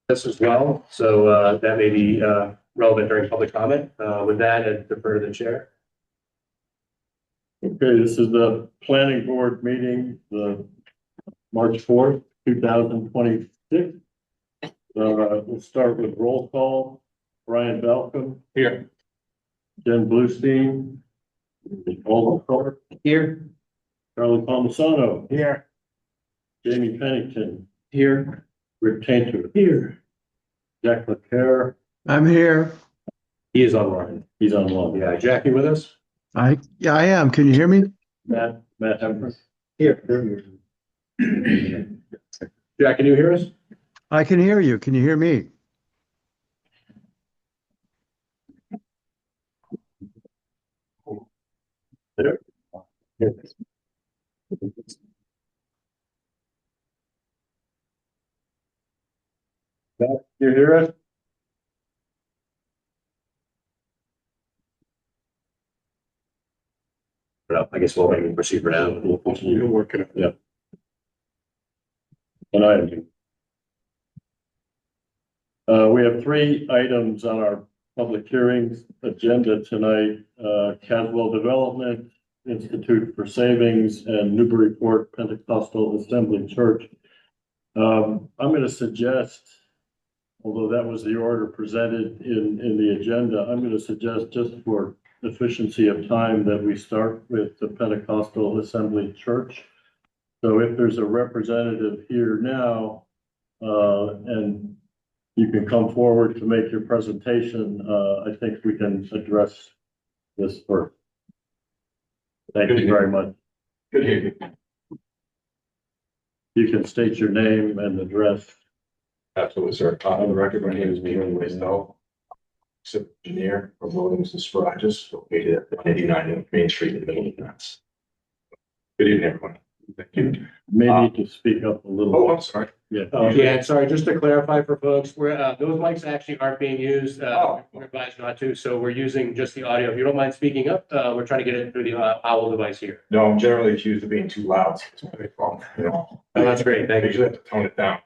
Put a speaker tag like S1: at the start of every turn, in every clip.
S1: this as well, so that may be relevant during public comment. With that, I defer to the chair.
S2: Okay, this is the planning board meeting, the March 4th, 2026. We'll start with roll call. Brian Balcom.
S1: Here.
S2: Jen Bluestein. Paul McCart.
S1: Here.
S2: Charlie Palmisano.
S1: Here.
S2: Jamie Pennington.
S1: Here.
S2: Rick Tainter. Here. Jack LeClaire.
S3: I'm here.
S1: He is online.
S2: He's online.
S1: Yeah, Jackie with us?
S3: Yeah, I am. Can you hear me?
S2: Matt Hemmer.
S1: Here. Jack, can you hear us?
S3: I can hear you. Can you hear me?
S2: Matt, you hear us?
S1: I guess we'll maybe proceed for now.
S2: We'll continue to work it. Yeah. An item. We have 3 items on our public hearings agenda tonight. Caswell Development, Institute for Savings, and Newburyport Pentecostal Assembly Church. I'm going to suggest, although that was the order presented in the agenda, I'm going to suggest, just for efficiency of time, that we start with the Pentecostal Assembly Church. So if there's a representative here now, and you can come forward to make your presentation, I think we can address this first. Thank you very much.
S4: Good evening.
S2: You can state your name and address.
S4: Absolutely, sir. On the record, my name is Miguel Wisno, civil engineer from Williams and Spiragus, located at 189 Main Street in the middle of Mass. Good evening, everyone. Thank you.
S2: May need to speak up a little.
S4: Oh, I'm sorry.
S2: Yeah.
S1: Yeah, sorry, just to clarify for folks, those mics actually aren't being used. We're advised not to, so we're using just the audio. If you don't mind speaking up, we're trying to get it through the owl device here.
S4: No, I'm generally accused of being too loud. It's my big problem.
S1: Oh, that's great. Thank
S4: I
S1: you.
S4: usually have to tone it down.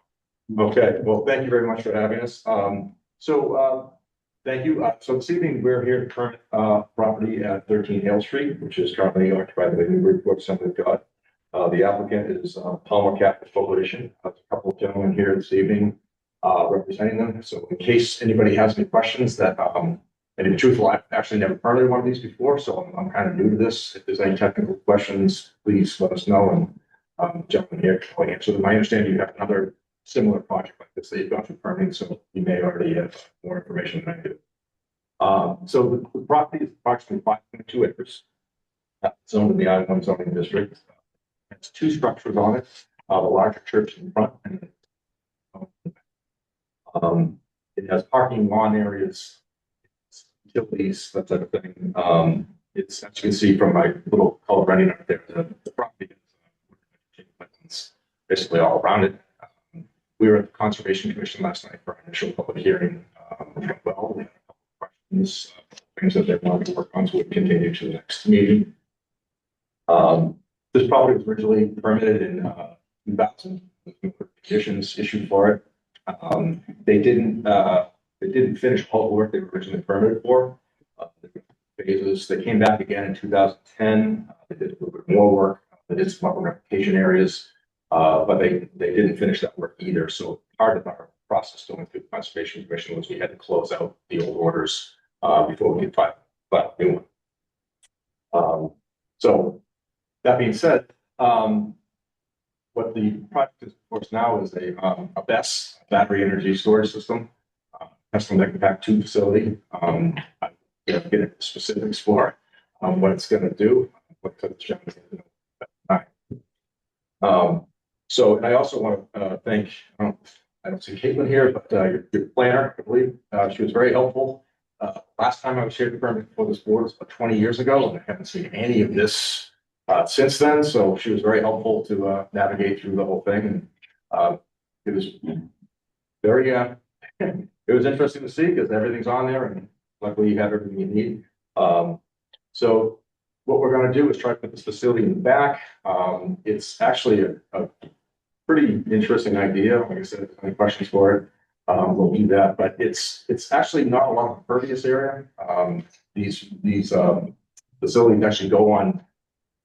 S4: Okay, well, thank you very much for having us. Thank you. So this evening, we're here at the current property at 13 Hale Street, which is currently occupied by the Newburyport Assembly of God. The applicant is Palmer Catholic Coalition. There's a couple of gentlemen here this evening representing them. So in case anybody has any questions that, and to be truthful, I've actually never permitted one of these before, so I'm kind of new to this. If there's any technical questions, please let us know, and gentlemen here can answer them. I understand you have another similar project like this that you've gone through permitting, so you may already have more information than I do. So the property is approximately 5.2 acres, zoned in the I-1 zoning district. It's 2 structures on it, the larger church in front. And it has parking, lawn areas, utilities, that type of thing. It's, as you can see from my little color running out there, the property is basically all around it. We were at the Conservation Commission last night for our initial public hearing. Well, we had a couple of questions, things that they wanted to work on, so we'll continue to the next meeting. This property was originally permitted in 2000, conditions issued for it. They didn't finish all the work they were originally permitted for. Phases. They came back again in 2010. They did a little bit more work. They did some upper replication areas, but they didn't finish that work either. So part of our process going through the Conservation Commission was we had to close out the old orders before we could file new one. So that being said, what the project is, of course, now is a BESS, battery energy storage system, custom Megapack 2 facility. I get into specifics for what it's going to do. So I also want to thank, I don't see Caitlin here, but your planner, I believe, she was very helpful. Last time I was here to permit for this board was about 20 years ago, and I haven't seen any of this since then. So she was very helpful to navigate through the whole thing. And it was very, it was interesting to see because everything's on there, and luckily you have everything you need. So what we're going to do is try to put this facility in the back. It's actually a pretty interesting idea. Like I said, if there's any questions for it, we'll do that, but it's actually not a lot of impervious area. These facilities actually go on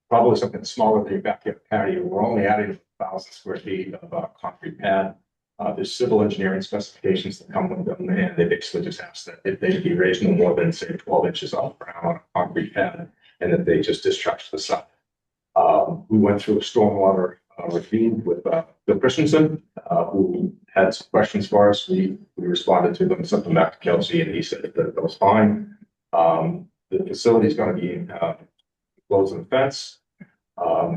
S4: probably something smaller than your backyard patio. We're only adding 1,000 square feet of concrete pad. There's civil engineering specifications that come with them, and they basically just ask that if they be raised no more than say 12 inches off the ground on a concrete pad, and that they just discharge to the side. We went through a stormwater review with Bill Christensen, who had some questions for us. We responded to them, sent them back to Kelsey, and he said that was fine. The facility is going to be closed in the fence.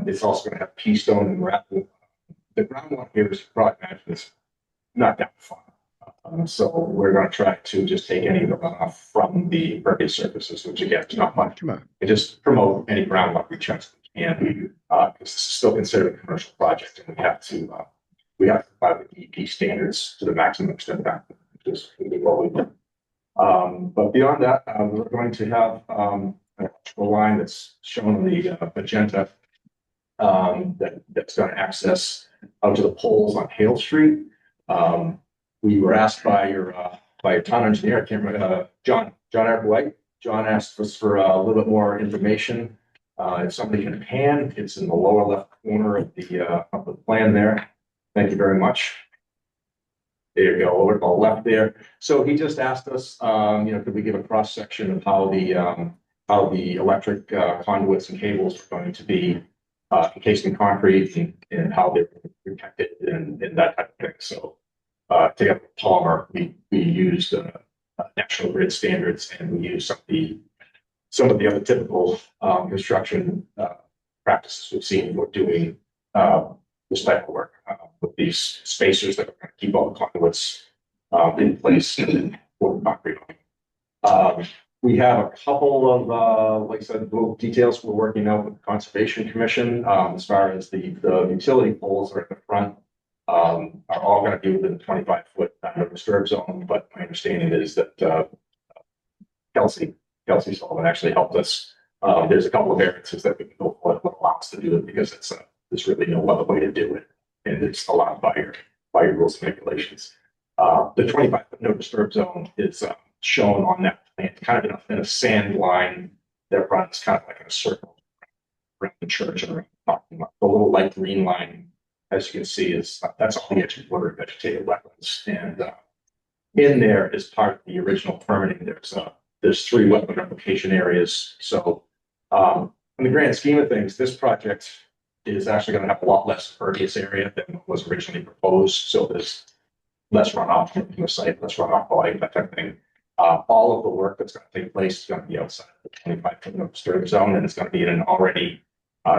S4: It's also going to have pea stone and gravel. The groundwater here, as you probably imagine, is not that far. So we're going to try to just take any of the runoff from the impervious surfaces, which again is not much,
S3: Come on.
S4: and just promote any groundwater recharge we can, because this is still considered a commercial project, and we have to apply the DEP standards to the maximum extent that just what we do. But beyond that, we're going to have an electrical line that's shown on the magenta that's going to access out to the poles on Hale Street. We were asked by your town engineer, I can't remember, John Eric White. John asked us for a little bit more information. If somebody can pan, it's in the lower left corner of the plan there. Thank you very much. There you go, over to the left there. So he just asked us, could we give a cross section of how the electric conduits and cables are going to be encased in concrete and how they're protected and that type of thing. So to get polymer, we used national grid standards, and we used some of the other typical construction practices we've seen for doing this type of work with these spacers that are going to keep all the conduits in place and pour concrete on. We have a couple of, like I said, little details we're working out with the Conservation Commission as far as the utility poles are at the front. Are all going to be within the 25-foot disturb zone, but my understanding is that Kelsey Sullivan actually helped us. There's a couple of variances that we can go for that allow us to do it, because there's really no other way to do it, and it's allowed by your rules and regulations. The 25-foot no disturb zone is shown on that plan, kind of in a sand line that runs kind of like in a circle around the church and around the parking lot. The little light green line, as you can see, is that's all the edge of water vegetated wetlands, and in there is part of the original permitting. There's 3 wetland replication areas. So in the grand scheme of things, this project is actually going to have a lot less impervious area than was originally proposed. So there's less runoff from the site, less runoff volume, that type of thing. All of the work that's going to take place is going to be outside the 25-foot disturb zone, and it's going to be in an already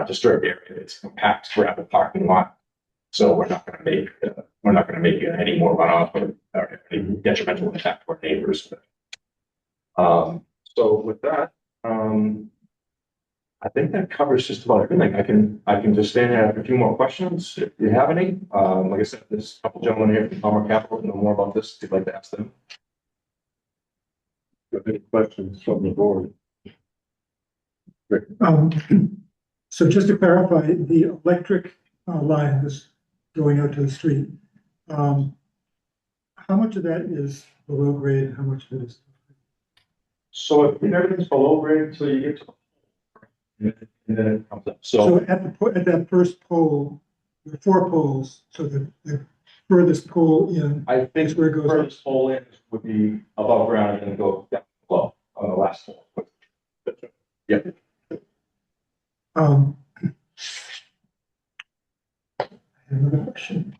S4: disturbed area. It's a compact gravel parking lot, so we're not going to make any more runoff or any detrimental impact to our neighbors. So with that, I think that covers just about everything. I can just stand there and have a few more questions if you have any. Like I said, there's a couple gentlemen here from Palmer Capital who know more about this if you'd like to ask them.
S2: Any questions from the board?
S5: So just to clarify, the electric line that's going out to the street, how much of that is below grade and how much of it is?
S4: So if everything's below grade until you get to and then it comes up.
S5: So at that first pole, there are 4 poles, so the furthest pole in,
S4: I think
S5: is where it
S4: the
S5: goes
S4: furthest pole in would be above ground and then go down below on the last pole. Yeah.
S5: I have another question.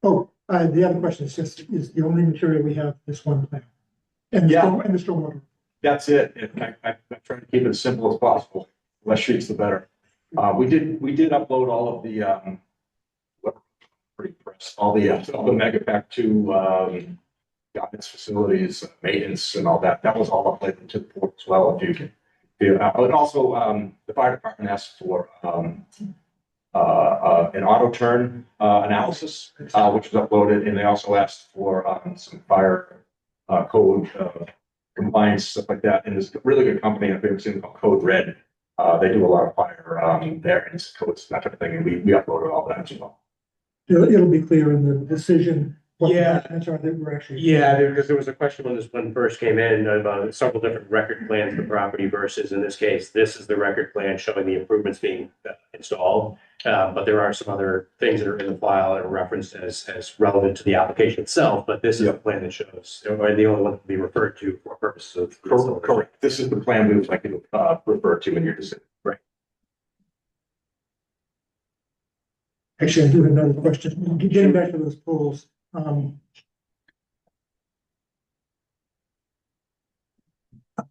S5: Oh, the other question is is the only material we have this one plan? And
S4: Yeah.
S5: and the stormwater.
S4: That's it. I try to keep it as simple as possible. Less sheets, the better. We did upload all of the all the Megapack 2 guidance facilities, maintenance, and all that. That was all uploaded to the port as well. If you can, and also the fire department asked for an auto turn analysis, which was uploaded, and they also asked for some fire code compliance, stuff like that. And there's a really good company I've ever seen called Code Red. They do a lot of fire variants, codes, that type of thing, and we uploaded all that as well.
S5: It'll be clear in the decision what the
S1: Yeah.
S5: documents are that were actually.
S1: Yeah, because there was a question when this one first came in about several different record plans of the property versus, in this case, this is the record plan showing the improvements being installed. But there are some other things that are in the file that are referenced as relevant to the application itself, but this is the plan that shows, or the only one that can be referred to for purposes of.
S4: Correct. This is the plan we would like to refer to in your decision.
S1: Right.
S5: Actually, I do have another question. Getting back to those poles.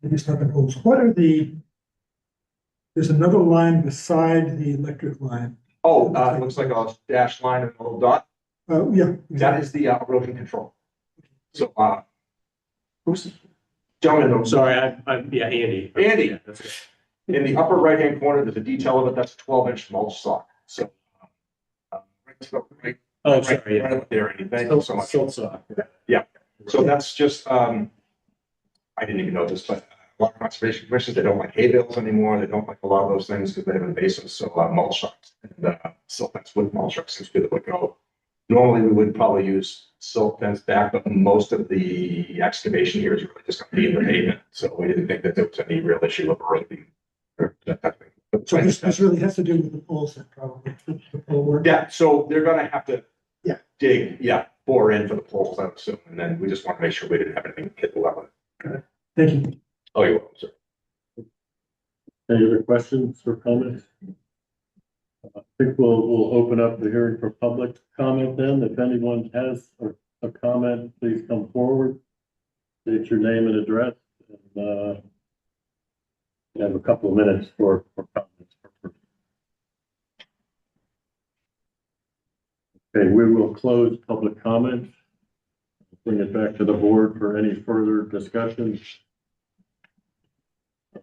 S5: It's not the poles. What are there's another line beside the electric line.
S4: Oh, it looks like a dash line and a little dot.
S5: Yeah.
S4: That is the erosion control. So, who's gentleman?
S1: Sorry, yeah, Andy.
S4: Andy.
S1: Yeah, that's it.
S4: In the upper right-hand corner, there's a detail of it. That's a 12-inch mulch sock. So, right to the right.
S1: Oh, sorry.
S4: Right up there, Andy. Thank you so much.
S1: Silt sock.
S4: So that's just, I didn't even know this, but a lot of conservation commissions, they don't like hay bales anymore. They don't like a lot of those things because they have invasives. So mulch socks and silt fence with mulch socks seems to be the way to go. Normally, we would probably use silt fence back, but most of the excavation here is really just going to be in the pavement. So we didn't think that there was any real issue of erosion or that type of thing. But
S5: So this really has to do with the poles then, probably. The pole work.
S4: yeah, so they're gonna have to
S5: Yeah.
S4: dig, bore in for the poles, I would assume, and then we just want to make sure we didn't have anything hit the level.
S5: Thank you.
S4: Oh, you're welcome, sir.
S2: Any other questions or comments? I think we'll open up the hearing for public comment then. If anyone has a comment, please come forward. State your name and address. And, we have a couple of minutes for comments. Okay, we will close public comment. Bring it back to the board for any further discussion.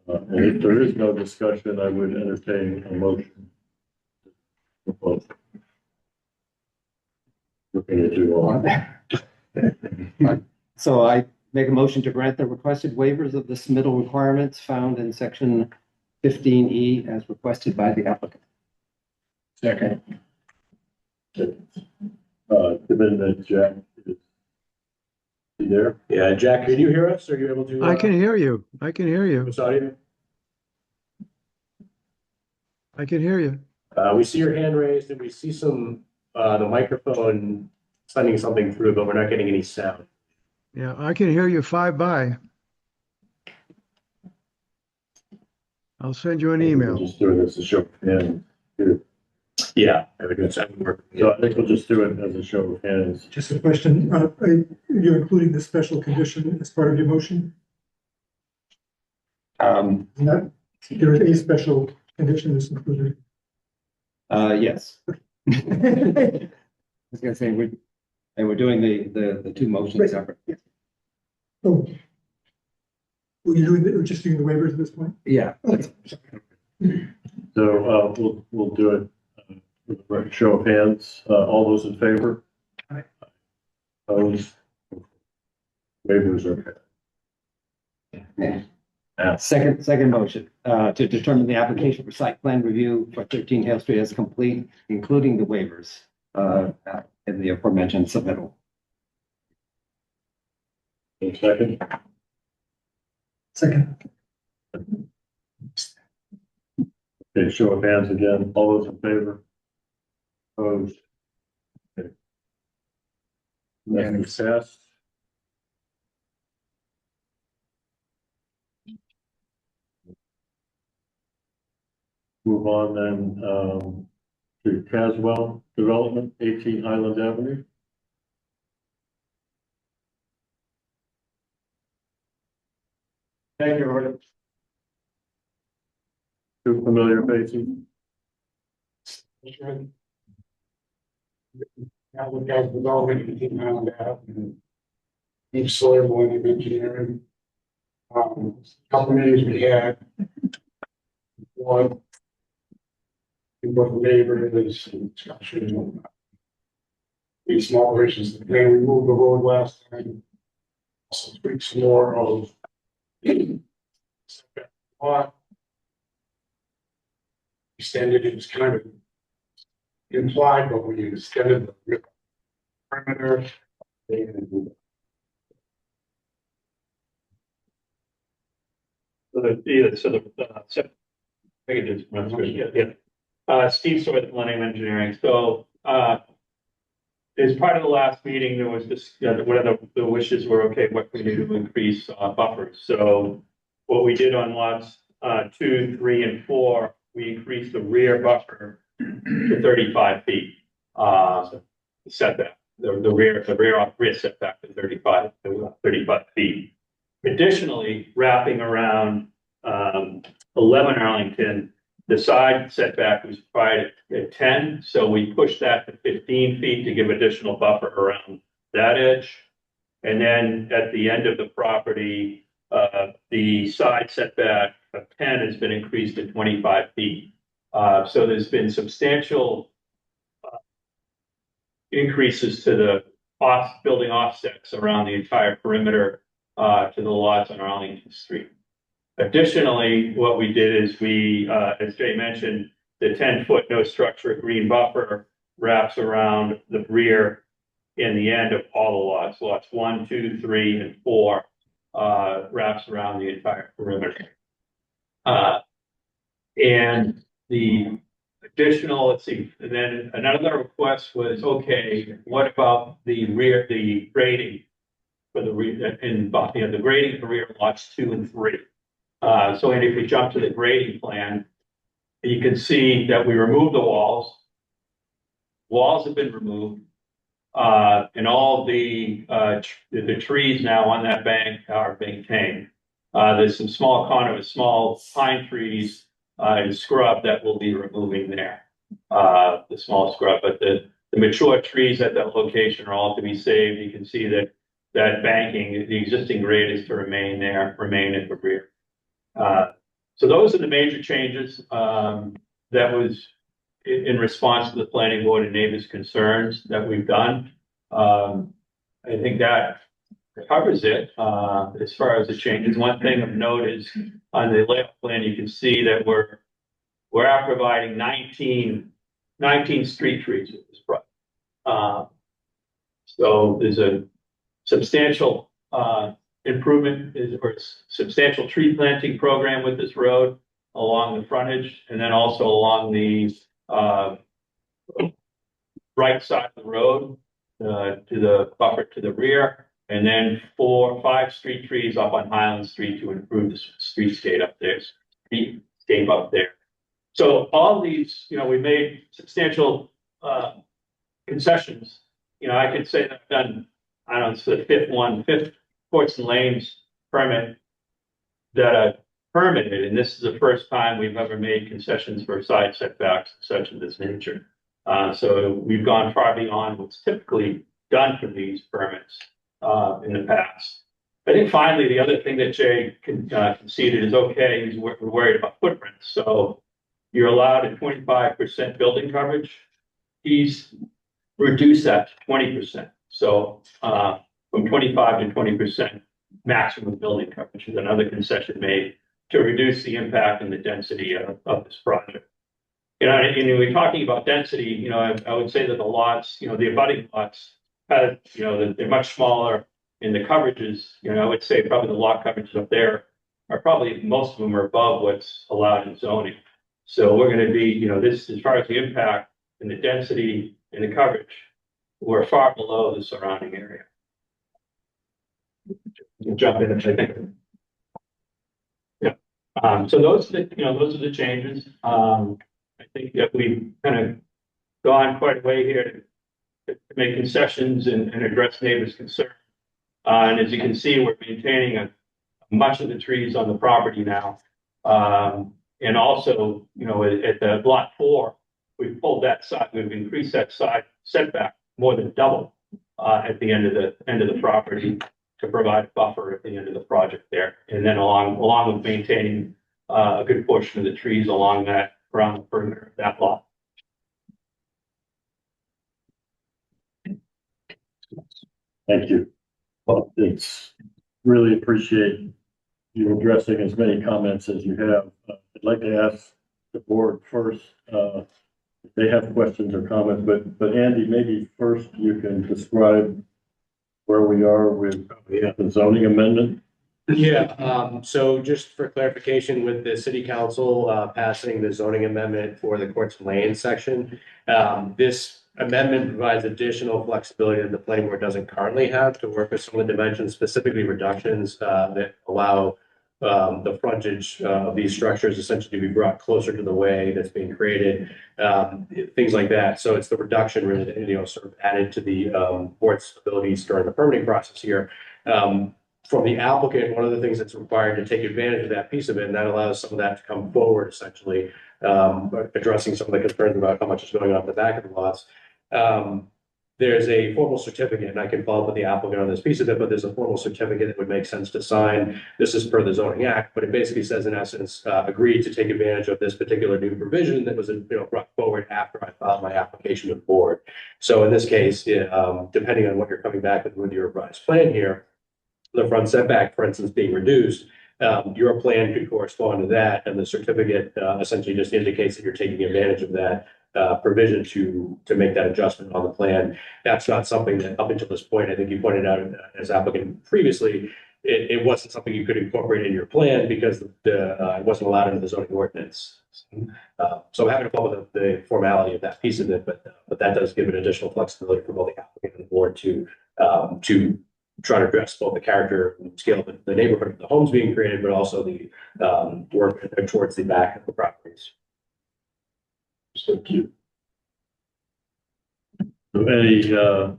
S2: And if there is no discussion, I would entertain a motion. Looking at you all.
S6: So I make a motion to grant the requested waivers of the submittal requirements found in section 15E as requested by the applicant.
S2: Second. Given that Jack is there.
S1: Yeah, Jack, can you hear us? Are you able to?
S3: I can hear you. I can hear you.
S1: What's audio?
S3: I can hear you.
S1: We see your hand raised and we see some, the microphone sending something through, but we're not getting any sound.
S3: Yeah, I can hear you 5 by. I'll send you an
S2: We'll
S3: email.
S2: just do it as a show of hands.
S1: Yeah, I would that would work.
S2: So I think we'll just do it as a show of hands.
S5: Just a question. You're including the special condition as part of your motion? Not, there is a special condition that's included.
S6: Yes. I was gonna say, we're doing the two motions
S5: Right.
S6: separate.
S5: Oh. Well, we're just doing the waivers at this point?
S6: Yeah.
S5: Okay.
S2: So we'll do it with a right show of hands. All those in favor?
S5: Aye.
S2: Opposed? Waivers are.
S6: Second motion, to determine the application for site plan review for 13 Hale Street as complete, including the waivers, in the aforementioned submittal.
S2: Second.
S5: Second.
S2: Okay, show of hands again. All those in favor? Opposed? Okay. That's passed. Move on then, to Caswell Development, 18 Highland Avenue.
S7: Thank you, Roy.
S2: Two familiar faces.
S7: Now we got development in King Island Ave and Deep Soil Mining Engineering. Couple meetings we had. One. What neighbors and discussion. These small operations, they removed the road last time. Also tweak some more of. Lot. Extended, it was kind of implied, but we extended the perimeter,
S8: I could just run through it, yeah. Steve Sawyer, Millennium Engineering. So, as part of the last meeting, there was this, one of the wishes were, okay, what can we do to increase, buffers? So what we did on lots, 2, 3, and 4, we increased the rear buffer to 35 feet. Setback, the rear setback to 35 feet. Additionally, wrapping around 11 Arlington, the side setback was provided at 10, so we pushed that to 15 feet to give additional buffer around that edge. And then at the end of the property, the side setback of 10 has been increased to 25 feet. So there's been substantial increases to the building offsets around the entire perimeter to the lots on Arlington Street. Additionally, what we did is we, as Jay mentioned, the 10-foot no structure green buffer wraps around the rear and the end of all the lots. Lots 1, 2, 3, and 4 wraps around the entire perimeter. And the additional, let's see, and then another request was, okay, what about the grading for the rear, the grading for rear lots 2 and 3. So and if we jump to the grading plan, you can see that we removed the walls. Walls have been removed. And all the trees now on that bank are maintained. There's some small pine trees and scrub that we'll be removing there. The small scrub, but the mature trees at that location are all to be saved. You can see that banking, the existing grade is to remain at the rear. So those are the major changes that was in response to the planning board and neighbors' concerns that we've done. I think that covers it as far as the changes. One thing of note is on the layout plan, you can see that we're providing 19 street trees with this project. So there's a substantial improvement or substantial tree planting program with this road along the frontage, and then also along the right side of the road to the buffer to the rear, and then 4 or 5 street trees up on Highland Street to improve the streetscape up there. So all these, we made substantial concessions. I could say that I've done, I don't know, it's the fifth courts and lanes permit that I permitted, and this is the first time we've ever made concessions for side setbacks such of this nature. So we've gone far beyond what's typically done for these permits in the past. I think finally, the other thing that Jay conceded is okay, is we're worried about footprints. So you're allowed a 25% building coverage. He's reduced that to 20%. So from 25 to 20% maximum building coverage is another concession made to reduce the impact and the density of this project. And we're talking about density, I would say that the lots, the abutting lots, they're much smaller in the coverages. I would say probably the lot coverages up there are probably, most of them are above what's allowed in zoning. So we're going to be, this, as far as the impact and the density and the coverage, we're far below the surrounding area. Jump in, I think. Yeah. So those are the changes. I think that we've kind of gone quite a way here to make concessions and address neighbors' concerns. And as you can see, we're maintaining much of the trees on the property now. And also, at the lot 4, we've pulled that side, we've increased that side setback more than double at the end of the property to provide a buffer at the end of the project there. And then along with maintaining a good portion of the trees around the perimeter of that lot.
S2: Thank you. Well, it's really appreciate you addressing as many comments as you have. I'd like to ask the board first, if they have questions or comments, but Andy, maybe first you can describe where we are with the zoning amendment?
S1: Yeah, so just for clarification, with the city council passing the zoning amendment for the courts and lanes section, this amendment provides additional flexibility that the planning board doesn't currently have to work with some of the dimensions, specifically reductions that allow the frontage of these structures essentially to be brought closer to the way that's being created, things like that. So it's the reduction really that, sort of added to the board's abilities during the permitting process here. From the applicant, one of the things that's required to take advantage of that piece of it, and that allows some of that to come forward, essentially, addressing some of the concerns about how much is going on at the back of the lots. There's a formal certificate, and I can follow up with the applicant on this piece of it, but there's a formal certificate that would make sense to sign. This is per the zoning act, but it basically says, in essence, agreed to take advantage of this particular new provision that was, brought forward after I filed my application with the board. So in this case, depending on what you're coming back with your revised plan here, the front setback, for instance, being reduced, your plan could correspond to that, and the certificate essentially just indicates that you're taking advantage of that provision to make that adjustment on the plan. That's not something that, up until this point, I think you pointed out as applicant previously, it wasn't something you could incorporate in your plan because it wasn't allowed under the zoning ordinance. So I'm having to follow the formality of that piece of it, but that does give it additional flexibility for both the applicant and the board to try to address both the character and scale of the neighborhood of the homes being created, but also the work towards the back of the properties.
S2: Thank you. So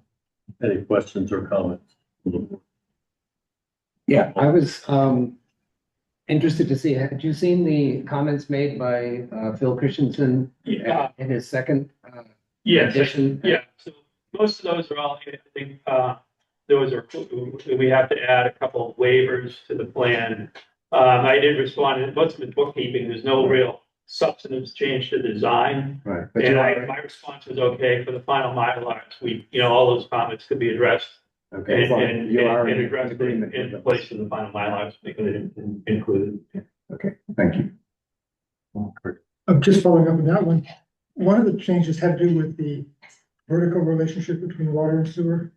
S2: any questions or comments?
S6: Yeah, I was interested to see, had you seen the comments made by Phil Christensen
S8: Yeah.
S6: in his second
S8: Yes,
S6: edition?
S8: yeah, so most of those are all, I think, we have to add a couple of waivers to the plan. I did respond, and most of it's bookkeeping, there's no real substantive change to the design.
S6: Right. But
S8: And
S6: you are,
S8: my response was okay for the final Mylars, all those comments could be addressed
S6: okay,
S8: and
S6: you are
S8: and
S6: in
S8: addressed
S6: agreement
S8: in
S6: with
S8: place of the final Mylars, because it included.
S6: Okay, thank you.
S5: I'm just following up on that one. One of the changes had to do with the vertical relationship between water and sewer.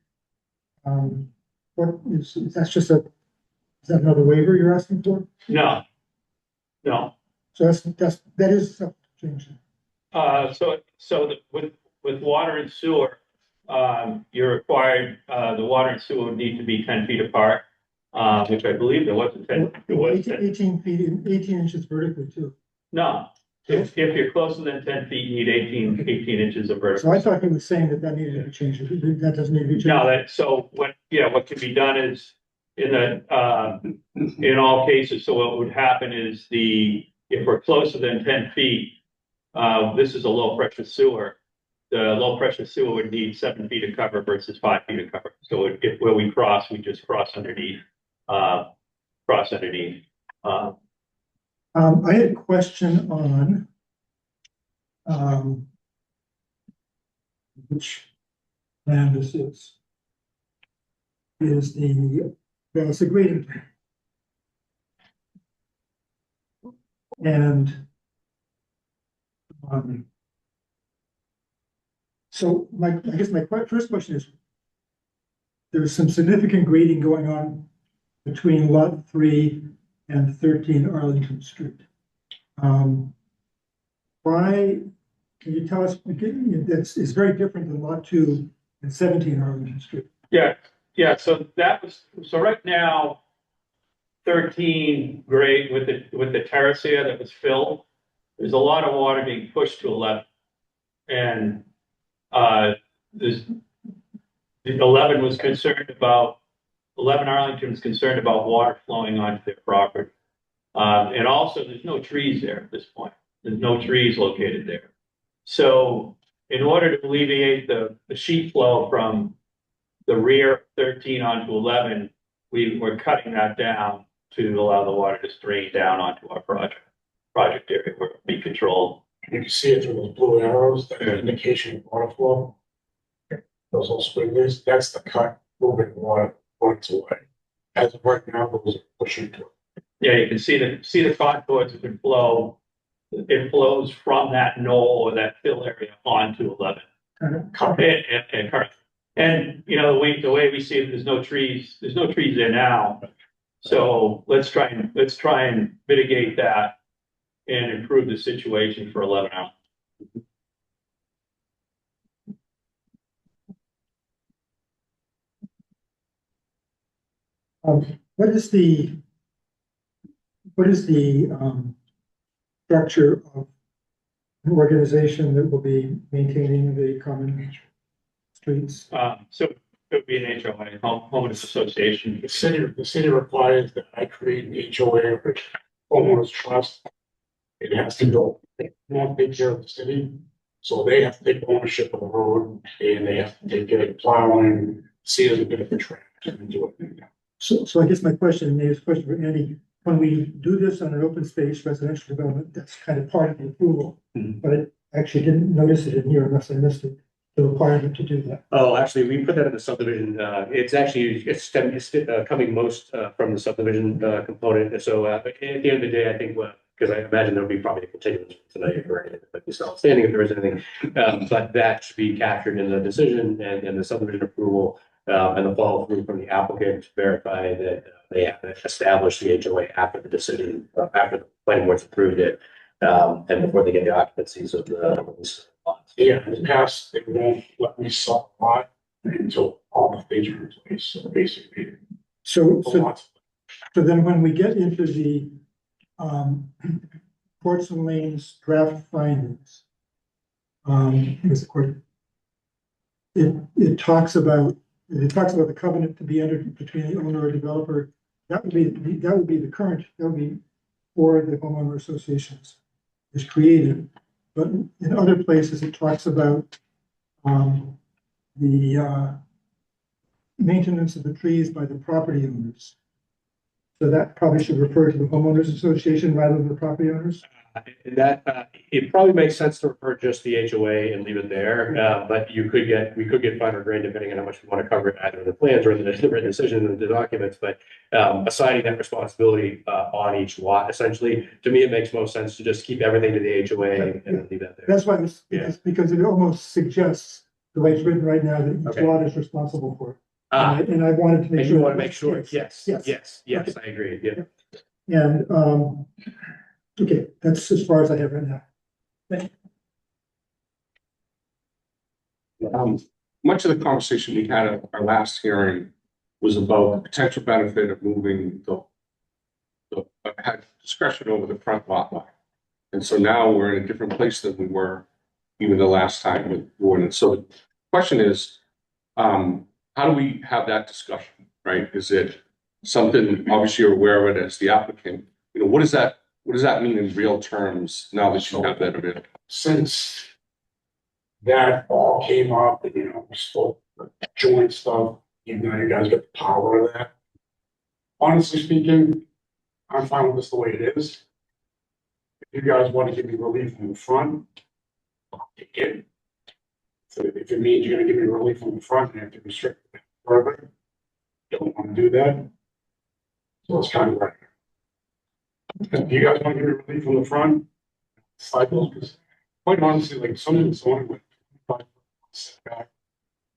S5: What is is that another waiver you're asking for?
S8: No.
S5: So that is a change.
S8: With water and sewer, you're required, the water and sewer would need to be 10 feet apart, which I believe there wasn't 10. It was 10.
S5: 18 feet, 18 inches vertically too.
S8: No, if you're closer than 10 feet, you need 18 inches of
S5: So
S8: vertical.
S5: I thought he was saying that needed to be changed. That doesn't need to be changed.
S8: No, what can be done is in all cases, so what would happen is if we're closer than 10 feet, this is a low pressure sewer. The low pressure sewer would need 7 feet of cover versus 5 feet of cover. So if where we cross, we just cross underneath.
S5: I had a question on which plan this is. It's a grading plan. And so I guess my first question is, there's some significant grading going on between lot 3 and 13 Arlington Street. Why, can you tell us, it's very different than lot 2 and 17 Arlington Street.
S8: So right now, 13 grade with the terrace here that was filled, there's a lot of water being pushed to 11. And there's 11 Arlington was concerned about water flowing onto their property. And also there's no trees there at this point. There's no trees located there. So in order to alleviate the sheet flow from the rear 13 onto 11, we're cutting that down to allow the water to drain down onto our project area where it be controlled.
S7: You can see it through those blue arrows, that indication of water flow. Those little squigglies, that's the cut moving water away. As of right now, those are pushing to it.
S8: Yeah, you can see the contours of the flow. It flows from that knoll or that fill area onto 11.
S5: Kind of
S8: And know, the way we see it, there's no trees there now. So let's try and mitigate that and improve the situation for 11 hours.
S5: What is the structure of an organization that will be maintaining the common streets?
S8: So it would be an HOA, homeowners association.
S7: The city requires that I create an HOA or homeowners trust. It has to go, they won't take care of the city, so they have to take ownership of the road and they have to take care of the plowing, see there's a bit of the trash and do it.
S5: So I guess my question, maybe it's a question for Andy, when we do this on an open space residential development, that's kind of part of the approval.
S1: Mhm.
S5: But I actually didn't notice it in here unless I missed it, the requirement to do that.
S1: Oh, actually, we put that in the subdivision. It's coming most from the subdivision component. So at the end of the day, I think, because I imagine there'll be probably a continuance tonight or anything, but it's outstanding if there is anything. But that should be captured in the decision and in the subdivision approval, and the follow through from the applicant to verify that they have established the HOA after the decision, after the planning board's approved it, and before they get the occupancies of the lots.
S7: Yeah, in the past, they won't let me sell a lot until all the things are in place, so basically.
S5: So
S7: the lots-
S5: then when we get into the, Courts and Lanes draft findings, is the court, it talks about the covenant to be entered between the owner or developer. That would be the current, that would be for the homeowner associations is created. But in other places, it talks about, the, maintenance of the trees by the property owners. So that probably should refer to the homeowners association rather than the property owners.
S1: It probably makes sense to refer just the HOA and leave it there, but we could get finer grained depending on how much we want to cover it, either in the plans or in the written decision and the documents, but assigning that responsibility on each lot, essentially, to me, it makes most sense to just keep everything to the HOA and leave that there.
S5: That's why it's,
S1: Yeah.
S5: because it almost suggests, the way it's written right now, that each
S1: Okay.
S5: lot is responsible for it.
S1: Ah,
S5: And I wanted to make
S1: and
S5: sure.
S1: you want to make sure, yes,
S5: Yes.
S1: I agree, yeah.
S5: And, okay, that's as far as I have right now.
S9: Much of the conversation we had at our last hearing was about the potential benefit of moving had discretion over the front lot line. And so now we're in a different place than we were even the last time with the ordinance. So the question is, how do we have that discussion, right? Is it something, obviously you're aware of it as the applicant, what does that mean in real terms now that you have that available?
S7: Since that all came up, and we're still joint stuff, even though you guys got the power of that. Honestly speaking, I'm fine with this the way it is. If you guys want to give me relief from the front, I'll take it. So if it means you're gonna give me relief from the front and have to restrict it further, don't want to do that. So it's kind of right. If you guys want to give me relief from the front, cycles, because quite honestly, like someone's on with 5 setback,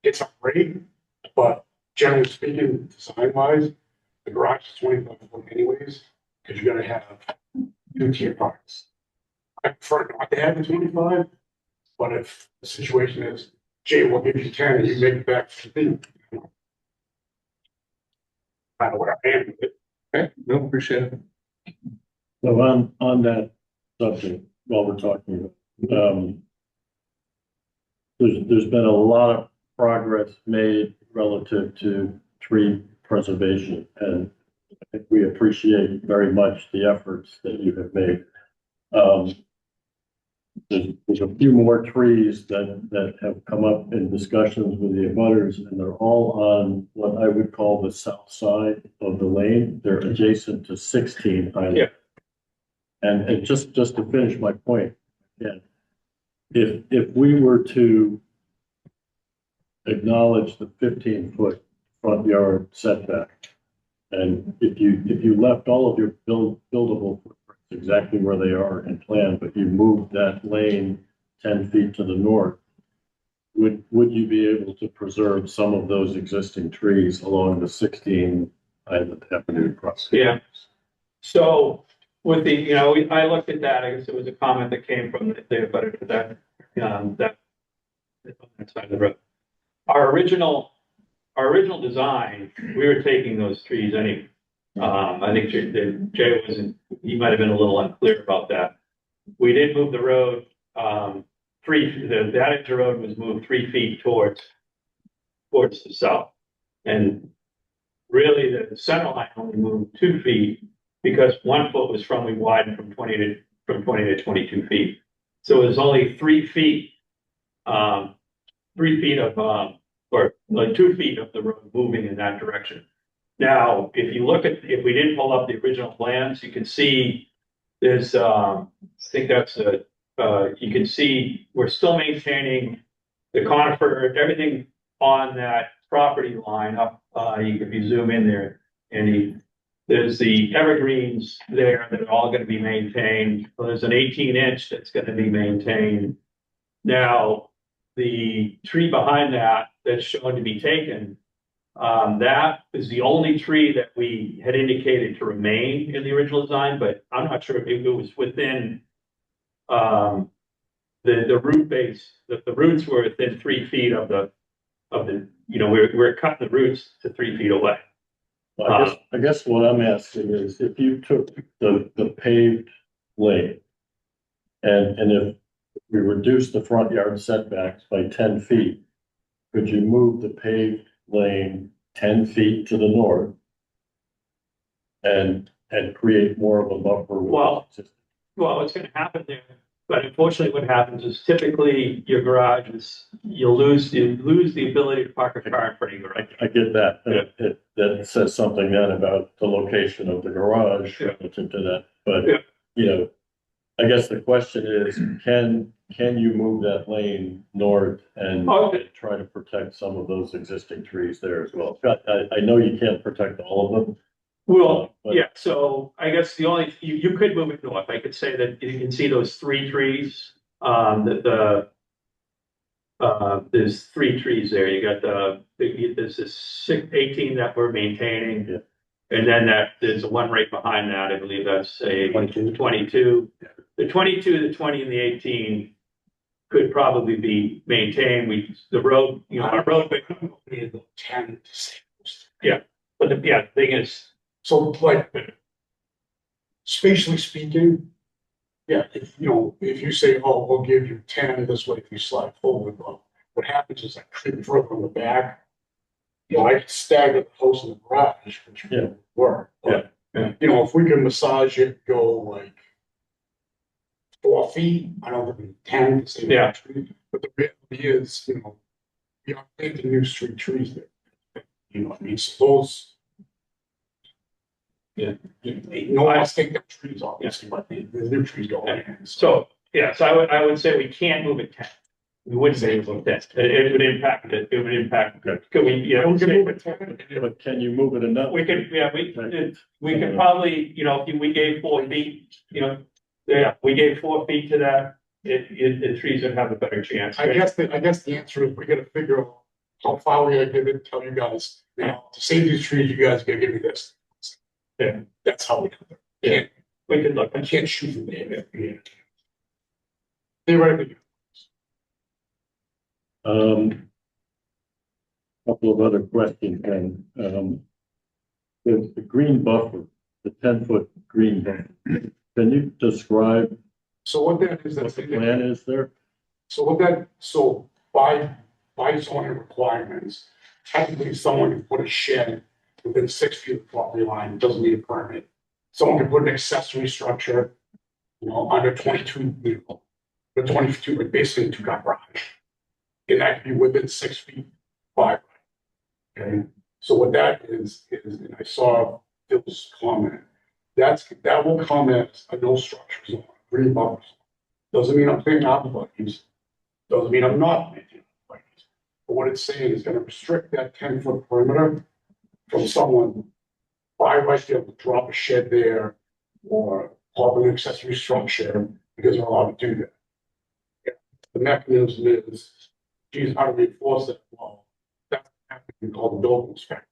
S7: it's not great, but generally speaking, design wise, the garage is 25 foot anyways, because you're gonna have 2-tier cars. I prefer not to have the 25, but if the situation is, Jay, we'll give you 10 and you make it back 15. Kind of what I am with it.
S9: Okay, no, appreciate it.
S2: So on that subject, while we're talking, there's been a lot of progress made relative to tree preservation, and I think we appreciate very much the efforts that you have made. There's a few more trees that have come up in discussions with the abutters, and they're all on what I would call the south side of the lane. They're adjacent to 16 Highland.
S1: Yeah.
S2: And just to finish my point, again, if we were to acknowledge the 15-foot front yard setback, and if you left all of your buildable footprints exactly where they are in plan, but you moved that lane 10 feet to the north, would you be able to preserve some of those existing trees along the 16 Island Avenue crossing?
S8: Yeah. So with the, I looked at that, I guess it was a comment that came from the butter to that, that side of the road. Our original design, we were taking those trees anyway. I think Jay wasn't, he might have been a little unclear about that. We did move the road, that edge of the road was moved 3 feet towards the south. And really the center line only moved 2 feet because 1 foot was we widened from 20 to 22 feet. So it was only 3 feet, 3 feet of, or like 2 feet of the road moving in that direction. Now, if we didn't pull up the original plans, you can see there's, I think that's you can see we're still maintaining the conifer, everything on that property line up. If you zoom in there, and there's the evergreens there that are all going to be maintained. So there's an 18-inch that's going to be maintained. Now, the tree behind that's shown to be taken, that is the only tree that we had indicated to remain in the original design, but I'm not sure if it was within the root base, that the roots were within 3 feet of the we're cutting the roots to 3 feet away.
S2: Well, I guess what I'm asking is if you took the paved lane and if we reduce the front yard setbacks by 10 feet, could you move the paved lane 10 feet to the north and create more of a buffer?
S8: Well, it's going to happen there, but unfortunately what happens is typically your garage is, you lose the ability to park a car in front of your garage.
S2: I get that.
S8: Yeah.
S2: That says something then about the location of the garage relative to that, but I guess the question is, can you move that lane north and try to protect some of those existing trees there as well? I know you can't protect all of them.
S8: Well, so I guess you could move it north. I could say that you can see those 3 trees, there's 3 trees there. You got there's this 18 that we're maintaining.
S2: Yeah.
S8: And then there's one right behind that. I believe that's a 22. The 22, the 20, and the 18 could probably be maintained. The road, our road.
S7: 10.
S8: Yeah, but the thing is,
S7: So like, spatially speaking, if you say, oh, we'll give you 10 this way if you slide forward, well, what happens is I creep further on the back. I could stagger the house in the garage, which would work. But, if we can massage it, go like 4 feet, I don't think 10, but the reality is, we are planting new street trees there. So those, no one wants to take the trees off, but the new trees go in.
S8: So I would say we can't move it 10. We wouldn't say move it 10. It would impact it. It would impact.
S2: Okay.
S8: Could we,
S7: We can move it 10.
S2: But can you move it enough?
S8: we could, we could probably, if we gave 4 feet, we gave 4 feet to that, the trees would have a better chance.
S7: I guess the answer is we gotta figure out how far we gotta give it, tell you guys, to save these trees, you guys gotta give me this.
S8: Yeah.
S7: That's how we do it.
S8: We could look.
S7: I can't shoot from there. Theoretically.
S2: Couple of other questions then. The green buffer, the 10-foot green buffer, can you describe
S7: So what that is,
S2: what
S7: that's
S2: the plan is there?
S7: so by zoning requirements, technically someone can put a shed within 6 feet of the property line, doesn't need a permit. Someone can put an accessory structure, under 22, the 22, but basically a 2-car garage. And that can be within 6 feet, 5. Okay, so what that is, and I saw Phil's comment, that will come as a no structure zone, green buffer zone. Doesn't mean I'm planting arborvitae's, doesn't mean I'm not planting arborvitae's. But what it's saying is gonna restrict that 10-foot perimeter from someone by right to be able to drop a shed there or pop an accessory structure because they're allowed to do that. The mechanism is geez, how do we enforce it? Well, that's happening called the building inspector.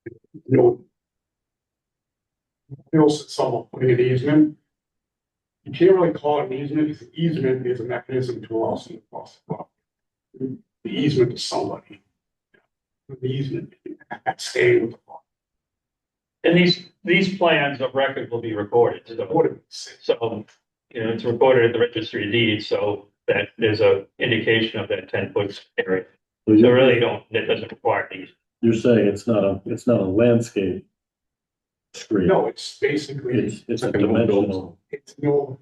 S7: You know, feels that someone putting an easement. You can't really call it an easement, because an easement is a mechanism to allow someone to cross the property. The easement is somebody. The easement, staying with the property.
S8: And these plans of record will be recorded to the board. So, it's recorded at the registry of deeds, so that there's a indication of that 10-foot area.
S2: So
S8: So
S2: you're,
S8: really that doesn't require these.
S2: you're saying it's not a landscape screen.
S7: No, it's basically,
S2: It's a
S9: like a no
S2: dimensional.
S7: it's no.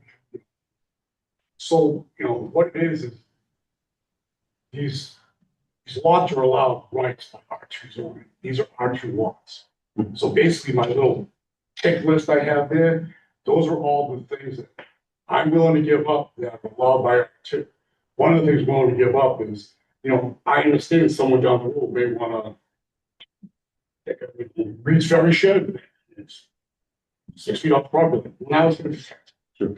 S7: So, what it is these lots are allowed rights by R2 zoning. These are R2 lots. So basically my little checklist I have there, those are all the things that I'm willing to give up that are allowed by R2. One of the things I'm willing to give up is, I understand someone down the road may want to take a Reed's Ferry shed. It's 6 feet off the property. Now it's going to protect.
S2: Sure.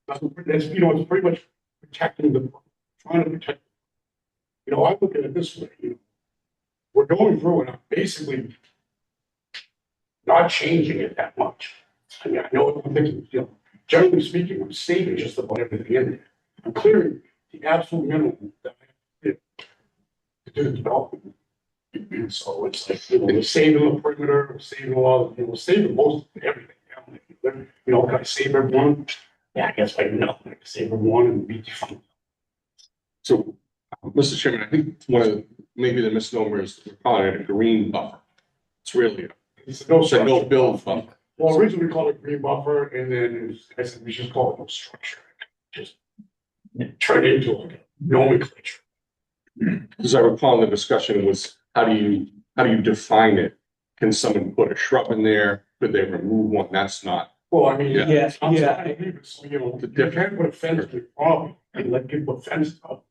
S7: It's pretty much protecting trying to protect. I look at it this way, we're going through and I'm basically not changing it that much. I mean, I know what I'm thinking, generally speaking, I'm saving just about everything in there. I'm clearing the absolute minimum that I have to do the development. And so it's like, we're saving the perimeter, we're saving a lot of, we're saving most of everything. Can I save everyone? Yeah, I guess no, I can save everyone and be fine.
S9: So, Mr. Chairman, I think one of maybe the misnomers, we're calling it a green buffer. It's really
S7: It's
S9: a no build buffer.
S7: Well, originally we called it green buffer, and then I said we should call it no structure. Just turn it into like a nomenclature.
S9: Because I recall the discussion was how do you define it? Can someone put a shrub in there? Could they remove one? That's not.
S7: Well, I mean,
S9: Yeah.
S7: I'm sorry, I leave it, so, you can't put a fence to the property and let people put fence up.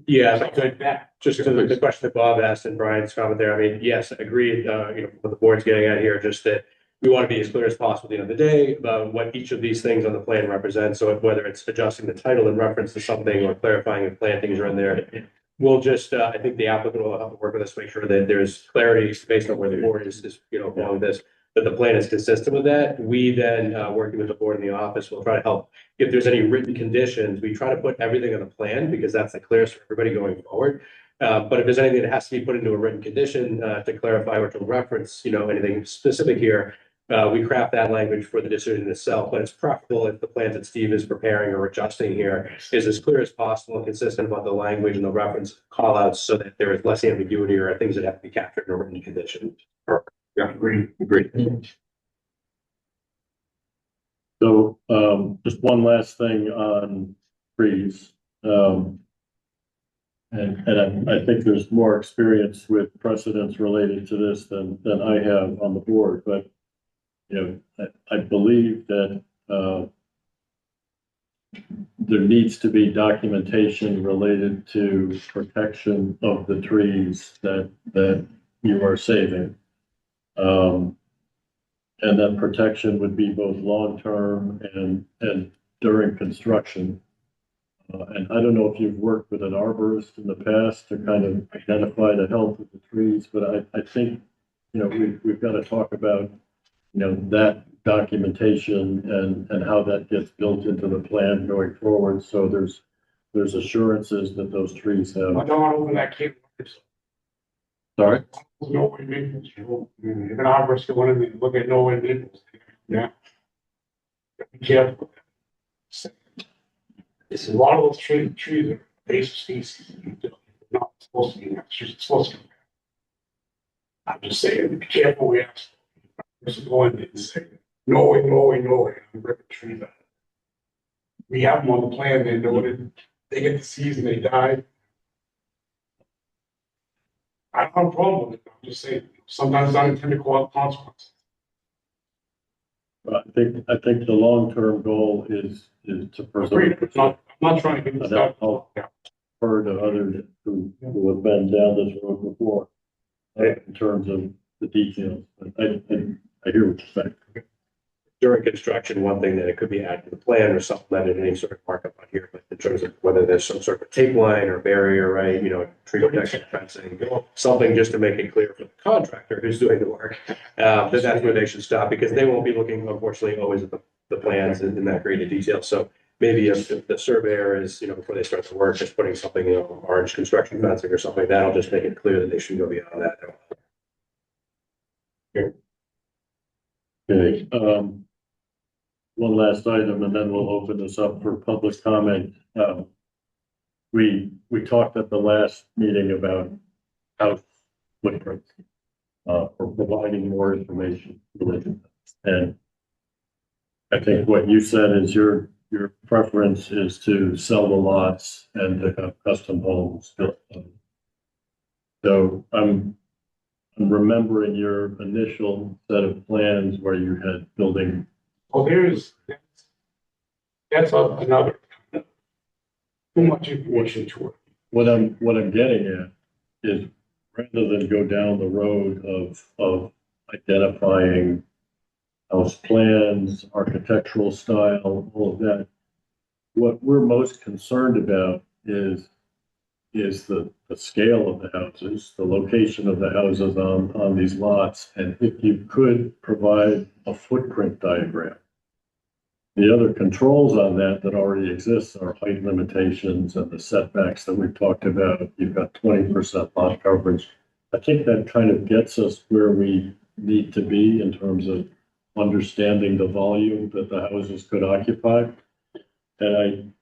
S1: Yeah,
S7: Stuff like that.
S1: just to the question that Bob asked and Brian's comment there, I mean, yes, agreed, what the board's getting at here, just that we want to be as clear as possible at the end of the day about what each of these things on the plan represents. So whether it's adjusting the title in reference to something or clarifying if plantings are in there, we'll just, I think the applicant will have to work with us to make sure that there's clarity based on where the board is, along this, that the plan is consistent with that. We then, working with the board in the office, will try to help. If there's any written conditions, we try to put everything on the plan because that's the clearest for everybody going forward. But if there's anything that has to be put into a written condition, to clarify or to reference, anything specific here, we craft that language for the decision itself, but it's preferable if the plans that Steve is preparing or adjusting here is as clear as possible and consistent about the language and the reference call outs so that there is less ambiguity or things that have to be captured in a written condition.
S9: Yeah, agreed.
S2: So, just one last thing on trees. And I think there's more experience with precedents related to this than I have on the board, but I believe that, there needs to be documentation related to protection of the trees that you are saving. And that protection would be both long-term and during construction. And I don't know if you've worked with an arborist in the past to kind of identify the health of the trees, but I think, we've got to talk about, that documentation and how that gets built into the plan going forward. So there's assurances that those trees
S7: I
S2: have.
S7: don't want to open that can.
S2: Sorry?
S7: Norway maples, if an arborist go in and look at Norway maples, yeah. Be careful. It's a lot of those trees are invasive species. They're not supposed to be, it's supposed to be. I'm just saying, be careful, we ask. Just go in and say, Norway, and rip the trees out. We have them on the plan, they know it, they get disease and they die. I don't have a problem with it, I'm just saying, sometimes unintended consequences.
S2: I think the long-term goal is to
S7: Agreed,
S2: preserve.
S7: I'm not trying to get this out.
S2: Heard of others who have been down this road before, in terms of the details. But I hear what you're saying.
S1: during construction, one thing that it could be added to the plan or supplemented any sort of markup on here, but in terms of whether there's some sort of a tape line or barrier, right, tree protection fencing, something just to make it clear for the contractor who's doing the work, that that's where they should stop, because they won't be looking, unfortunately, always at the plans in that great a detail. So maybe if the surveyor is, before they start the work, is putting something, orange construction fencing or something, that'll just make it clear that they should go beyond that.
S2: Okay, one last item, and then we'll open this up for public comment. We talked at the last meeting about house footprints, for providing more information. And I think what you said is your preference is to sell the lots and to have custom homes built. So I'm remembering your initial set of plans where you had building.
S7: Well, that's another, too much information to it.
S2: What I'm getting at is, rather than go down the road of identifying house plans, architectural style, all of that, what we're most concerned about is the scale of the houses, the location of the houses on these lots, and if you could provide a footprint diagram. The other controls on that already exists are height limitations and the setbacks that we've talked about. You've got 20% lot coverage. I think that kind of gets us where we need to be in terms of understanding the volume that the houses could occupy. And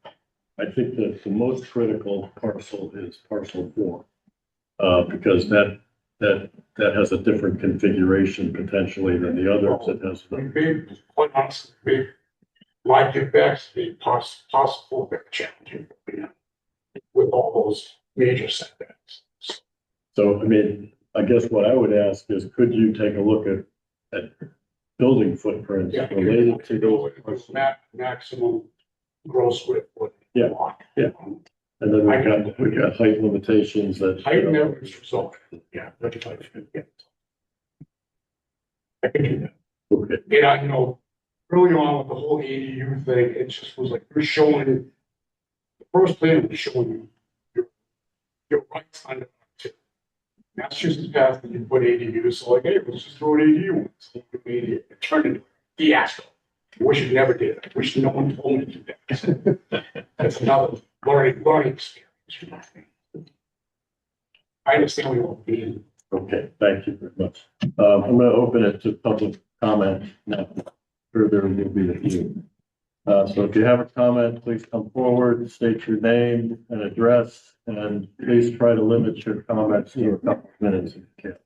S2: I think that the most critical parcel is parcel 4, because that has a different configuration potentially than the others. It has
S7: Quite honestly, my best the possible bit challenging with all those major setbacks.
S2: So, I mean, I guess what I would ask is, could you take a look at building footprints
S7: Yeah,
S2: related to those
S7: it
S2: parcels?
S7: maximum gross square foot.
S2: Yeah, yeah. And then we've got height limitations that.
S7: Height never is resolved. Yeah, 35 feet. Yeah. I can do that.
S2: Okay.
S7: And I know early on with the whole ADU thing, it just was like, you're showing, the first plan was showing your rights under to Massachusetts passed that you put ADUs, so like, hey, let's just throw an ADU in. So it turned into a fiasco. I wish it never did. I wish no one told me to do that. That's another learning experience. I understand we won't be.
S2: Okay, thank you very much. I'm going to open it to public comment now. Further will be the few. So if you have a comment, please come forward, state your name and address, and please try to limit your comments to a couple of minutes if you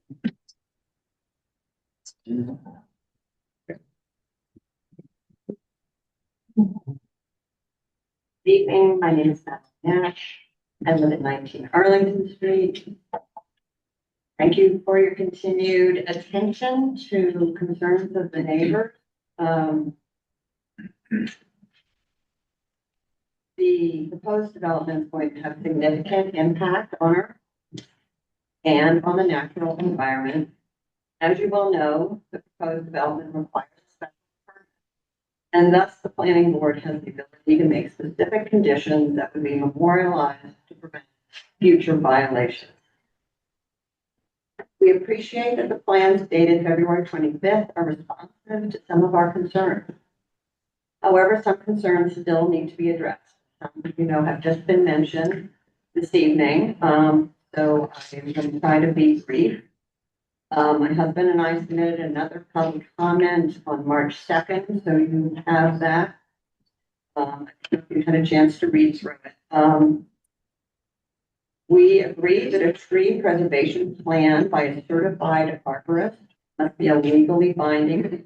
S2: can.
S10: Good evening, my name is Beth Nash. I live at 19 Arlington Street. Thank you for your continued attention to concerns of the neighbors. The proposed development is going to have significant impact on our and on the natural environment. As you well know, the proposed development requires a special permit, and thus the planning board has the ability to make specific conditions that would be memorialized to prevent future violations. We appreciate that the plans dated February 25th are responsive to some of our concerns. However, some concerns still need to be addressed. Some, have just been mentioned this evening, so I'm going to try to be brief. My husband and I submitted another public comment on March 2nd, so you have that. You had a chance to read through it. We agree that a tree preservation plan by a certified arborist must be a legally binding.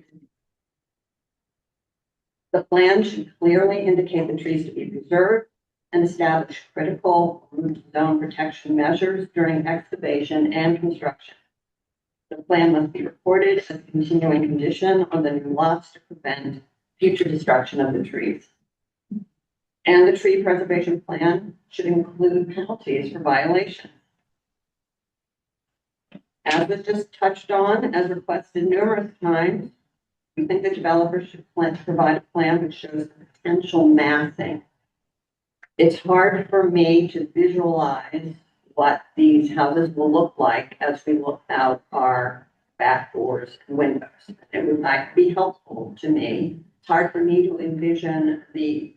S10: The plan should clearly indicate the trees to be preserved and establish critical root zone protection measures during excavation and construction. The plan must be recorded as a continuing condition on the new lots to prevent future destruction of the trees. And the tree preservation plan should include penalties for violations. As was just touched on, as requested numerous times, We think the developer should plan to provide a plan which shows the potential massing. It's hard for me to visualize what these houses will look like as we look out our back doors and windows. It would like be helpful to me. It's hard for me to envision the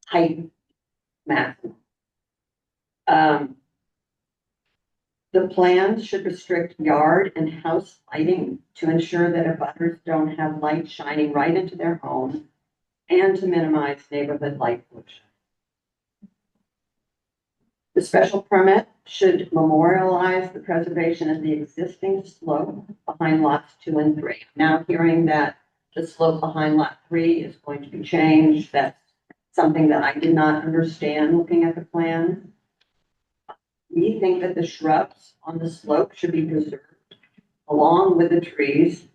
S10: height massing. The plans should restrict yard and house lighting to ensure that abutters don't have light shining right into their home and to minimize neighborhood light pollution. The special permit should memorialize the preservation of the existing slope behind lots 2 and 3. Now hearing that the slope behind lot 3 is going to be changed, that's something that I did not understand looking at the plan. We think that the shrubs on the slope should be preserved along with the trees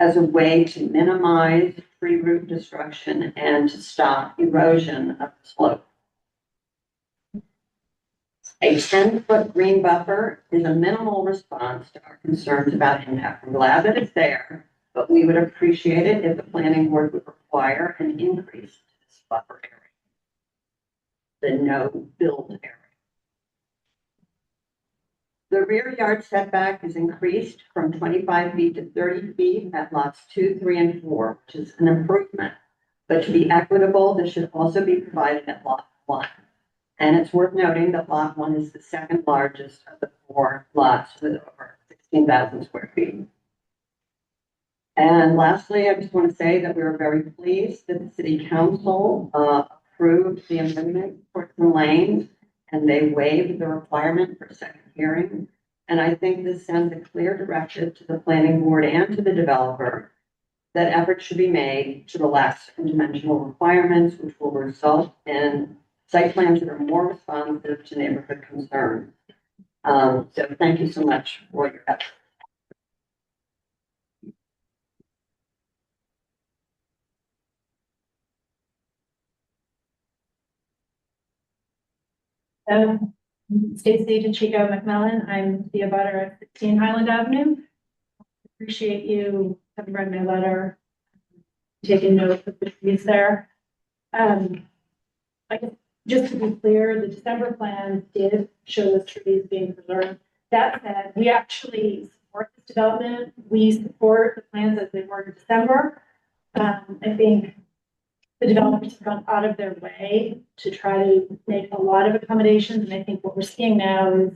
S10: as a way to minimize tree root destruction and to stop erosion of the slope. A 10-foot green buffer is a minimal response to our concerns about impact. I'm glad that it's there, but we would appreciate it if the planning board would require an increase to this buffer area, the no build area. The rear yard setback is increased from 25 feet to 30 feet at lots 2, 3, and 4, which is an improvement. But to be equitable, this should also be provided at lot 1. And it's worth noting that lot 1 is the second largest of the 4 lots with over 16,000 square feet. And lastly, I just want to say that we are very pleased that the city council approved the amendment for some lanes and they waived the requirement for a second hearing. And I think this sends a clear directive to the planning board and to the developer that efforts should be made to relax dimensional requirements, which will result in site plans that are more responsive to neighborhood concerns. So thank you so much for your effort.
S11: State Agent Chico McMillan. I'm the abutter at 16 Highland Avenue. Appreciate you having read my letter, taking note of the trees there. I guess just to be clear, the December plan did show the trees being preserved. That said, we actually support this development. We support the plans as they were in December. I think the developers have gone out of their way to try to make a lot of accommodations. And I think what we're seeing now is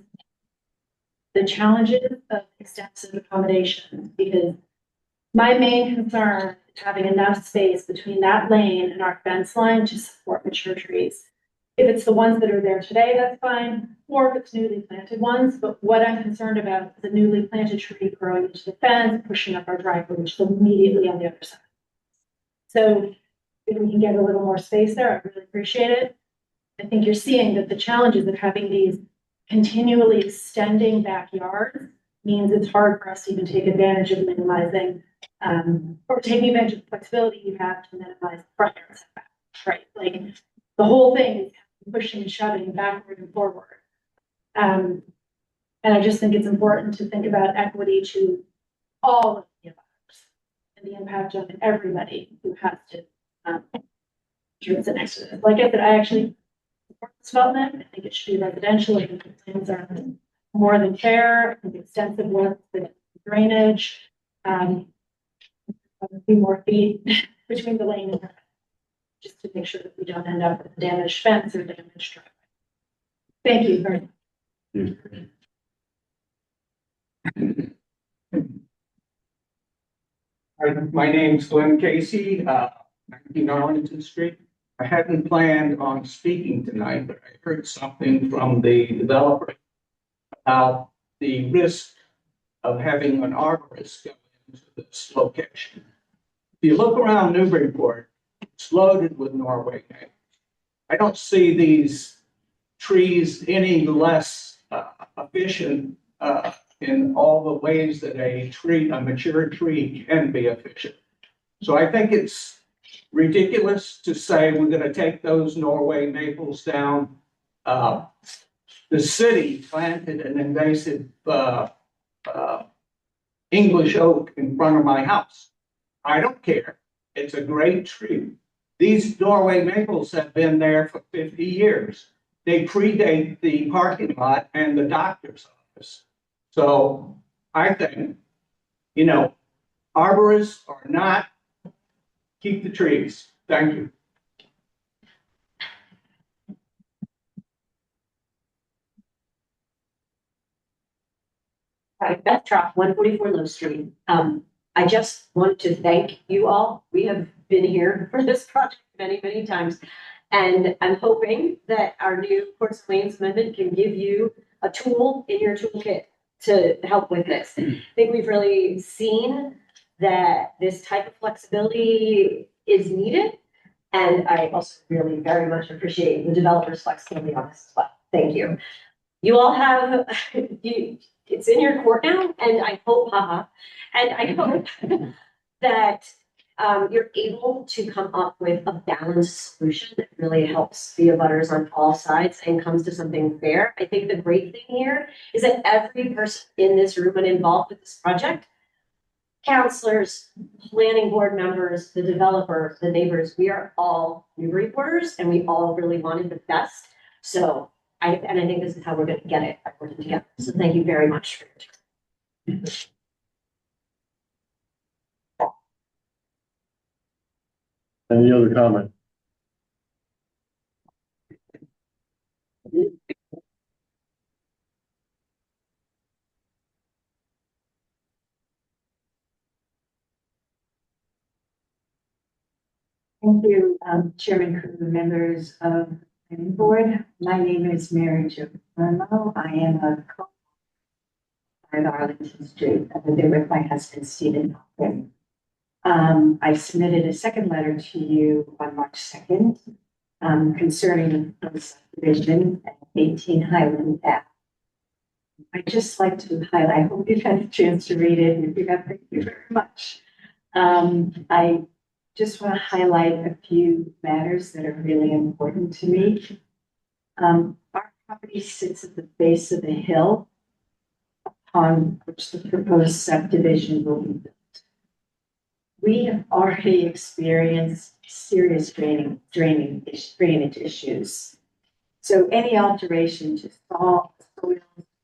S11: the challenges of extensive accommodations, because my main concern is having enough space between that lane and our fence line to support mature trees. If it's the ones that are there today, that's fine, or if it's newly planted ones. But what I'm concerned about is a newly planted tree growing into the fence, pushing up our driveway, which is immediately on the other side. So if we can get a little more space there, I really appreciate it. I think you're seeing that the challenges of having these continually extending backyards means it's hard for us to even take advantage of minimizing or taking advantage of the flexibility you have to minimize the front yard setback, right? Like the whole thing is pushing and shoving backward and forward. And I just think it's important to think about equity to all of the abutters and the impact on everybody who has to sit next to this. Like I said, I actually support this development. I think it should be residential. I think the plans are more than fair. I think extensive work with drainage, a few more feet between the lane and the, just to make sure that we don't end up with a damaged fence or damaged driveway. Thank you very much.
S12: My name's Glenn Casey, 19 Arlington Street. I hadn't planned on speaking tonight, but I heard something from the developer about the risk of having an arborist go into this location. If you look around Newburyport, it's loaded with Norway maples. I don't see these trees any less efficient in all the ways that a mature tree can be efficient. So I think it's ridiculous to say we're going to take those Norway maples down. The city planted an invasive English oak in front of my house. I don't care. It's a great tree. These doorway maples have been there for 50 years. They predate the parking lot and the doctor's office. So I think, you know, arborists or not, keep the trees. Thank you.
S13: Hi, Beth Trout, 144 Low Street. I just want to thank you all. We have been here for this project many, many times. And I'm hoping that our new Courts of Lanes Amendment can give you a tool in your toolkit to help with this. I think we've really seen that this type of flexibility is needed. And I also really very much appreciate the developer's flexibility on this as well. Thank you. You all have, it's in your court now, and I hope, and I hope that you're able to come up with a balanced solution that really helps the abutters on all sides and comes to something fair. I think the great thing here is that every person in this room and involved with this project, counselors, planning board members, the developer, the neighbors, we are all Newburyporters and we all really wanted the best. So I think this is how we're going to get it by working together. So thank you very much for your time.
S2: Any other comment?
S14: Thank you, Chairman Crew, members of the planning board. My name is Mary Jo Vermo. I am a co-owner of Arlington Street. I've been with my husband, Stephen. I submitted a second letter to you on March 2nd concerning the subdivision at 18 Highland Ave. I'd just like to highlight, I hope you've had a chance to read it, and if you have, thank you very much. I just want to highlight a few matters that are really important to me. Our property sits at the base of the hill upon which the proposed subdivision will be built. We have already experienced serious drainage issues. So any alteration to soil,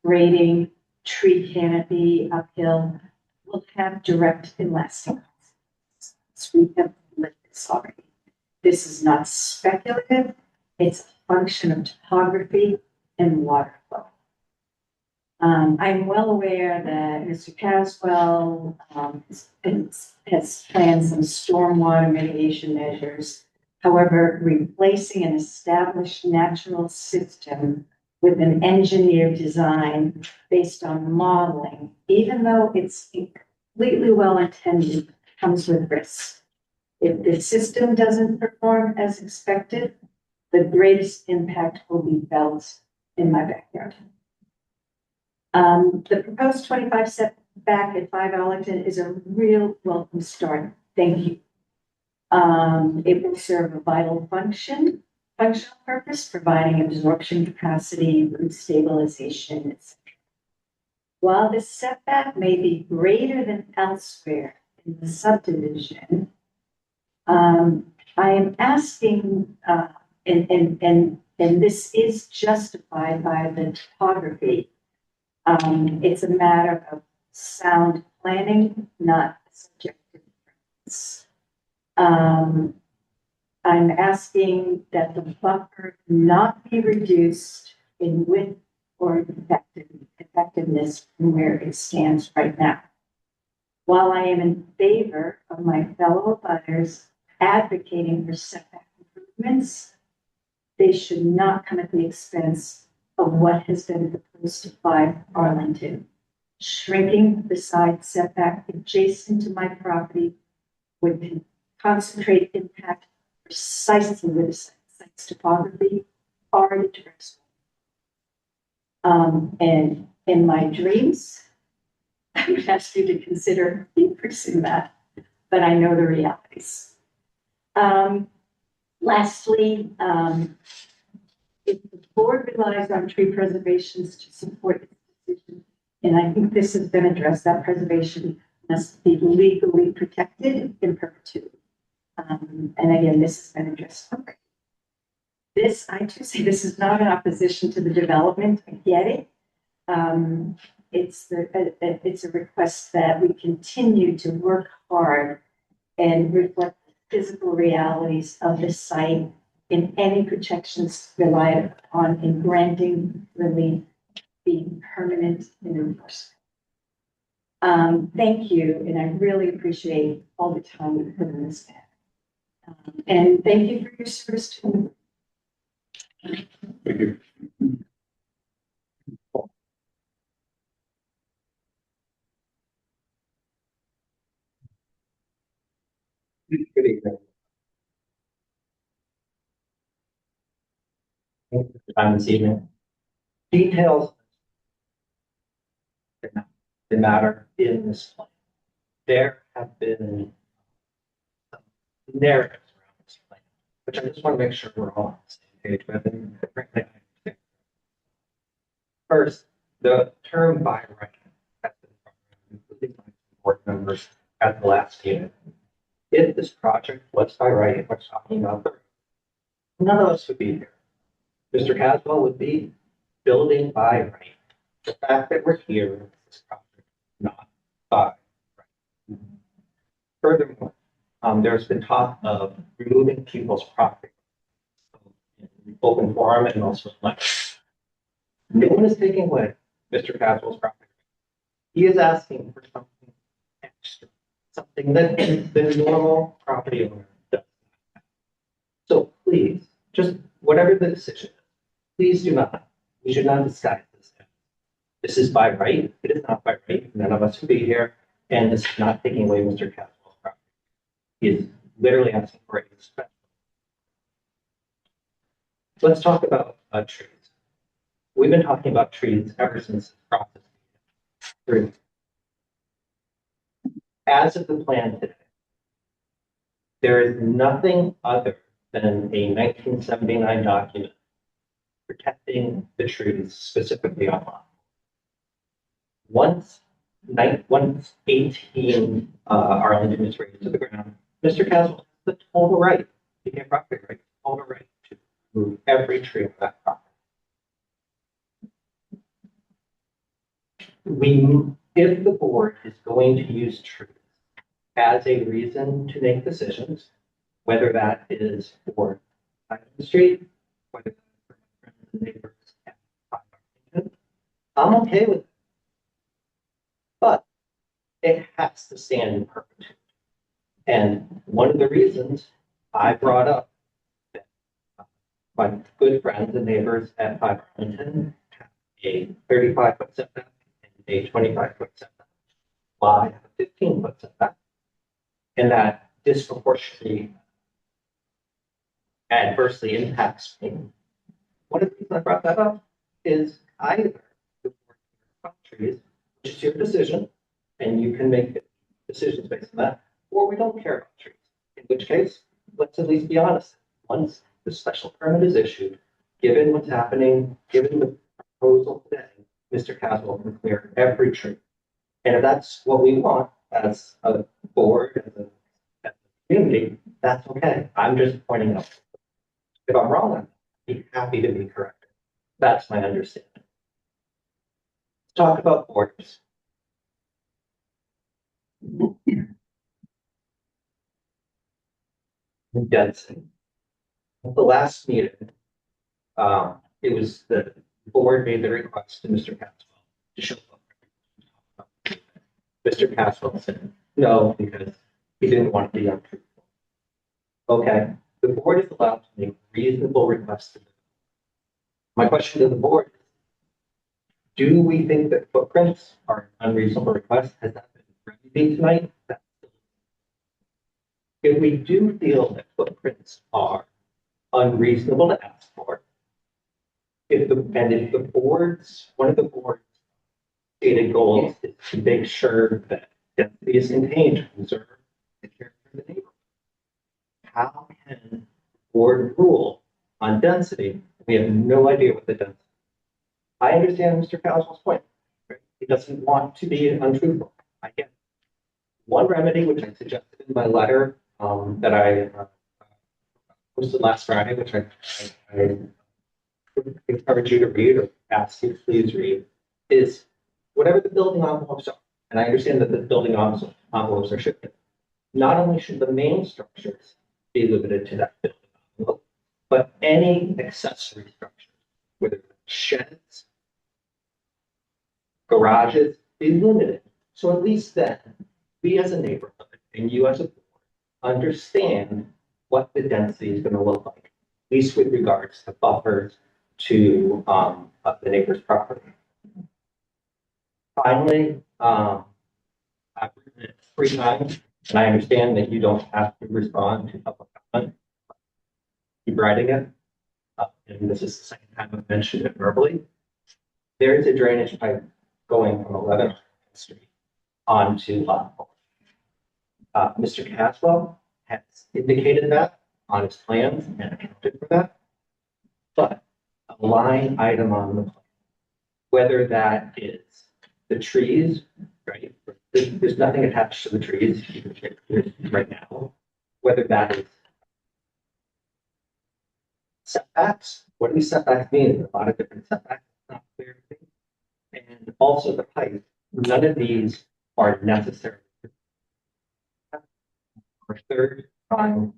S14: grading, tree canopy uphill will have direct and lasting consequences. We have lived this already. This is not speculative. It's a function of topography and water flow. I'm well aware that Mr. Caswell has planned some stormwater mitigation measures. However, replacing an established natural system with an engineered design based on modeling, even though it's completely well intended, comes with risks. If the system doesn't perform as expected, the greatest impact will be felt in my backyard. The proposed 25 setback at 5 Arlington is a real welcome start. Thank you. It will serve a vital functional purpose, providing absorption capacity, root stabilization, etc. While this setback may be greater than elsewhere in the subdivision, I am asking, and this is justified by the topography. It's a matter of sound planning, not subjective preference. I'm asking that the buffer not be reduced in width or effectiveness from where it stands right now. While I am in favor of my fellow abutters advocating for setback improvements, they should not come at the expense of what has been proposed to 5 Arlington. Shrinking the side setback adjacent to my property would concentrate impact precisely where the site's topography already deters. And in my dreams, I would ask you to consider increasing that, but I know the realities. Lastly, if the board relies on tree preservations to support its decision, and I think this has been addressed, that preservation must be legally protected in perpetuity. And again, this has been addressed. Okay. This, I too say this is not in opposition to the development. I get it. It's a request that we continue to work hard and reflect the physical realities of the site in any protections relied upon in granting relief being permanent and enforced. Thank you, and I really appreciate all the time you put in this. And thank you for your service to.
S4: Thank you. Good evening. Thank you for your time this evening. Details that matter in this plan. There have been some narratives around this plan, which I just want to make sure we're all on the same page with. And frankly, I understand. First, the term by right has been including my board members at the last meeting. If this project was by right, we're talking about the road, none of us would be here. Mr. Caswell would be building by right. The fact that we're here is this project not by right. Furthermore, there's been talk of removing people's property in open forum and also lecture. No one is taking away Mr. Caswell's property. He is asking for something extra, something that the normal property owner does not have. So please, just whatever the decision is, please do not, we should not disguise this. This is by right. It is not by right. None of us would be here. And this is not taking away Mr. Caswell's property. He is literally asking for a special. Let's talk about trees. We've been talking about trees ever since this process began. As of the plan today, there is nothing other than a 1979 document protecting the trees specifically on lot. Once 18 Arlington is raised to the ground, Mr. Caswell has the total right, to get property right, total right to remove every tree on that property. If the board is going to use trees as a reason to make decisions, whether that is for the street, whether that's for my friends and neighbors at 5 Arlington, I'm okay with it. But it has to stand in perpetuity. And one of the reasons I brought up that my good friends and neighbors at 5 Arlington have a 35-foot setback and a 25-foot setback, while I have a 15-foot setback, and that disproportionately adversely impacts me. One of the reasons I brought that up is either the board can trees, which is your decision, and you can make decisions based on that, or we don't care about trees. In which case, let's at least be honest. Once the special permit is issued, given what's happening, given the proposal today, Mr. Caswell can clear every tree. And if that's what we want as a board, as a community, that's okay. I'm just pointing out. If I'm wrong, I'd be happy to be corrected. That's my understanding. Let's talk about borders. Density. At the last meeting, it was the board made the request to Mr. Caswell to show up. Mr. Caswell said no because he didn't want to be untruthful. Okay, the board is allowed to make reasonable requests to them. My question to the board is, do we think that footprints are an unreasonable request? Has that been remedied tonight? If we do feel that footprints are unreasonable to ask for, if the board's, one of the board's stated goals is to make sure that density is contained to preserve the character of the neighborhood, how can the board rule on density? We have no idea what the density is. I understand Mr. Caswell's point. Right? He doesn't want to be untruthful. I get it.
S15: one remedy, which I suggested in my letter, that I posted last Friday, which I would encourage you to read or ask you to please read, is whatever the building envelopes are, and I understand that the building envelopes are shifted. Not only should the main structures be limited to that building envelope, but any accessory structures, whether it's sheds, garages, be limited. So at least then, we as a neighborhood and you as a board understand what the density is going to look like, at least with regards to buffers to the neighbor's property. Finally, I've written it 3 times, and I understand that you don't have to respond to public comment. Keep writing it, and this is the second time I've mentioned it verbally. There is a drainage pipe going from 11th Street onto Lot 4. Mr. Caswell has indicated that on his plans and accounted for that. But a line item on the plan, whether that is the trees, right? There's nothing attached to the trees right now. Whether that is setbacks, what do these setbacks mean? There's a lot of different setbacks, it's not clear to me. And also the pipe, none of these are necessary. Or third time,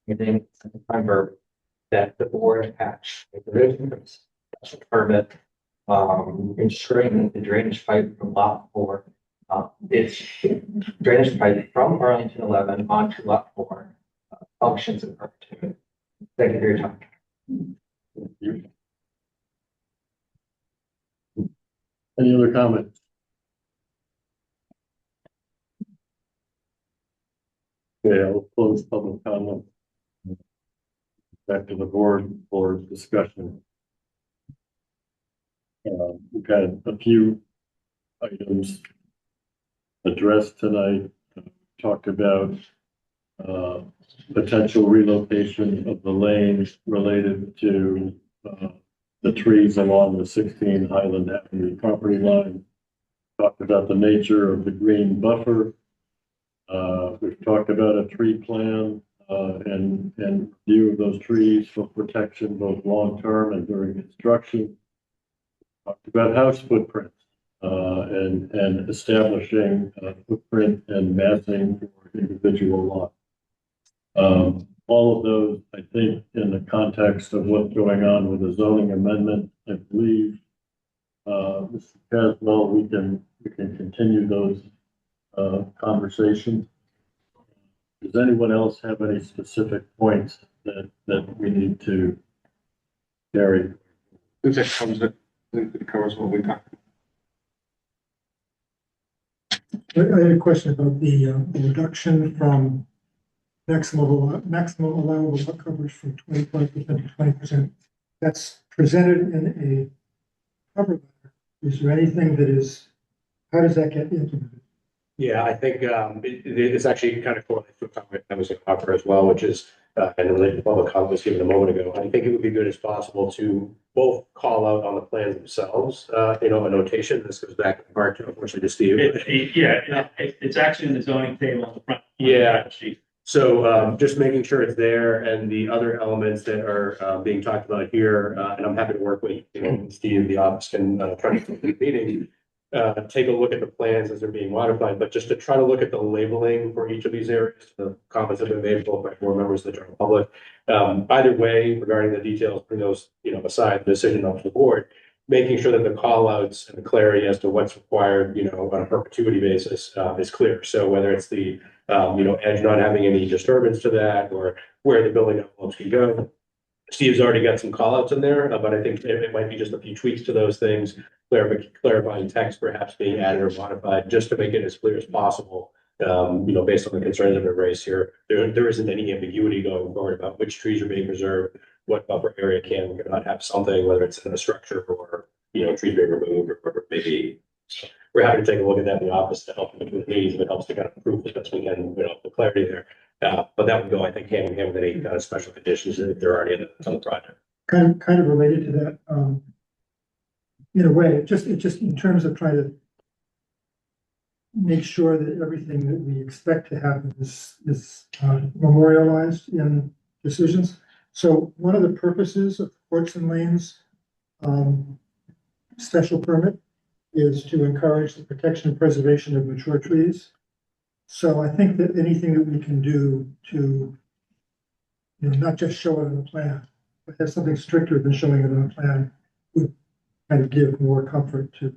S15: I think, second verb that the board attached a provision for special permit, ensuring that the drainage pipe from Lot 4, it's drainage pipe from Arlington 11 onto Lot 4, functions in perpetuity. Thank you for your time.
S2: Any other comments? Okay, I'll close public comment. Back to the board for discussion. We've had a few items addressed tonight. Talked about potential relocation of the lanes related to the trees along the 16 Highland Avenue property line. Talked about the nature of the green buffer. We've talked about a tree plan and view of those trees for protection both long-term and during construction. Talked about house footprints and establishing footprint and massing for individual lots. All of those, I think, in the context of what's going on with the zoning amendment, I believe, Mr. Caswell, we can continue those conversations. Does anyone else have any specific points that we need to carry?
S9: I think that covers what we talked about.
S5: I had a question about the reduction from maximum allowable lot coverage from 25% to 20%. That's presented in a cover letter. Is there anything that is, how does that get implemented?
S1: Yeah, I think it's actually kind of correlates to a comment that was in offer as well, which is, and related to public comment was given a moment ago. I think it would be good as possible to both call out on the plans themselves, a notation. This goes back in part to, unfortunately, to Steve.
S8: It's actually in the zoning table on the front.
S1: Yeah. So just making sure it's there, and the other elements that are being talked about here, and I'm happy to work with, Steve, the office can try to complete the meeting. Take a look at the plans as they're being modified, but just to try to look at the labeling for each of these areas, the comments that have been made both by board members of the general public. Either way, regarding the details, bring those, aside, the decision up to the board, making sure that the call outs and the clarity as to what's required, on a perpetuity basis, is clear. So whether it's the, edge not having any disturbance to that, or where the building envelopes can go. Steve's already got some call outs in there, but I think it might be just a few tweaks to those things, clarifying text perhaps being added or modified, just to make it as clear as possible. Based on the concerns that have been raised here, there isn't any ambiguity going forward about which trees are being preserved, what buffer area can or cannot have something, whether it's in a structure or, trees being removed or whatever it may be. So we're happy to take a look at that in the office to help with these, if it helps to kind of prove the best we can, the clarity there. But that would go, I think, hand in hand with any kind of special conditions that they're already on the project.
S5: Kind of related to that, in a way, just in terms of trying to make sure that everything that we expect to happen is memorialized in decisions. So one of the purposes of courts and lanes special permit is to encourage the protection and preservation of mature trees. So I think that anything that we can do to, not just show it on the plan, but have something stricter than showing it on a plan would kind of give more comfort to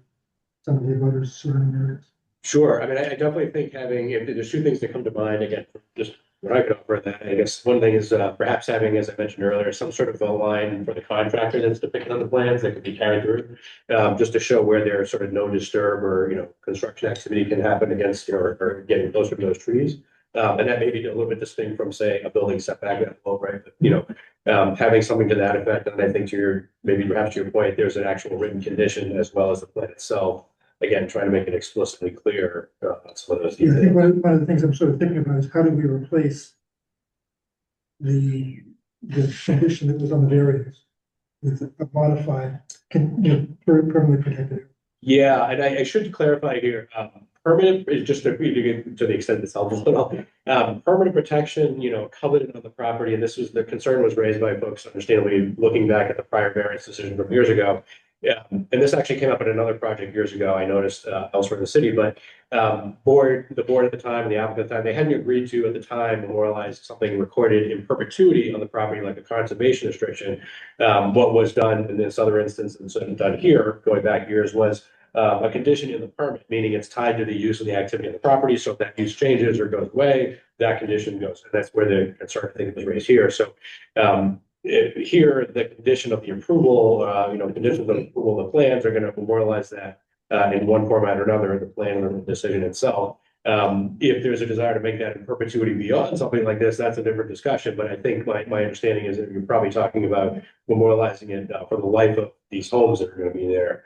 S5: some of the others surrounding areas.
S1: Sure. I mean, I definitely think having, if there's two things that come to mind, again, just what I could offer that, I guess one thing is perhaps having, as I mentioned earlier, some sort of a line for the contractor that's depicted on the plans that could be carried through, just to show where there's sort of no disturb or, construction activity can happen against or getting closer to those trees. And that may be a little bit distinct from, say, a building setback envelope, right? But, having something to that effect, and I think perhaps to your point, there's an actual written condition as well as the plan itself. Again, trying to make it explicitly clear some of those
S5: Yeah, I
S1: details.
S5: think one of the things I'm sort of thinking about is how do we replace the condition that was on the variance with a modified, permanently protected.
S1: Yeah, and I should clarify here, permanent is just to the extent it's helpful at all. Permanent protection, covenant on the property, and the concern was raised by folks, understandably, looking back at the prior variance decision from years ago. Yeah, and this actually came up in another project years ago, I noticed elsewhere in the city, but the board at the time and the applicant at the time, they hadn't agreed to at the time memorialize something recorded in perpetuity on the property like a conservation restriction. What was done in this other instance and sort of done here, going back years, was a condition in the permit, meaning it's tied to the use of the activity of the property. So if that use changes or goes away, that condition goes. And that's where the concern I think was raised here. So here, the condition of the approval, conditions of approval of the plans are going to memorialize that in one format or another in the plan or the decision itself. If there's a desire to make that in perpetuity beyond something like this, that's a different discussion. But I think my understanding is that you're probably talking about memorializing it for the life of these homes that are going to be there.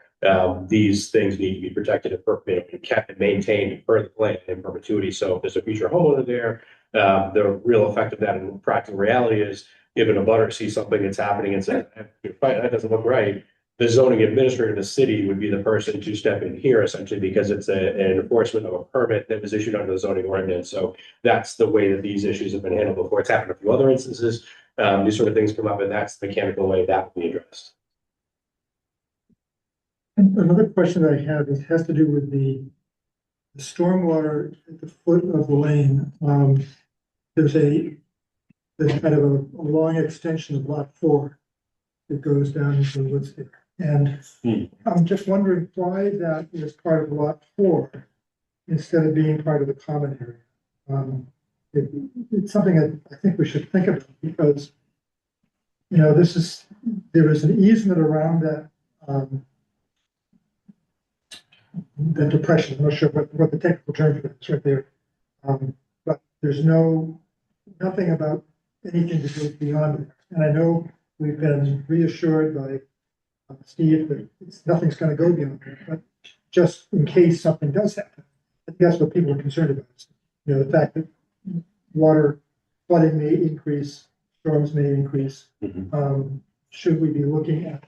S1: These things need to be protected and kept and maintained per the plan in perpetuity. So if there's a future homeowner there, the real effect of that in practical reality is if an abutter sees something that's happening and says, that doesn't look right, the zoning administrator of the city would be the person to step in here essentially because it's an enforcement of a permit that was issued under the zoning ordinance. So that's the way that these issues have been handled before. It's happened a few other instances. These sort of things come up and that's the mechanical way that will be addressed.
S5: And another question that I have has to do with the stormwater at the foot of the lane. There's kind of a long extension of lot 4 that goes down into the woods there. And I'm just wondering why that is part of lot 4 instead of being part of the common area. It's something that I think we should think about because, there is an easement around that the depression. I'm not sure what the technical term for that is right there. But there's nothing about anything that goes beyond it. And I know we've been reassured by Steve that nothing's going to go beyond it, but just in case something does happen, I think that's what people are concerned about. The fact that water flooding may increase, storms may increase. Should we be looking at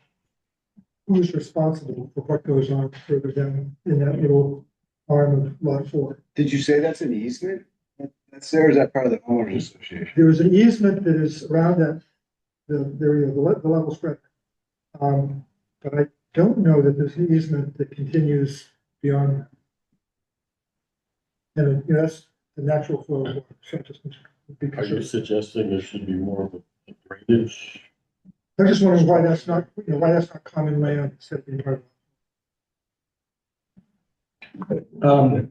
S5: who's responsible for what goes on further down in that little arm of lot 4?
S16: Did you say that's an easement? That's there, or is that part of the homeowners association?
S5: There is an easement that is around the area of the level spread. But I don't know that there's an easement that continues beyond that. And that's the natural flow of water. So
S2: Are you suggesting there should be more of a drainage?
S5: I'm just wondering why that's not common land instead of being part of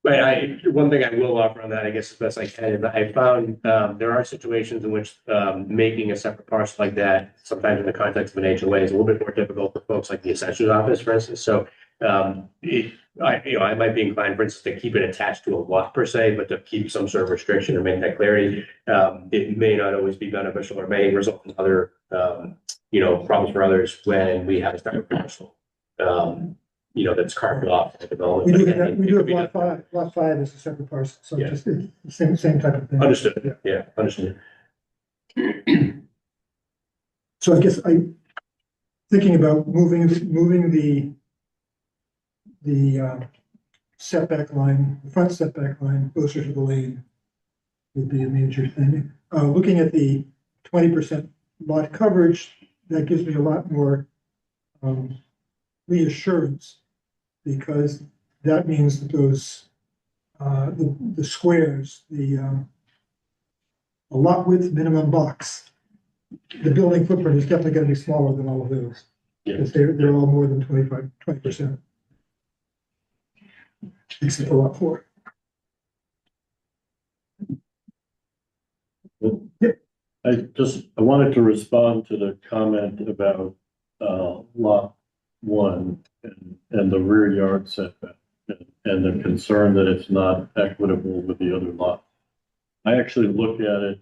S1: One thing I will offer on that, I guess as best I can, I found there are situations in which making a separate parcel like that, sometimes in the context of an HOA, is a little bit more difficult for folks like the assessor's office, for instance. So I might be inclined, for instance, to keep it attached to a lot per se, but to keep some sort of restriction or make that clarity. It may not always be beneficial or may result in other problems for others when we have a separate parcel. That's carved off the development.
S5: We do have lot 5. Lot 5 is a separate parcel, so just the same type of thing.
S1: Understood. Yeah, understood.
S5: So I guess thinking about moving the setback line, the front setback line closer to the lane would be a major thing. Looking at the 20% lot coverage, that gives me a lot more reassurance, because that means that those, the squares, the lot width minimum box, the building footprint is definitely gonna be smaller than all of those. Because they're all more than 20%. Except for lot 4.
S2: I wanted to respond to the comment about, lot 1 and the rear yard setback and the concern that it's not equitable with the other lot. I actually look at it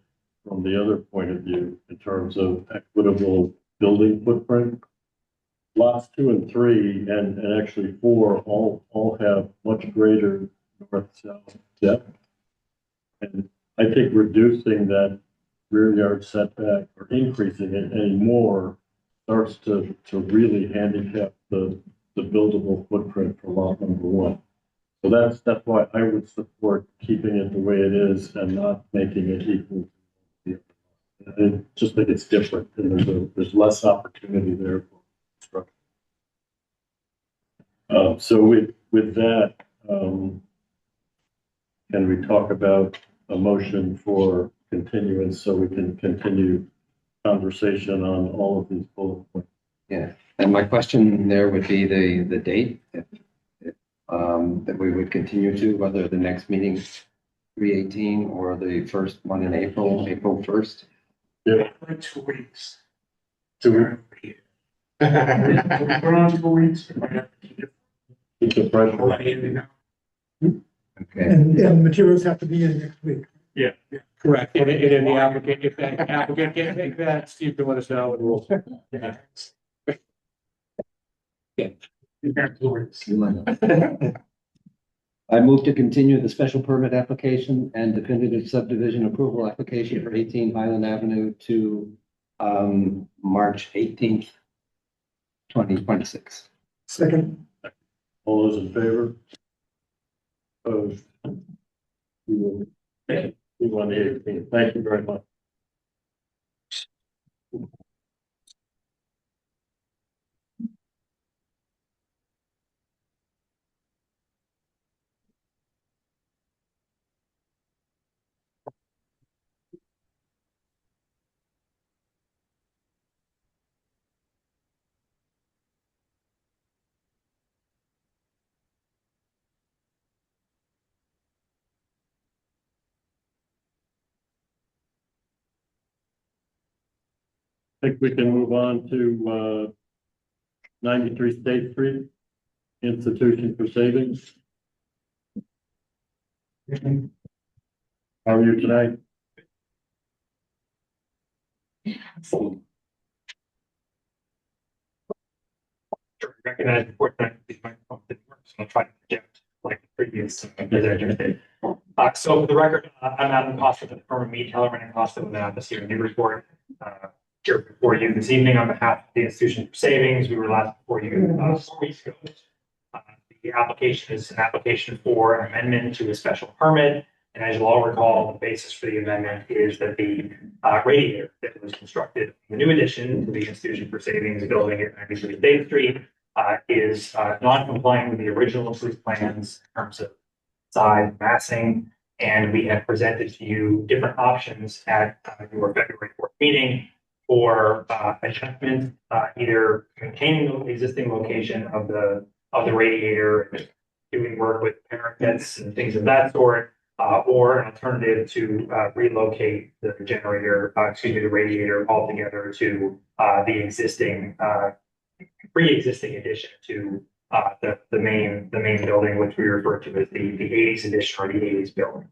S2: from the other point of view in terms of equitable building footprint. Lots 2 and 3 and actually 4 all have much greater north-south depth. And I think reducing that rear yard setback or increasing it anymore starts to really handicap the buildable footprint for lot number 1. So that's why I would support keeping it the way it is and not making it equal. I just think it's different, and there's less opportunity there for construction. So with that, can we talk about a motion for continuance so we can continue conversation on all of these bullet points?
S6: Yeah, and my question there would be the date, if that we would continue to, whether the next meeting 3/18 or the first one in April 1st.
S2: Yeah.
S7: For 2 weeks.
S2: 2 weeks.
S7: We're on 2 weeks. We might have to keep it.
S2: Keep the pressure.
S6: Okay.
S5: And materials have to be in next week.
S1: Yeah, correct. And then the applicant, if that applicant can't take that, Steve can let us know and we'll. Yeah.
S6: I move to continue the special permit application and definitive subdivision approval application for 18 Highland Avenue to March 18th, 2026.
S5: Second.
S2: All those in favor? Opposed? We won the 18th. Thank you very much. I think we can move on to 93 State Street, Institution for Savings. How are you tonight?
S17: Recognize important that my phone didn't work, so I'll try to project like the previous presenter did. So for the record, I'm Adam Costa with the firm of Mead, Kellerman and Costa with us here in Newburyport. Here before you this evening on behalf of the Institution for Savings. We were last before you 4 weeks ago. The application is an application for an amendment to a special permit. And as you'll all recall, the basis for the amendment is that the radiator that was constructed, the new addition to the Institution for Savings building at 93 State Street is non-compliant with the original approved plans in terms of size, massing, and we have presented to you different options at your February 4th meeting for adjustment, either maintaining the existing location of the radiator, doing work with parapets and things of that sort, or an alternative to relocate the generator, the radiator altogether to the existing pre-existing addition to the main building, which we refer to as the 80s addition or the 80s building.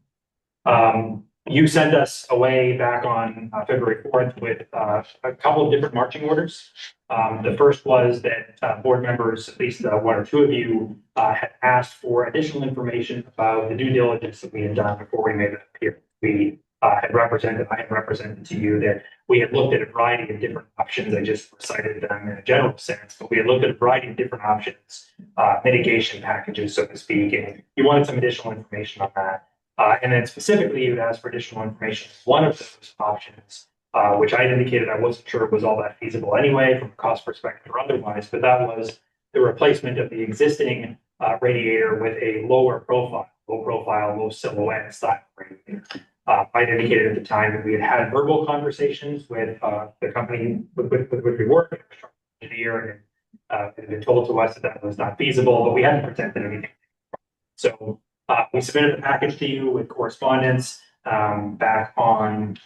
S17: You sent us away back on February 4th with a couple of different marching orders. The first was that board members, at least 1 or 2 of you, had asked for additional information about the due diligence that we had done before we made it appear. We I had represented to you that we had looked at a variety of different options. I just cited them in a general sense, but we had looked at a variety of different options, mitigation packages, so to speak, and you wanted some additional information on that. And then specifically, you'd asked for additional information. One of those options, which I had indicated I wasn't sure it was all that feasible anyway, from a cost perspective or otherwise, but that was the replacement of the existing radiator with a low profile, low silhouette style radiator. I indicated at the time that we had had verbal conversations with the company with which we work, the engineer, and it had been told to us that that was not feasible, but we hadn't presented anything. So we submitted the package to you with correspondence back on,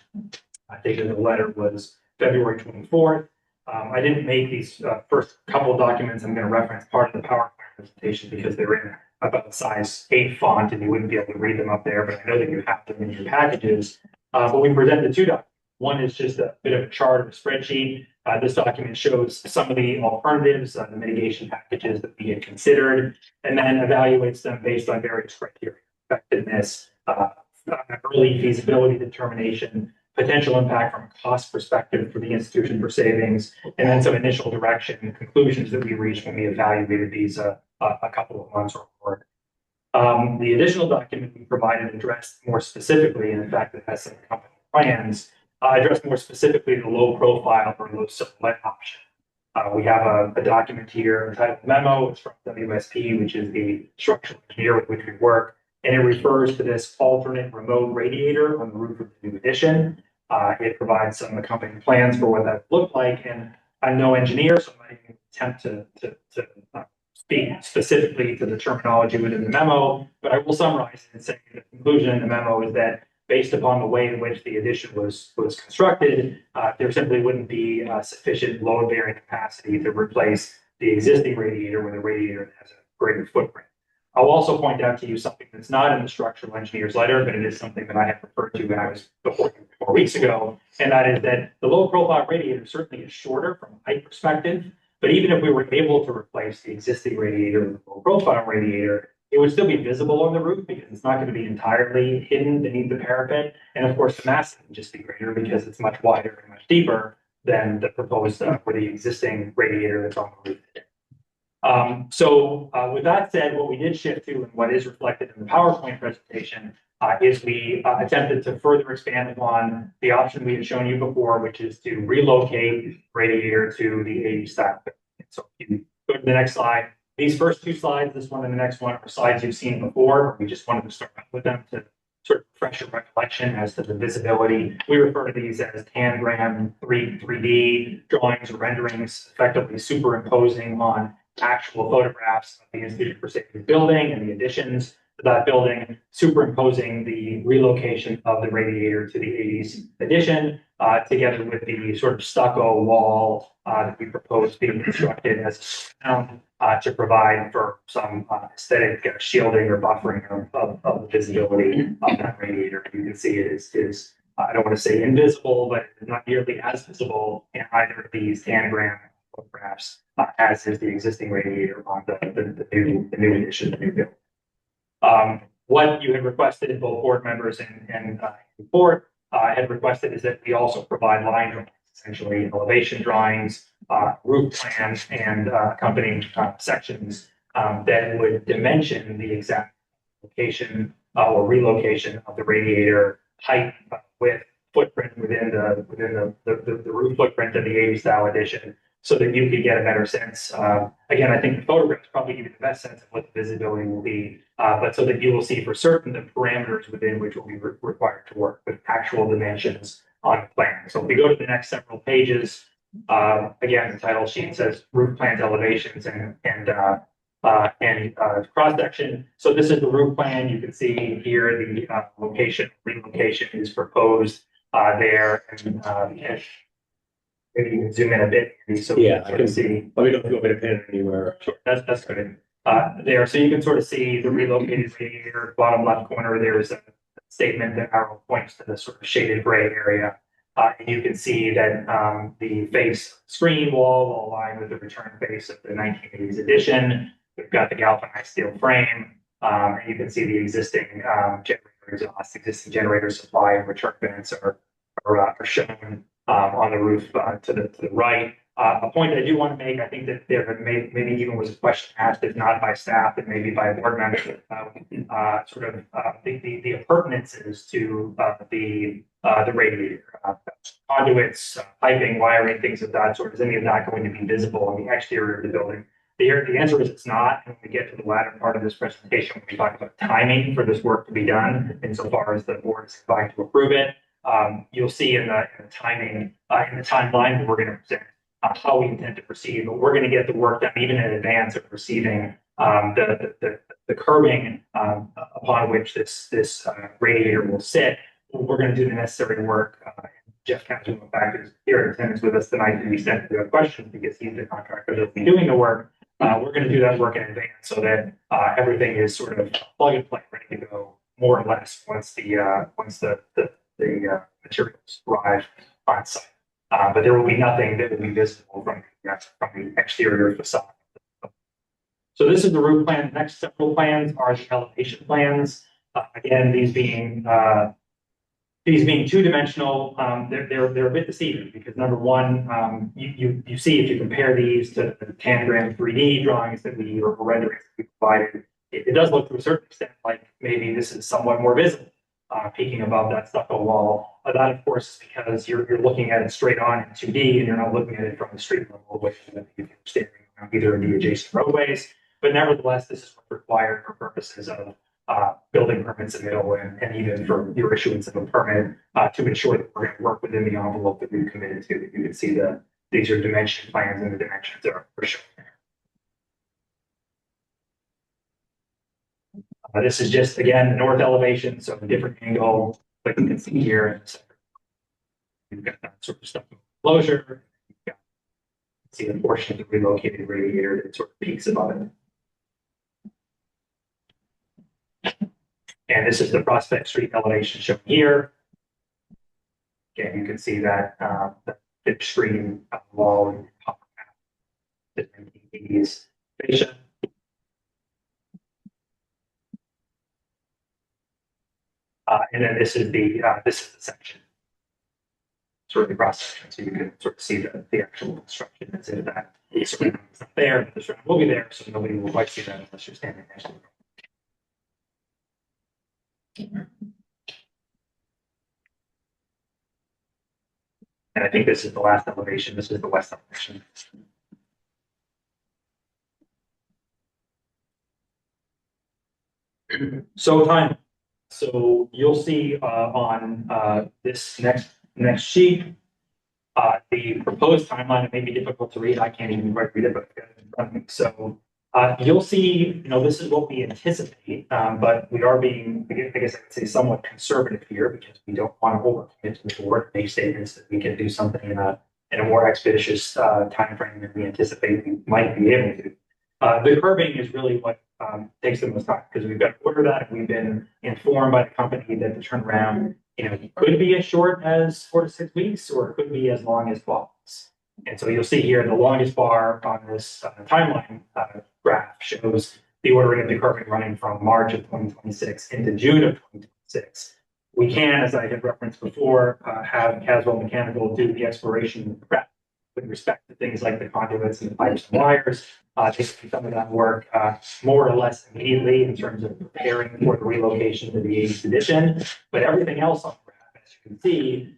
S17: I think the letter was February 24th. I didn't make these first couple of documents. I'm going to reference part of the PowerPoint presentation because they're in about size 8 font and you wouldn't be able to read them up there, but I know that you have them in your packages. But we presented 2 documents. One is just a bit of a chart of a spreadsheet. This document shows some of the alternatives, the mitigation packages that we had considered, and then evaluates them based on various criteria: effectiveness, early feasibility determination, potential impact from a cost perspective for the institution for savings, and then some initial direction and conclusions that we reached when we evaluated these a couple of months or more. The additional document we provided addressed more specifically, and in fact, it has some company plans, addressed more specifically the low profile or low silhouette option. We have a document here entitled Memo. It's from WSP, which is the structural engineer with which we work, and it refers to this alternate remote radiator on the roof of the new addition. It provides some accompanying plans for what that would look like, and I'm no engineer, so I'm not even attempt to speak specifically to the terminology within the memo, but I will summarize it and say the conclusion in the memo is that based upon the way in which the addition was constructed, there simply wouldn't be sufficient load-bearing capacity to replace the existing radiator with a radiator that has a greater footprint. I'll also point out to you something that's not in the structural engineer's letter, but it is something that I had referred to when I was before 4 weeks ago, and that is that the low-profile radiator certainly is shorter from a height perspective, but even if we were able to replace the existing radiator with a low-profile radiator, it would still be visible on the roof because it's not going to be entirely hidden beneath the parapet. And of course, the mass would just be greater because it's much wider and much deeper than the proposed or the existing radiator that's on the roof. With that said, what we did shift to and what is reflected in the PowerPoint presentation is we attempted to further expand upon the option we had shown you before, which is to relocate radiator to the 80s style. So if you go to the next slide, these first 2 slides, this one and the next one, are slides you've seen before. We just wanted to start out with them to sort of refresh your recollection as to the visibility. We refer to these as tangram 3D drawings or renderings, effectively superimposing on actual photographs of the Institute for Safety building and the additions to that building, superimposing the relocation of the radiator to the 80s addition, together with the sort of stucco wall that we propose being constructed as a surround to provide for some aesthetic shielding or buffering of the visibility of that radiator. You can see it is I don't want to say invisible, but not nearly as visible in either of these tangram photographs as is the existing radiator on the new addition, the new build. What you had requested, both board members and board had requested, is that we also provide line drawings, essentially elevation drawings, roof plans, and accompanying sections that would dimension the exact location or relocation of the radiator, height, width, footprint within the roof footprint of the 80s style addition, so that you could get a better sense. Again, I think the photographs probably give you the best sense of what the visibility will be, but so that you will see for certain the parameters within which will be required to work with actual dimensions on the plan. So if we go to the next several pages, again, the title sheet says roof plans, elevations, and cross section. So this is the roof plan. You can see here the relocation is proposed there, and maybe you can zoom in a bit. So
S1: Yeah, I
S17: can
S1: can
S17: see.
S1: Let me know if you want me to pin it anywhere.
S17: Sure, that's good. There, so you can sort of see the relocated radiator. Bottom left corner, there's a statement that arrow points to the sort of shaded gray area. And you can see that the face screen wall will align with the return face of the 1980s edition. We've got the galvanized steel frame, and you can see the existing generator exhaust, existing generator supply, and return vents are shown on the roof to the right. A point I do want to make, I think that there maybe even was a question asked, if not by staff, but maybe by board members, the appurtenances to the radiator, conduits, piping, wiring, things of that sort. Is any of that going to be visible on the exterior of the building? The answer is it's not. And when we get to the latter part of this presentation, when we talk about timing for this work to be done, insofar as the board is inclined to approve it, you'll see in the timing, in the timeline that we're going to present how we intend to proceed. But we're going to get the work done even in advance of receiving the curbing upon which this radiator will sit. We're going to do the necessary work. Jeff Kaplan, in fact, is here in attendance with us tonight to the extent that you have questions, because he's the contractor that'll be doing the work. We're going to do that work in advance so that everything is sort of plug and play, ready to go, more or less, once the materials arrive on site. But there will be nothing that will be visible from the exterior facade. So this is the roof plan. The next several plans are the elevation plans. Again, these being two-dimensional, they're a bit deceiving, because number one, you see, if you compare these to the Tangram 3D drawings that we or renderings that we provided, it does look to a certain extent like maybe this is somewhat more visible, peeking above that stucco wall. That, of course, is because you're looking at it straight on in 2D, and you're not looking at it from the street level, which if you're standing on either of the adjacent roadways. But nevertheless, this is what's required for purposes of building permits submittal and even for your issuance of a permit to ensure that we're going to work within the envelope that we've committed to. You can see these are dimension plans, and the dimensions are shown there. This is just, again, the north elevation, so a different angle, like you can see here. You've got that sort of stuff enclosure. See the portion of the relocated radiator that sort of peaks above it. And this is the Prospect Street elevation shown here. Again, you can see that the thick screen wall and these fascia. And then this is the section, sort of the cross section, so you can sort of see the actual construction that's in that. It's not there, but the surround will be there, so nobody will quite see that unless you're standing next to it. And I think this is the last elevation. This is the west elevation. So time. So you'll see on this next sheet, the proposed timeline. It may be difficult to read. I can't even quite read it, but I've got it in front of me. So you'll see, this is what we anticipate, but we are being, I guess I could say, somewhat conservative here, because we don't want to overcommit to the board, make statements that we can do something in a more expeditious timeframe than we anticipate we might be able to. The curbing is really what takes the most time, because we've got to order that. We've been informed by the company that the turnaround, could be as short as 4 to 6 weeks, or it could be as long as 12 months. And so you'll see here the longest bar on this timeline graph shows the ordering of the curbing running from March of 2026 into June of 2026. We can, as I had referenced before, have Caswell Mechanical do the exploration prep with respect to things like the conduits and the pipes and wires. They can do some of that work more or less immediately in terms of preparing for the relocation to the 80th edition. But everything else on the graph, as you can see,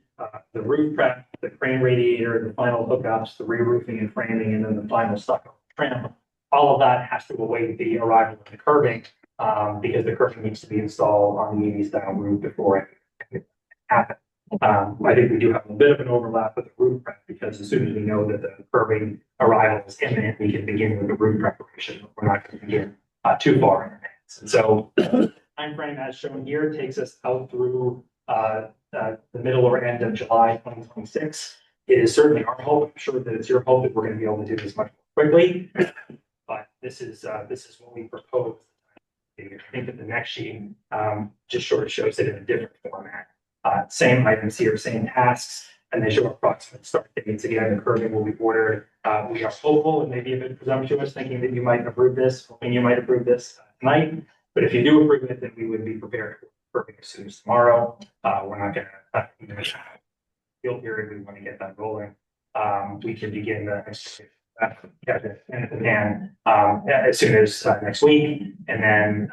S17: the roof prep, the crane radiator, the final hookups, the re-roofing and framing, and then the final stucco trim, all of that has to await the arrival of the curbing, because the curbing needs to be installed on the 80s style roof before it can happen. I think we do have a bit of an overlap with the roof prep, because as soon as we know that the curbing arrival is imminent, we can begin with the roof preparation. We're not going to begin too far in advance. And so the time frame as shown here takes us out through the middle or end of July 2026. It is certainly our hope. I'm sure that it's your hope that we're going to be able to do this much more quickly. But this is what we propose. I think that the next sheet just sort of shows it in a different format. Same items here, same tasks, and they show approximate start dates. Again, the curbing will be ordered. We are hopeful, and maybe a bit presumptuous, thinking that you might approve this, hoping you might approve this tonight. But if you do approve it, then we would be prepared curbing as soon as tomorrow. We're not gonna, even with appeal period, we want to get that rolling. We can begin the and as soon as next week, and then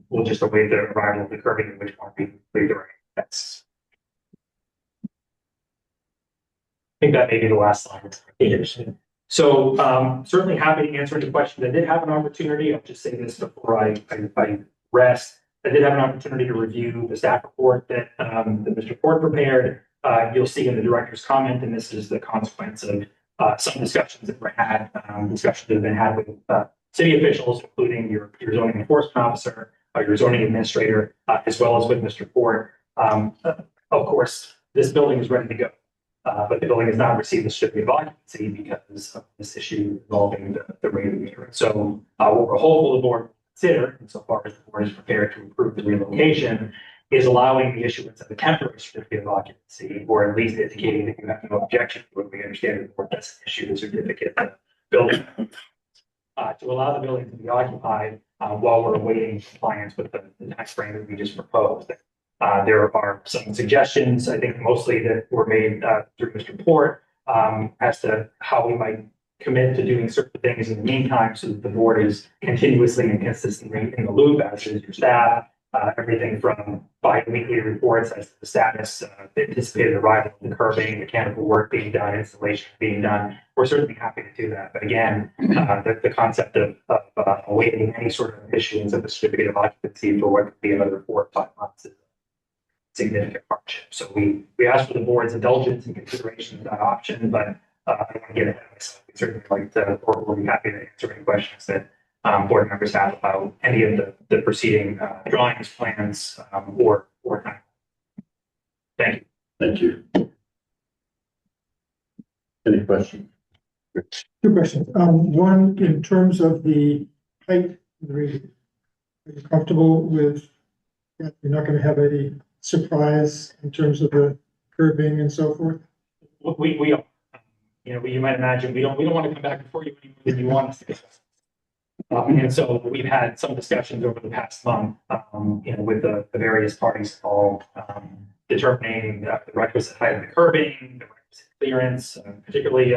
S17: we'll just await the arrival of the curbing, which won't be later. That's, I think that may be the last slide. So certainly happy to answer any questions. I did have an opportunity. I'll just say this before I rest. I did have an opportunity to review the staff report that Mr. Ford prepared. You'll see in the director's comment, and this is the consequence of some discussions that were had, discussions that have been had with city officials, including your zoning enforcement officer, your zoning administrator, as well as with Mr. Ford. Of course, this building is ready to go. But the building has not received the certificate of occupancy because of this issue involving the radiator. So what we're hopeful the board will consider, insofar as the board is prepared to approve the relocation, is allowing the issuance of a temporary certificate of occupancy, or at least indicating that you have no objection to it. We understand the board doesn't issue the certificate of building to allow the building to be occupied while we're awaiting compliance with the timeframe that we just proposed. There are some suggestions, I think mostly that were made through Mr. Port as to how we might commit to doing certain things in the meantime, so that the board is continuously and consistently in the loop, as is your staff. Everything from bi-weekly reports as to the status, the anticipated arrival of the curbing, mechanical work being done, installation being done. We're certainly happy to do that. But again, the concept of awaiting any sort of issuance of the certificate of occupancy for what could be another 4 or 5 months is significant hardship. So we ask for the board's indulgence and consideration of that option, but I don't want to get ahead of myself. We certainly like to, or we'll be happy to answer any questions that board members have about any of the proceeding drawings, plans, or time. Thank you.
S2: Thank you. Any questions?
S5: 2 questions. One, in terms of the height of the radiator, are you comfortable with that? You're not going to have any surprise in terms of the curbing and so forth?
S17: We are. You know, you might imagine we don't want to come back before you any more than you want us to. And so we've had some discussions over the past month, you know, with the various parties involved, determining the requisite height of the curbing, the requisite clearance, particularly,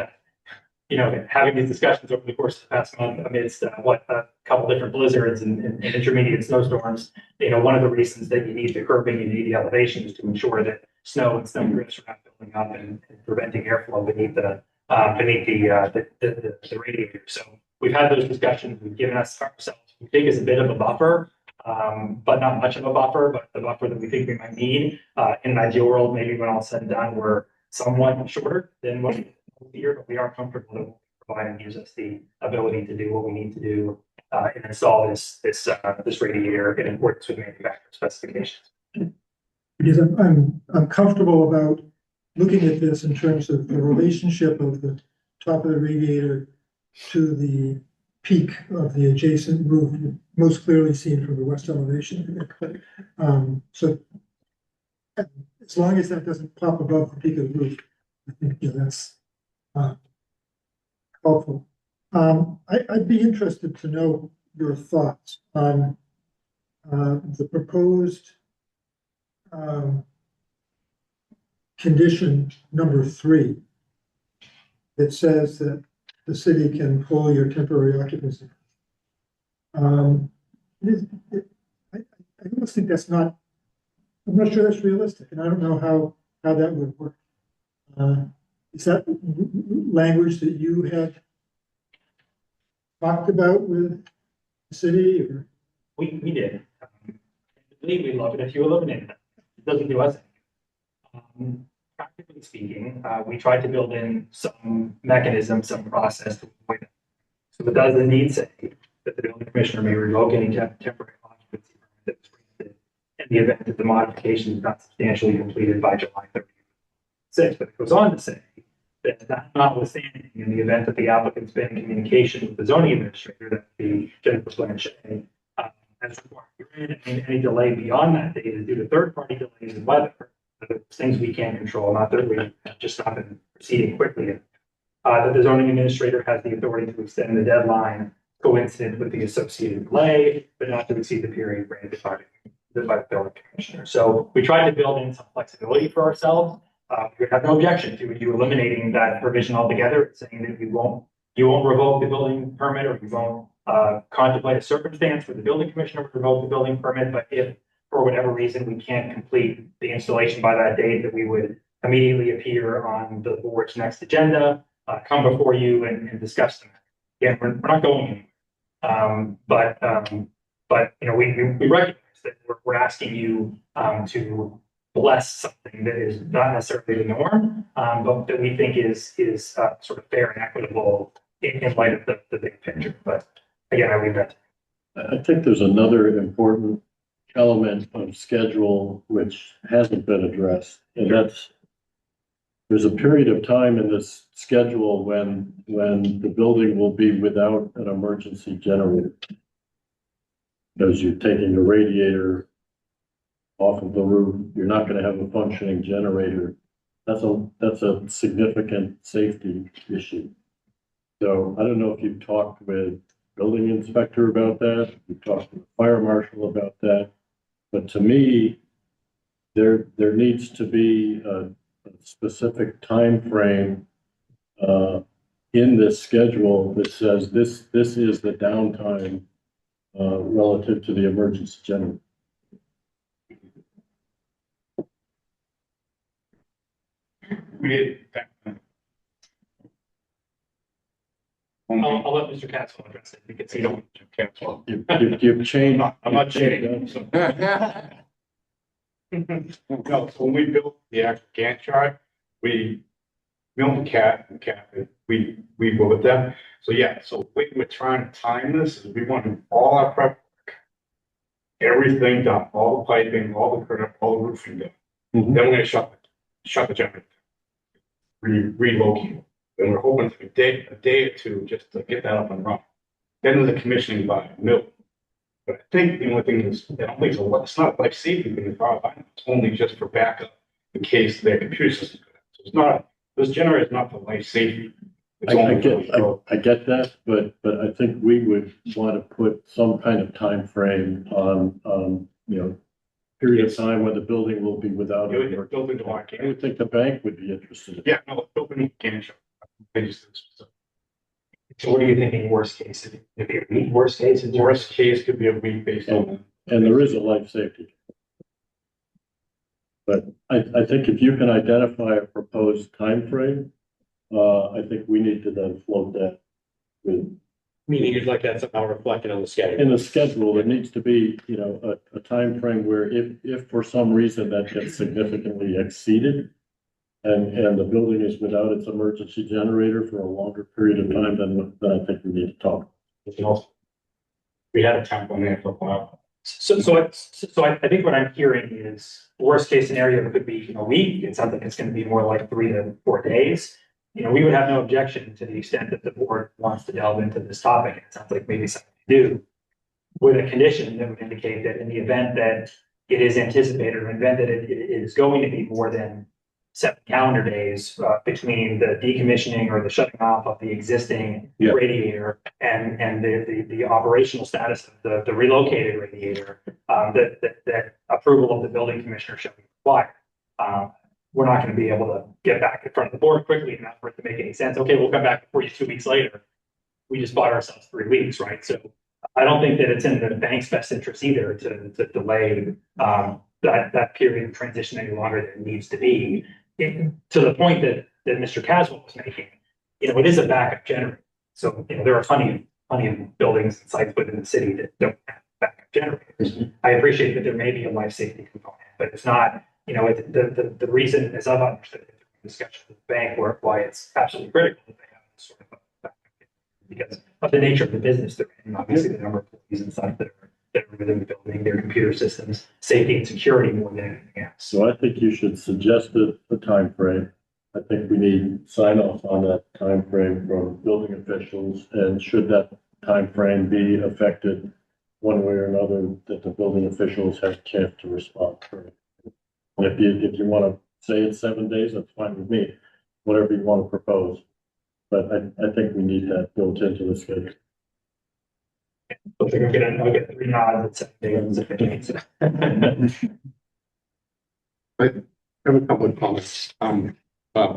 S17: you know, having these discussions over the course of the past month amidst a couple different blizzards and intermediate snowstorms. You know, one of the reasons that you need the curbing, you need the elevation, is to ensure that snow and snow drifts are not building up and preventing airflow beneath the radiator. So we've had those discussions. We've given ourselves, we think, is a bit of a buffer, but not much of a buffer, but the buffer that we think we might need. In an ideal world, maybe when all said and done, we're somewhat shorter than what we here, but we are comfortable that providing gives us the ability to do what we need to do and install this radiator in accordance with manufacturer specifications.
S5: Because I'm comfortable about looking at this in terms of the relationship of the top of the radiator to the peak of the adjacent roof, most clearly seen from the west elevation. So as long as that doesn't pop above the peak of the roof, I think that's helpful. I'd be interested to know your thoughts on the proposed condition number 3 that says that the city can pull your temporary occupancy. I almost think that's not, I'm not sure that's realistic, and I don't know how that would work. Is that language that you had talked about with the city? Or?
S17: We did. I believe we love it if you eliminate it. It doesn't do us anything. Practically speaking, we tried to build in some mechanism, some process to avoid it. So it does indeed say that the building commissioner may revoke any temporary occupancy permit that was granted in the event that the modification is not substantially completed by July 36th. But it goes on to say that notwithstanding, in the event that the applicant's been in communication with the zoning administrator, that the Jennifer Blanchet, as required, any delay beyond that date is due to third-party delays and weather. Things we can't control, not that we have just not been proceeding quickly. That the zoning administrator has the authority to extend the deadline coincident with the associated delay, but not to exceed the period granted by by the building commissioner. So we tried to build in some flexibility for ourselves. We have no objection to you eliminating that provision altogether, saying that you won't revoke the building permit, or you won't contemplate a circumstance where the building commissioner would revoke the building permit. But if for whatever reason we can't complete the installation by that date, that we would immediately appear on the board's next agenda, come before you and discuss them. Again, we're not going anywhere. But you know, we recognize that we're asking you to bless something that is not necessarily the norm, but that we think is sort of fair and equitable in light of the big picture. But again, I leave that.
S2: I think there's another important element of schedule which hasn't been addressed, and that's there's a period of time in this schedule when the building will be without an emergency generator. Because you're taking the radiator off of the roof, you're not going to have a functioning generator. That's a significant safety issue. So I don't know if you've talked with building inspector about that, you've talked to the fire marshal about that, but to me, there needs to be a specific time frame in this schedule that says this is the downtime relative to the emergency generator.
S17: I'll let Mr. Caswell address it because he don't.
S2: You've changed.
S9: I'm not changing. No, so when we built the actual Gantt chart, we built we were with them. So yeah, so the way we're trying to time this is we want all our prep work, everything done, all the piping, all the curb, all the roofing done. Then we're gonna shut the generator, relocate. And we're hoping for a day or two just to get that up and running. Then there's a commissioning by Mill. But I think the only thing is, I don't think it's not a life safety thing as far as I know. It's only just for backup in case their computer system goes. So it's not, this generator is not for life safety.
S2: I get that, but I think we would want to put some kind of time frame on period of time when the building will be without.
S9: It would get built into our
S2: I would think the bank would be interested.
S9: Yeah, no, it's built into Gantt chart.
S17: So what are you thinking worst case? If it be worst case?
S9: Worst case could be a week based on.
S2: And there is a life safety. But I think if you can identify a proposed time frame, I think we need to then float that with.
S1: Meaning you'd like that somehow reflected on the schedule.
S2: In the schedule, there needs to be, a time frame where if for some reason that gets significantly exceeded and the building is without its emergency generator for a longer period of time, then I think we need to talk.
S9: We had a temp on there for a while.
S17: So I think what I'm hearing is worst case scenario could be a week. It sounds like it's going to be more like 3 to 4 days. We would have no objection to the extent that the board wants to delve into this topic. It sounds like maybe something to do with a condition that would indicate that in the event that it is anticipated, or in the event that it is going to be more than 7 calendar days between the decommissioning or the shutting off of the existing radiator and the operational status of the relocated radiator, that approval of the building commissioner shall be required. We're not going to be able to get back in front of the board quickly enough for it to make any sense. Okay, we'll come back before you 2 weeks later. We just bought ourselves 3 weeks, right? So I don't think that it's in the bank's best interest either to delay that period of transition any longer than it needs to be. To the point that Mr. Caswell was making, it is a backup generator. So there are plenty of buildings and sites within the city that don't have backup generators. I appreciate that there may be a life safety component, but it's not. The reason, as I've understood it, in discussion with the bank, why it's absolutely critical that they have this sort of backup, because of the nature of the business they're in, obviously the number of employees and stuff that are within the building, their computer systems, safety and security more than anything else.
S2: So I think you should suggest a time frame. I think we need sign off on that time frame from building officials, and should that time frame be affected one way or another, that the building officials have a chance to respond. And if you want to say it's 7 days, that's fine with me, whatever you want to propose. But I think we need that built into the schedule.
S17: But I'll get 3 nods at 7 days if it needs.
S9: I have a couple of comments.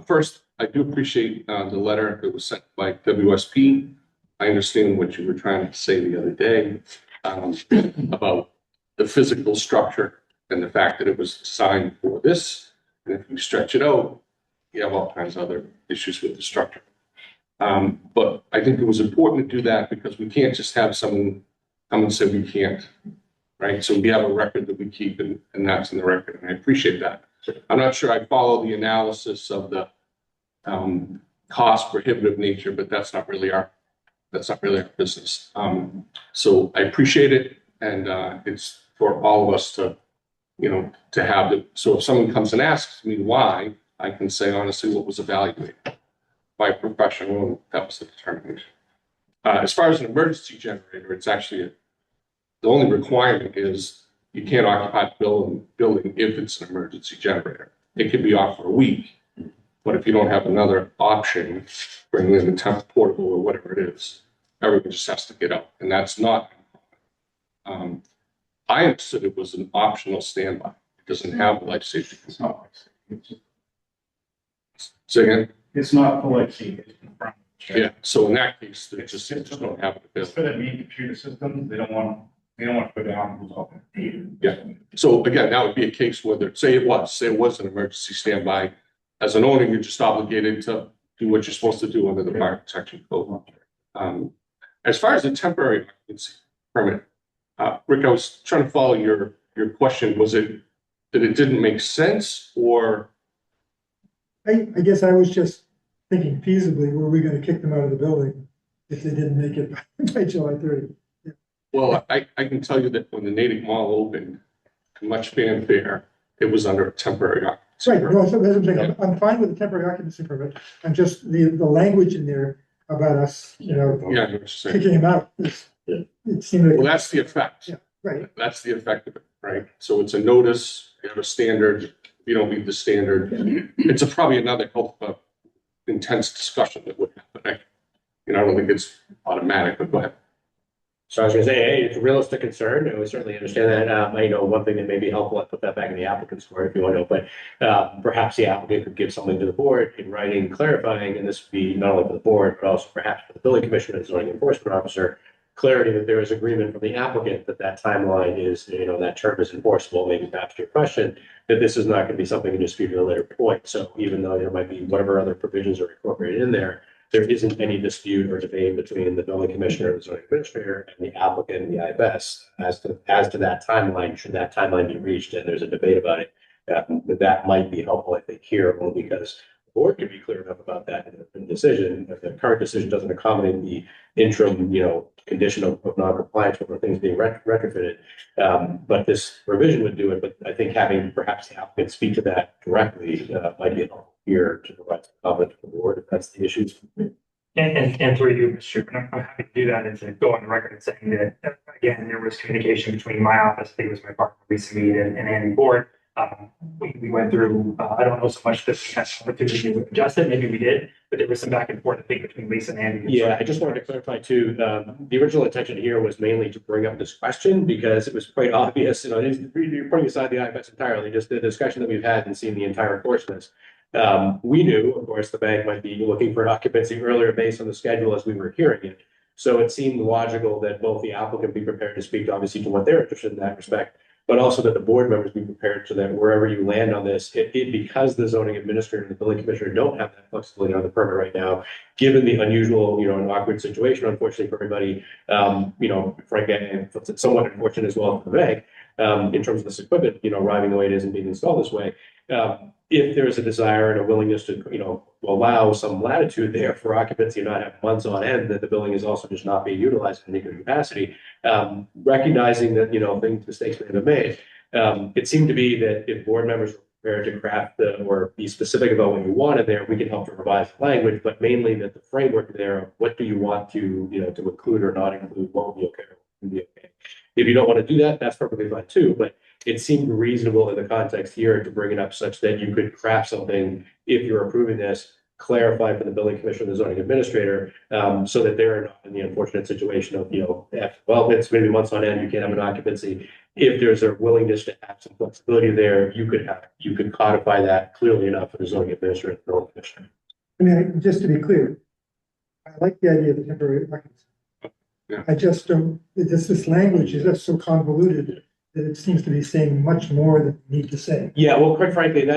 S9: First, I do appreciate the letter that was sent by WSP. I understand what you were trying to say the other day about the physical structure and the fact that it was designed for this. And if you stretch it out, you have all kinds of other issues with the structure. But I think it was important to do that because we can't just have someone come and say we can't, right? So we have a record that we keep and that's in the record, and I appreciate that. I'm not sure I follow the analysis of the cost prohibitive nature, but that's not really our business. So I appreciate it, and it's for all of us to, to have it. So if someone comes and asks me why, I can say honestly what was evaluated by a professional, and that was the determination. As far as an emergency generator, it's actually the only requirement is you can't occupy the building if it's an emergency generator. It can be off for a week, but if you don't have another option, bring in a temp portable or whatever it is, everyone just has to get up, and that's not. I understood it was an optional standby. It doesn't have life safety components. Say again?
S17: It's not for life safety.
S9: Yeah. So in that case, they just don't have it.
S17: It's for the main computer systems. They don't want to go down.
S9: Yeah. So again, that would be a case where, say it was an emergency standby. As an owner, you're just obligated to do what you're supposed to do under the fire protection code. As far as the temporary occupancy permit, Rick, I was trying to follow your question. Was it that it didn't make sense, or?
S5: I guess I was just thinking feasibly, were we gonna kick them out of the building if they didn't make it by July 30th? Yeah.
S9: Well, I can tell you that when the Natick Mall opened, much fanfare, it was under a temporary occupancy.
S5: Right, no, so that's what I'm saying. I'm fine with the temporary occupancy permit. I'm just, the language in there about us,
S9: Yeah, I know what you're saying.
S5: kicking him out, it seemed like.
S9: Well, that's the effect.
S5: Yeah, right.
S9: That's the effect of it, right? So it's a notice, you have a standard, if you don't meet the standard, it's probably another intense discussion that would happen. I don't think it's automatic, but go ahead.
S1: So I was gonna say, hey, it's a realistic concern, and we certainly understand that. One thing that may be helpful, I put that back in the applicant's court if you want to, but perhaps the applicant could give something to the board in writing clarifying, and this would be not only for the board, but also perhaps for the building commissioner and zoning enforcement officer, clarity that there is agreement from the applicant that timeline is, that term is enforceable, maybe back to your question, that this is not going to be something to dispute at a later point. So even though there might be whatever other provisions are incorporated in there, there isn't any dispute or debate between the building commissioner, the zoning administrator, and the applicant and the IFS as to that timeline. Should that timeline be reached, and there's a debate about it, that might be helpful, I think, here, only because the board can be clear enough about that in the decision. If the current decision doesn't accommodate the interim, condition of non-compliance with things being retrofitted, but this revision would do it. But I think having perhaps the applicant speak to that directly might be helpful here to provide some comment to the board if that's the issues.
S17: And through you, Mr. Chairman, I'm happy to do that and to go on the record and saying that, again, there was communication between my office, I think it was my partner, Lisa Mead, and Andy Ford. We went through, I don't know so much this kind of opportunity to adjust it, maybe we did, but there was some back and forth, I think, between Lisa and Andy.
S1: Yeah, I just wanted to clarify too, the original intention here was mainly to bring up this question because it was quite obvious, you're putting aside the IFS entirely, just the discussion that we've had and seen the entire course of this. We knew, of course, the bank might be looking for occupancy earlier based on the schedule as we were hearing it. So it seemed logical that both the applicant be prepared to speak obviously to what they're interested in that respect, but also that the board members be prepared so that wherever you land on this, because the zoning administrator and the building commissioner don't have that flexibility on the permit right now, given the unusual, and awkward situation, unfortunately for everybody, frankly, it's somewhat unfortunate as well for the bank, in terms of this equipment, arriving the way it is and being installed this way. If there is a desire and a willingness to, allow some latitude there for occupancy and not have months on end that the building is also just not being utilized in any good capacity, recognizing that, mistakes may have been made. It seemed to be that if board members were prepared to craft or be specific about what you wanted there, we can help to revise the language, but mainly that the framework there of what do you want to, to include or not include, what will be okay, what will be okay. If you don't want to do that, that's perfectly fine too, but it seemed reasonable in the context here to bring it up such that you could craft something if you're approving this clarify for the building commissioner, the zoning administrator, so that they're not in the unfortunate situation of, well, it's maybe months on end, you can't have an occupancy. If there's a willingness to have some flexibility there, you could codify that clearly enough for the zoning administrator and the building commissioner.
S5: I mean, just to be clear, I like the idea of the temporary occupancy.
S9: Yeah.
S5: I just don't, this language is just so convoluted that it seems to be saying much more than we need to say.
S1: Yeah, well, quite frankly,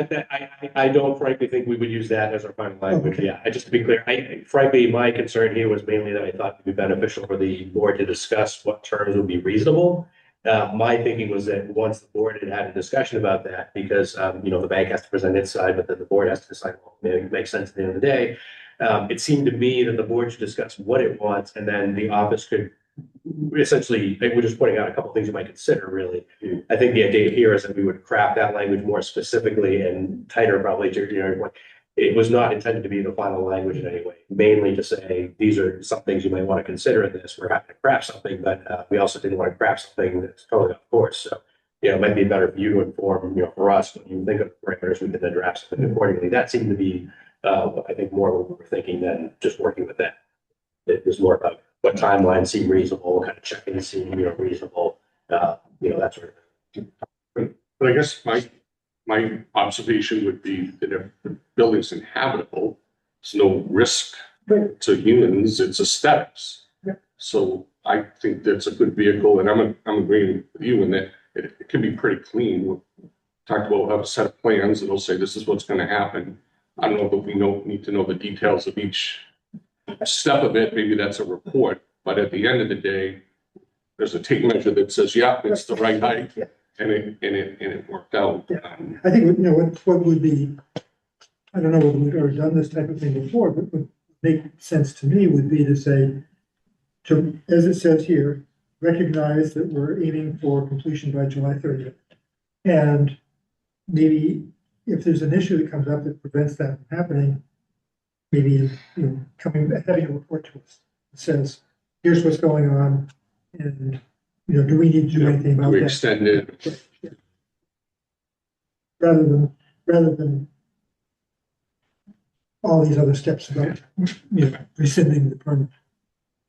S1: I don't frankly think we would use that as our final language.
S5: Okay.
S1: Yeah, just to be clear, frankly, my concern here was mainly that I thought it'd be beneficial for the board to discuss what terms would be reasonable. My thinking was that once the board had had a discussion about that, because, the bank has to present its side, but then the board has to decide, well, maybe it makes sense at the end of the day. It seemed to me that the board should discuss what it wants, and then the office could essentially, we're just pointing out a couple of things you might consider, really. I think the idea here is that we would craft that language more specifically and tighter, probably to, it was not intended to be the final language in any way, mainly to say, these are some things you might want to consider in this. We're happy to craft something, but we also didn't want to craft something that's totally off course. So, it might be better for you to inform, for us, when you think of parameters, we can then draft something accordingly. That seemed to be, I think, more what we were thinking than just working with that. It was more about what timelines seem reasonable, what kind of check-ins seem, reasonable, that sort of thing.
S9: But I guess my observation would be that if the building's inhabitable, there's no risk to humans, it's aesthetics.
S5: Yeah.
S9: So I think that's a good vehicle, and I'm agreeing with you in that it can be pretty clean. We talked about, we'll have a set of plans that'll say this is what's gonna happen. I don't know that we need to know the details of each step of it. Maybe that's a report, but at the end of the day, there's a tape measure that says, yeah, it's the right height, and it worked out.
S5: Yeah. I think, what would be, I don't know whether we've ever done this type of thing before, but what would make sense to me would be to say, as it says here, recognize that we're aiming for completion by July 30th. And maybe if there's an issue that comes up that prevents that from happening, maybe, having a report to us that says, here's what's going on, and, do we need to do anything about
S9: We
S5: that?
S9: extend it.
S5: Yeah. Rather than all these other steps about, rescinding the permit.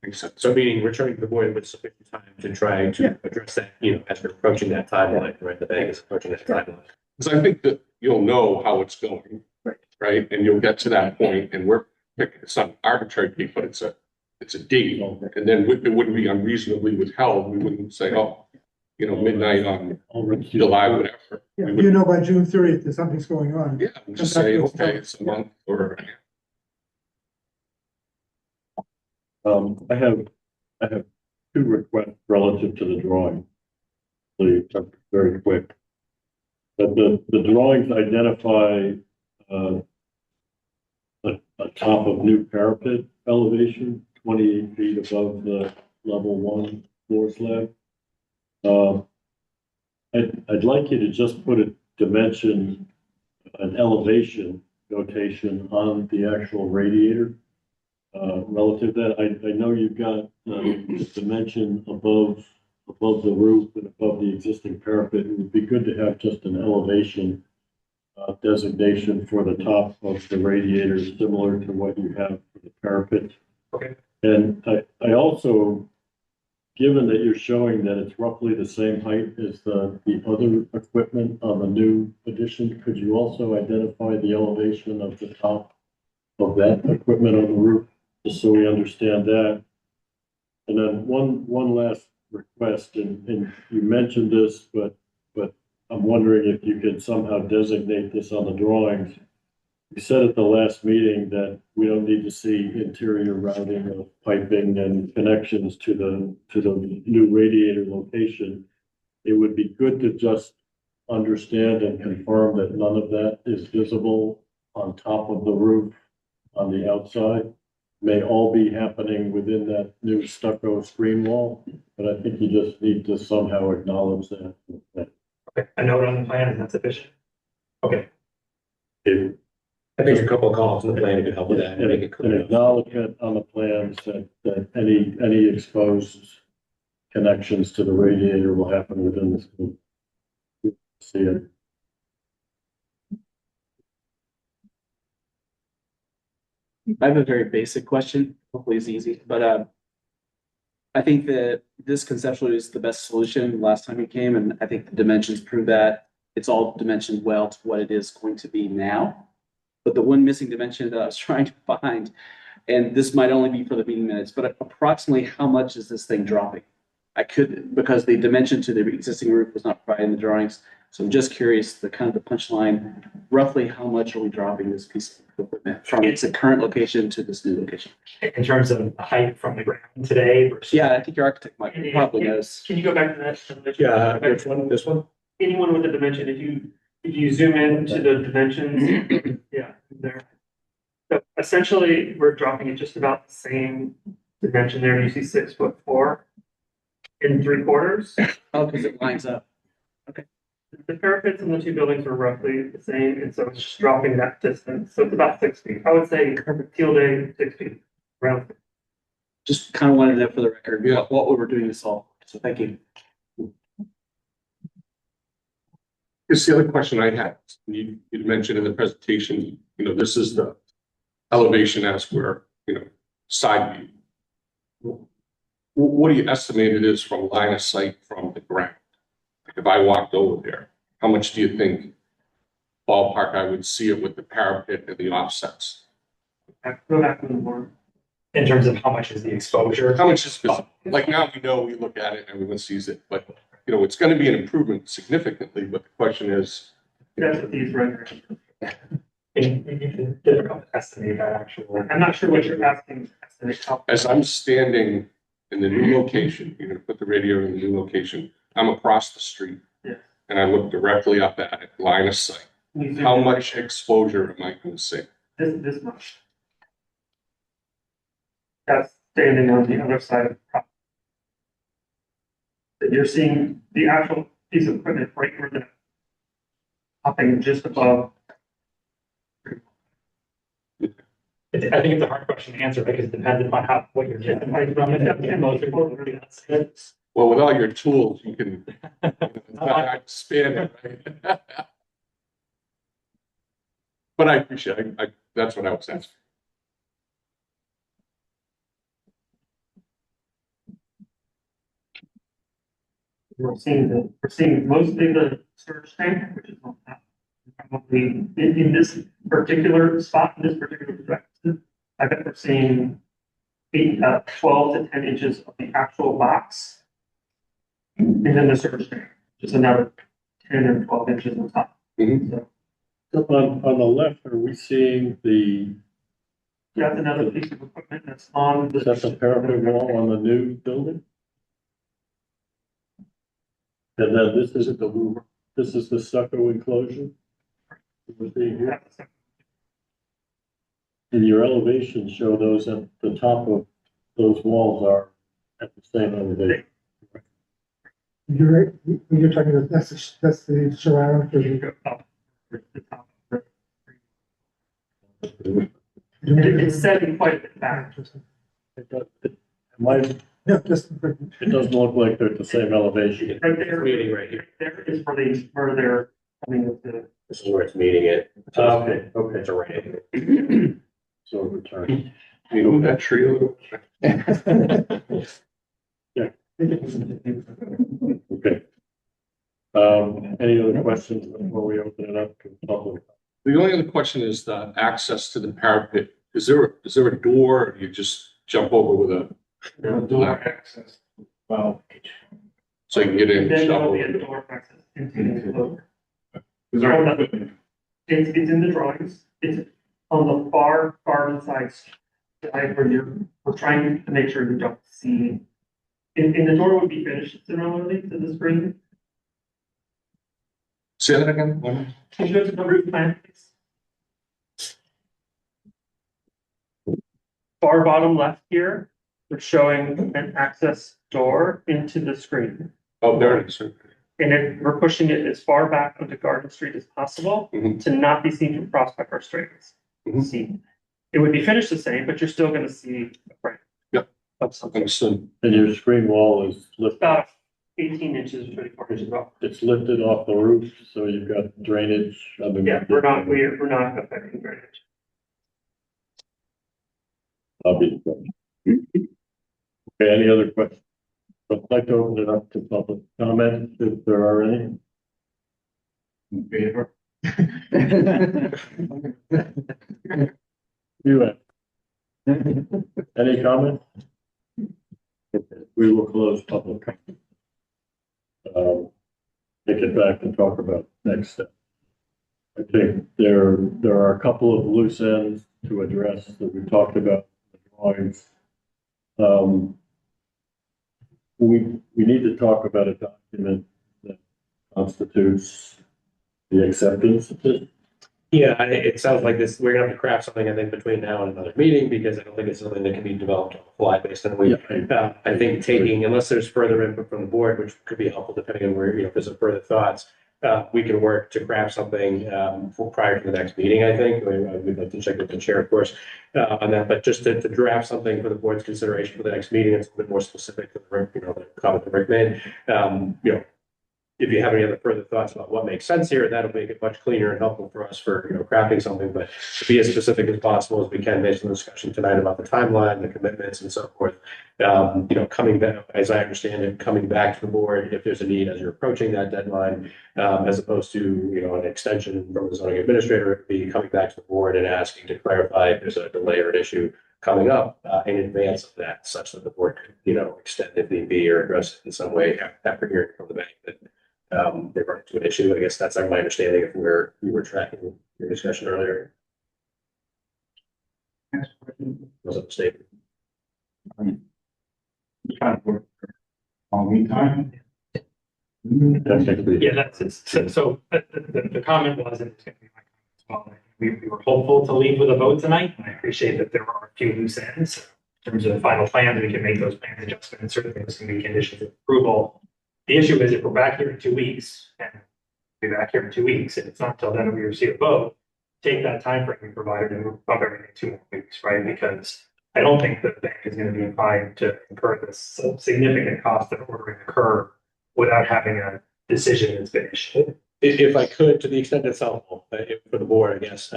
S9: Makes sense.
S1: So meaning returning to the board with sufficient time to try to address that, as we're approaching that timeline, right? The bank is approaching that timeline.
S9: Because I think that you'll know how it's going, right? And you'll get to that point, and we're picking, it's not an arbitrary date, but it's a date. And then it wouldn't be unreasonably withheld. We wouldn't say, oh, midnight on July, whatever.
S5: Yeah,
S9: We would,
S5: by June 30th that something's going on.
S9: yeah, we'll just say, okay, it's a month or.
S2: I have two requests relative to the drawing. Please, very quick. But the drawings identify a top of new parapet elevation, 28 feet above the level 1 floor slab. I'd like you to just put a dimension, an elevation notation on the actual radiator. Relative to that, I know you've got the dimension above the roof and above the existing parapet. It would be good to have just an elevation designation for the top of the radiator, similar to what you have for the parapet.
S17: Okay.
S2: And I also, given that you're showing that it's roughly the same height as the other equipment on the new addition, could you also identify the elevation of the top of that equipment on the roof, just so we understand that? And then one last request, and you mentioned this, but I'm wondering if you could somehow designate this on the drawings. You said at the last meeting that we don't need to see interior routing of piping and connections to the new radiator location. It would be good to just understand and confirm that none of that is visible on top of the roof on the outside. May all be happening within that new stucco screen wall, but I think you just need to somehow acknowledge that.
S17: Okay, a note on the plan, is that sufficient? Okay.
S1: I think a couple of columns in the plan could help with that and make it
S2: An
S1: clear.
S2: acknowledgement on the plans that any exposed connections to the radiator will happen within this group. See it.
S18: I have a very basic question, hopefully it's easy, but I think that this conceptually is the best solution last time we came, and I think the dimensions prove that. It's all dimensioned well to what it is going to be now. But the one missing dimension that I was trying to find, and this might only be for the meeting minutes, but approximately how much is this thing dropping? I could, because the dimension to the existing roof was not provided in the drawings. So I'm just curious, the kind of the punchline, roughly how much are we dropping this piece of equipment from its current location to this new location?
S17: In terms of height from the ground today versus.
S18: Yeah, I think your architect might probably knows.
S17: Can you go back to that?
S1: Yeah, which one? This one?
S17: Anyone with a dimension, if you zoom in to the dimensions, yeah, there. So essentially, we're dropping it just about the same dimension there. You see 6'4" in 3/4.
S18: Oh, because it lines up. Okay.
S17: The parapets in the two buildings are roughly the same, and so it's just dropping that distance. So it's about 6 feet. I would say teal day, 6 feet, around.
S18: Just kind of wanted to know for the record what we were doing this all. So thank you.
S9: Here's the other question I had. You mentioned in the presentation, this is the elevation as we're, side view. What do you estimate it is from line of sight from the ground? Like if I walked over there, how much do you think ballpark I would see it with the parapet and the offsets?
S17: Go back to the board. In terms of how much is the exposure?
S9: How much is, like now we look at it and everyone sees it, but it's going to be an improvement significantly, but the question is.
S17: That's what these renderings. It's difficult to estimate that actually. I'm not sure what you're asking.
S9: As I'm standing in the new location, you're going to put the radio in the new location, I'm across the street.
S17: Yeah.
S9: And I look directly up at it, line of sight. How much exposure am I going to see?
S17: This much. That's standing on the other side of the property. You're seeing the actual piece of equipment right where the hopping just above. I think it's a hard question to answer because it depends upon what you're getting from it.
S9: Well, with all your tools, you can span it, right? But I appreciate it. That's what I was asking.
S17: We're seeing mostly the storage tank, which is probably in this particular spot, in this particular direction. I bet we're seeing 12 to 10 inches of the actual box. And then the storage tank, just another 10 or 12 inches on top.
S2: So on the left, are we seeing
S17: That's another piece of equipment that's on the.
S2: That's a parapet wall on the new building? And then this is the stucco enclosure? We're seeing here. And your elevations show those at the top of those walls are at the same elevation.
S5: You're talking about, that's the surround for
S17: It's setting quite a bit back.
S5: Yeah, just.
S2: It doesn't look like they're at the same elevation.
S17: Right there.
S1: Meeting right here.
S17: There is where they're coming with the.
S1: This is where it's meeting it.
S2: Okay.
S1: It's a right angle.
S2: So return.
S9: That trio.
S2: Yeah. Okay. Any other questions before we open it up to the public?
S9: The only other question is the access to the parapet. Is there a door, or do you just jump over with a
S17: Door access.
S9: Well, so you can get in.
S17: Then
S9: Shuffle.
S17: there'll be a door access into the enclosure. It's in the drawings. It's on the far garden side where we're trying to make sure you don't see. And the door would be finished similarly to the screen.
S9: Say that again.
S17: Can you go to the roof plan, please? Far bottom left here, we're showing an access door into the screen.
S9: Oh, there it is.
S17: And we're pushing it as far back onto Garden Street as possible to not be seen from Prospect or Straits. See, it would be finished the same, but you're still going to see a frame.
S9: Yep.
S17: Of something.
S2: And your screen wall is lifted.
S17: About 18 inches, 24 inches off.
S2: It's lifted off the roof, so you've got drainage underneath.
S17: Yeah, we're not affecting drainage.
S2: I'll be. Okay, any other questions? I'd like to open it up to public comment if there are any.
S4: In favor?
S2: You have. Any comment? We will close public comment. Take it back and talk about next step. I think there are a couple of loose ends to address that we talked about in the drawings. We need to talk about a document that constitutes the acceptance of this.
S1: Yeah, it sounds like this, we're gonna have to craft something, I think, between now and another meeting, because I don't think it's something that can be developed on the fly based on we. I think taking, unless there's further input from the board, which could be helpful depending on where, if there's some further thoughts, we can work to craft something, for prior to the next meeting, I think. We'd like to check with the chair, of course, on that, but just to draft something for the board's consideration for the next meeting, it's a bit more specific to the comment that Rick made. If you have any other further thoughts about what makes sense here, that'll make it much cleaner and helpful for us for, crafting something, but to be as specific as possible as we can based on the discussion tonight about the timeline, the commitments and so forth. Coming back, as I understand it, coming back to the board if there's a need as you're approaching that deadline, as opposed to, an extension from the zoning administrator, it'd be coming back to the board and asking to clarify if there's a delay or an issue coming up in advance of that, such that the board could, extend if need be or address it in some way after hearing from the bank that they run into an issue. I guess that's my understanding of where we were tracking your discussion earlier. Was a statement.
S8: Kind of work on meantime.
S17: Yeah, that's it. So the comment was, and it's going to be my comment as well. We were hopeful to leave with a vote tonight, and I appreciate that there are a few loose ends in terms of the final plan. We can make those plan adjustments. Certainly, there's going to be conditions of approval. The issue is if we're back here in 2 weeks, and we'll be back here in 2 weeks, and it's not until then that we receive a vote, take that time frame we provided and move up everything 2 more weeks, right? Because I don't think that the bank is going to be inclined to incur this significant cost of ordering the curb without having a decision that's been issued.
S1: If I could, to the extent it's helpful for the board, I guess.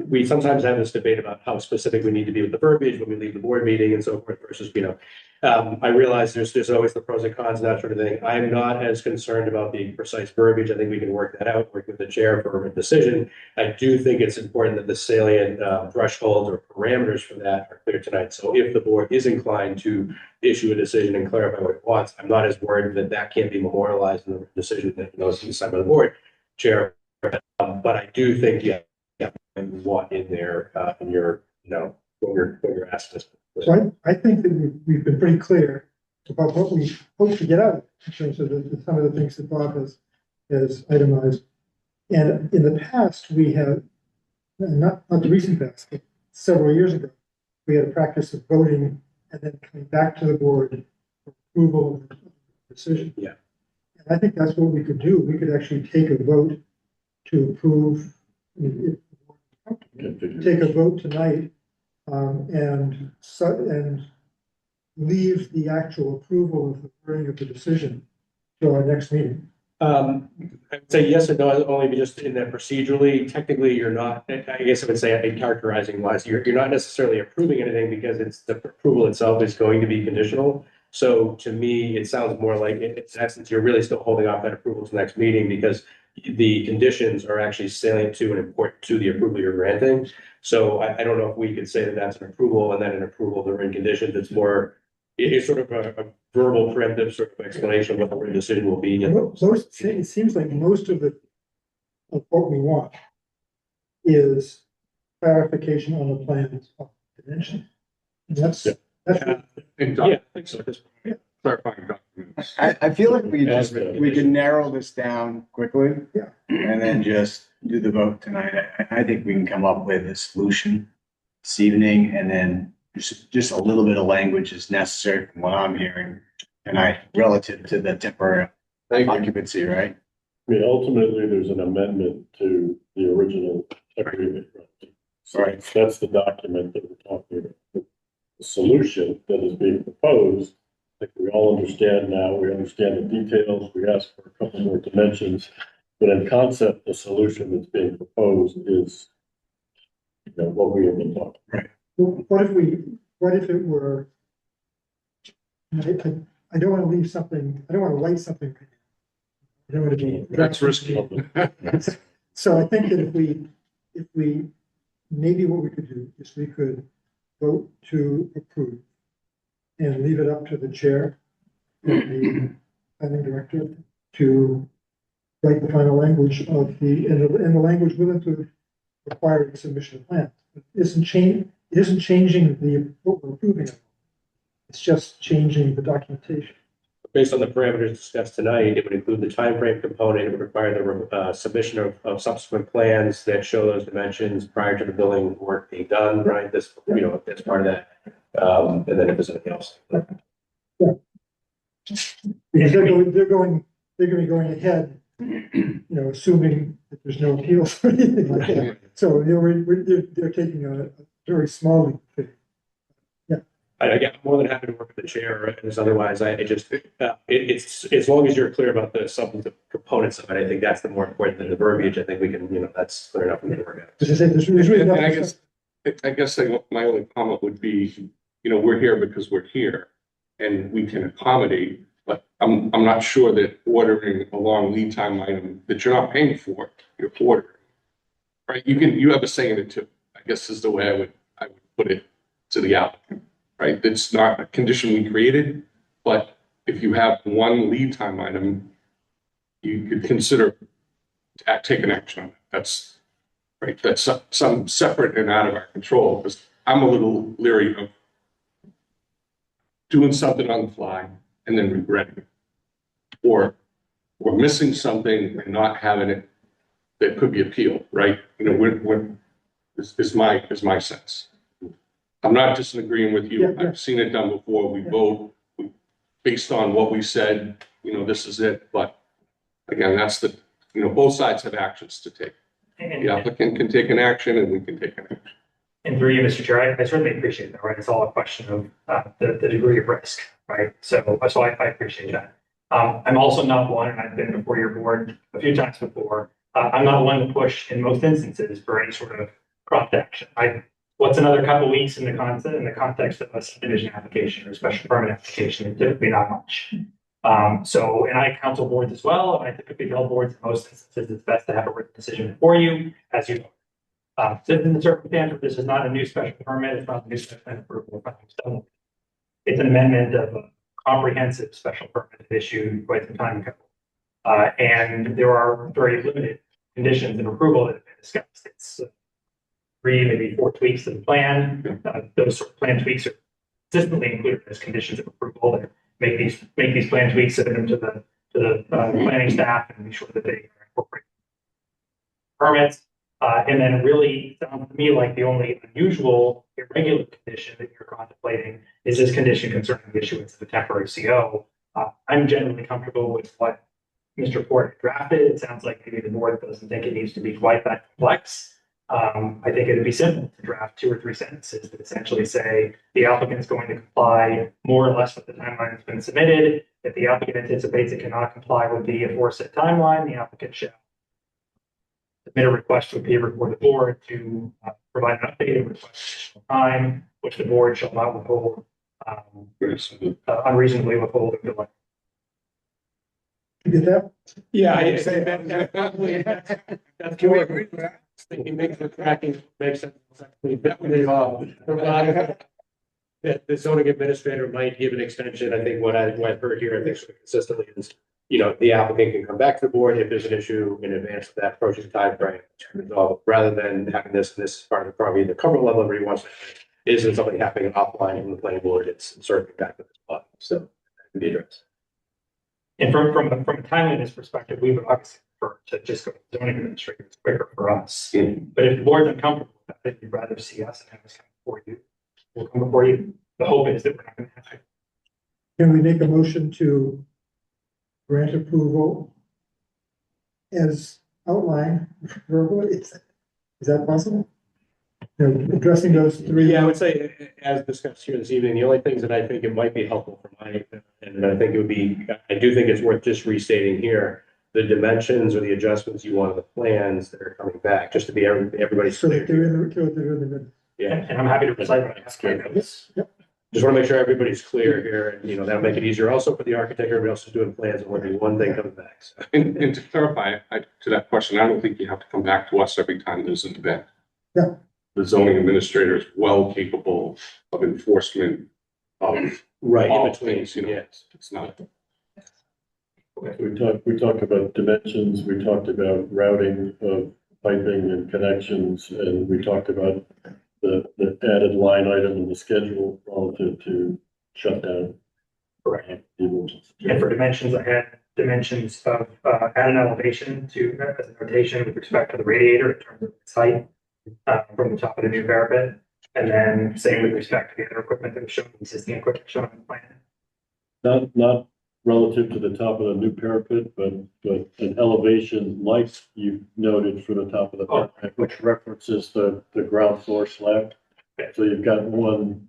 S1: We sometimes have this debate about how specific we need to be with the verbiage when we leave the board meeting and so forth versus, I realize there's always the pros and cons and that sort of thing. I'm not as concerned about the precise verbiage. I think we can work that out, work with the chair for a decision. I do think it's important that the salient thresholds or parameters for that are clear tonight. So if the board is inclined to issue a decision and clarify what it wants, I'm not as worried that that can't be memorialized in the decision that is decided by the board chair. But I do think, what in there in your, what you're asking us.
S5: So I think that we've been pretty clear about what we hope to get out in terms of some of the things that Bob has itemized. And in the past, we have, not the recent past, but several years ago, we had a practice of voting and then coming back to the board for approval of the decision.
S1: Yeah.
S5: And I think that's what we could do. We could actually take a vote to approve, take a vote tonight, and leave the actual approval of the wording of the decision to our next meeting.
S1: I would say yes and no, only just in that procedurally, technically, you're not, I guess I would say characterizing wise, you're not necessarily approving anything because it's the approval itself is going to be conditional. So to me, it sounds more like in essence, you're really still holding off that approval to the next meeting because the conditions are actually salient to and important to the approval you're granting. So I don't know if we could say that that's an approval and then an approval of the written conditions. It's more, it's sort of a verbal preemptive sort of explanation of what the written decision will be.
S5: It seems like most of what we want is clarification on the plans of dimension. That's
S1: I think so.
S9: Clarifying documents.
S16: I feel like we can narrow this down quickly.
S5: Yeah.
S16: And then just do the vote tonight. I think we can come up with a solution this evening and then just a little bit of language is necessary from what I'm hearing. And relative to the temporary occupancy, right?
S2: I mean, ultimately, there's an amendment to the original agreement.
S16: Right.
S2: That's the document that we're talking about. The solution that is being proposed, I think we all understand now, we understand the details, we ask for a couple more dimensions, but in concept, the solution that's being proposed is what we have been talking about.
S16: Right.
S5: what if it were, I don't want to leave something, I don't want to light something. I don't want to be.
S9: That's risky.
S5: So I think that if we, maybe what we could do is we could vote to approve and leave it up to the chair and the planning director to write the final language of and the language will include required submission of plans. It isn't changing what we're approving. It's just changing the documentation.
S1: Based on the parameters discussed tonight, it would include the timeframe component. It would require the submission of subsequent plans that show those dimensions prior to the building work being done, right? This, that's part of that. And then if there's anything else.
S5: Yeah. Because they're going to be going ahead, assuming that there's no appeals or anything like that. So, they're taking a very small leap.
S1: I'm more than happy to work with the chair, because otherwise it's as long as you're clear about the substantive components of it, I think that's the more important than the verbiage. I think we can, that's clear enough for me to work out.
S9: I guess my only comment would be, we're here because we're here and we can accommodate, but I'm not sure that ordering a long lead time item that you're not paying for, you're ordering, right? You have a say in it too, I guess is the way I would put it to the applicant. Right, it's not a condition we created, but if you have one lead time item, you could consider taking action on it. That's right. That's some separate and out of our control. Because I'm a little leery of doing something on the fly and then regretting it, or missing something and not having it that could be appealed. Right? Is my sense. I'm not disagreeing with you.
S5: Yeah.
S9: I've seen it done before. We vote based on what we said, this is it. But again, that's both sides have actions to take. The applicant can take an action and we can take an action.
S17: And through you, Mr. Chair, I certainly appreciate that, right? It's all a question of the degree of risk, right? So I appreciate that. I'm also not one, and I've been before your board a few times before, I'm not one to push in most instances for any sort of prompt action. What's another couple weeks in the context of a subdivision application or a special permit application? Typically not much. And I counsel boards as well, and I typically tell boards in most instances it's best to have a written decision for you, as you know. So in the circumstance where this is not a new special permit, it's not a new special plan approval, it's an amendment of a comprehensive special permit issued quite some time ago. And there are very limited conditions of approval that have been discussed. It's 3, maybe 4 tweaks to the plan. Those sort of plan tweaks are consistently included as conditions of approval that make these plan tweaks, submit them to the planning staff, and be sure that they incorporate permits. And then it really sounds to me like the only unusual, irregular condition that you're contemplating is this condition concerning the issuance of a temporary CO. I'm generally comfortable with what Mr. Ford drafted. It sounds like maybe the board doesn't think it needs to be quite that complex. I think it'd be simple to draft 2 or 3 sentences that essentially say the applicant's going to comply more or less with the timeline that's been submitted. If the applicant anticipates it cannot comply with the aforesaid timeline, the applicant shall submit a request to appear before the board to provide an updated request additional time, which the board shall not withhold, unreasonably withhold or delay.
S5: You get that?
S1: Yeah, I say that probably. That's
S9: Can we agree with that?
S1: Thinking makes the tracking makes sense. That the zoning administrator might give an extension. I think what I've heard here, I think sort of consistently is, the applicant can come back to the board if there's an issue in advance of that approaching timeframe to resolve, rather than having this part of the probably the cover level where he wants to. Isn't something happening offline from the planning board? It's certainly back to the spot. So that can be addressed.
S17: And from a timeliness perspective, we would obviously prefer to just go to the zoning administrator. It's quicker for us. But if the board's uncomfortable with that, if you'd rather see us and have us come before you, we'll come before you. The hope is that we're not going to have to.
S5: Can we make a motion to grant approval as outlined verbally? Is that possible? Addressing those 3.
S1: Yeah, I would say, as discussed here this evening, the only things that I think it might be helpful for and I think it would be, I do think it's worth just restating here, the dimensions or the adjustments you want on the plans that are coming back, just to be everybody's
S5: So
S1: clear.
S5: that they're in the
S1: Yeah,
S17: And I'm happy to recite what I have.
S1: just want to make sure everybody's clear here, and, you know, that'll make it easier also for the architect, everybody else is doing plans, and only one thing comes back, so.
S9: And to clarify, to that question, I don't think you have to come back to us every time there's an event.
S5: Yeah.
S9: The zoning administrator is well capable of enforcement of
S1: Right, in
S9: all
S1: between,
S9: things, you know,
S1: yes.
S9: it's not.
S2: We talked about dimensions, we talked about routing of piping and connections, and we talked about the added line item in the schedule relative to shutdown.
S17: Correct. And for dimensions, I had dimensions of, add an elevation to, as a notation with respect to the radiator in terms of its height, from the top of the new parapet. And then same with respect to the other equipment that was shown, existing equipment shown on the plan.
S2: Not relative to the top of the new parapet, but an elevation like you noted for the top of the parapet, which references the ground floor slab. So you've got one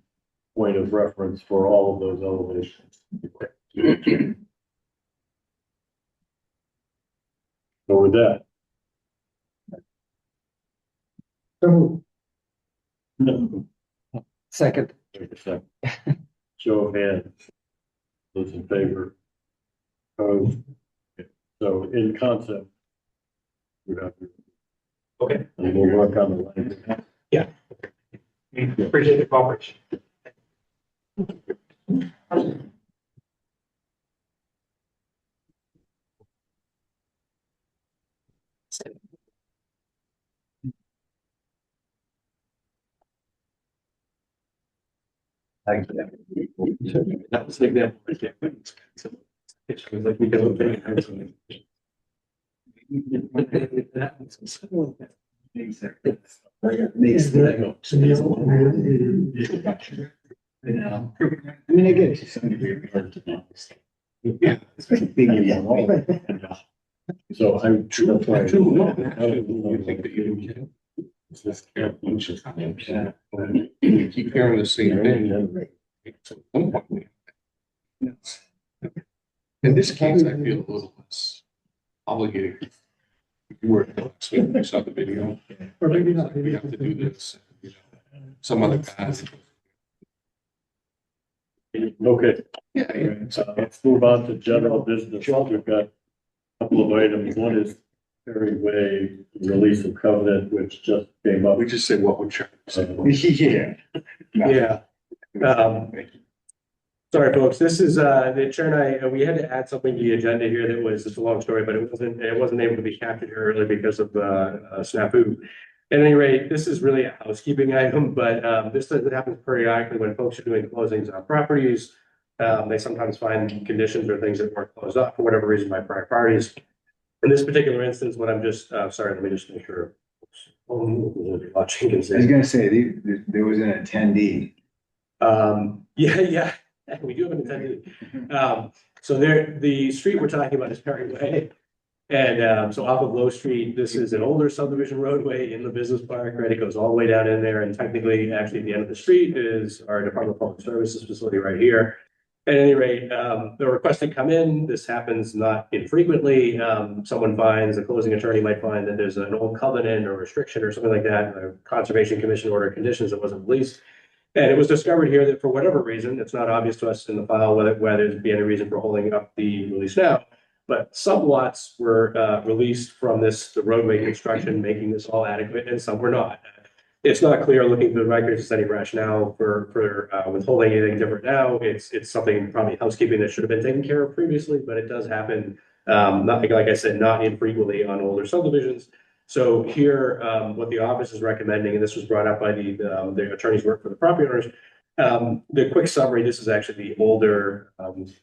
S2: point of reference for all of those elevations. So with that.
S5: So
S2: No.
S6: Second.
S2: Show of hands. Those in favor. Opposed. So in concept. We have.
S17: Okay.
S2: And we'll work on the language.
S17: Yeah. We appreciate the cooperation.
S1: Thank you. That was an example. It was like we could look at it.
S5: is there,
S16: I mean, I get it to some degree, we have to know.
S9: Yeah.
S16: It's big, yeah.
S2: So I'm.
S9: You think that you
S2: It's just.
S9: You keep hearing the same thing. In this case, I feel a little less obligated. If you were you saw the video.
S5: or maybe not,
S9: We
S5: maybe.
S9: have to do this. You know, some other guys.
S2: Okay,
S9: Yeah.
S2: let's move on to general business. We've got a couple of items. One is Perry Way release of covenant, which just came up.
S9: We just say what would check.
S16: Yeah.
S1: Yeah. Sorry, folks, this is, the chair and I, we had to add something to the agenda here that was, it's a long story, but it wasn't able to be captured here earlier because of, snafu. At any rate, this is really a housekeeping item, but, this happens periodically when folks are doing closings on properties. They sometimes find conditions or things that weren't closed off for whatever reason by prior parties. In this particular instance, what I'm just, sorry, let me just make sure. Watching and
S16: I was gonna say, there was an attendee.
S1: Yeah, we do have an attendee. So the street we're talking about is Perry Way. And so off of Low Street, this is an older subdivision roadway in the business park, right? It goes all the way down in there, and technically, actually, at the end of the street is our Department of Public Services facility right here. At any rate, the requests that come in, this happens not infrequently. Someone finds, a closing attorney might find that there's an old covenant or restriction or something like that, a Conservation Commission order of conditions that wasn't released. And it was discovered here that for whatever reason, it's not obvious to us in the file whether there's be any reason for holding up the release now. But some lots were released from the roadway construction, making this all adequate, and some were not. It's not clear looking through the records, is any rationale for withholding anything different now. It's something probably housekeeping that should have been taken care of previously, but it does happen. Not like I said, not infrequently on older subdivisions. So here, what the office is recommending, and this was brought up by the attorneys work for the property owners. The quick summary, this is actually the older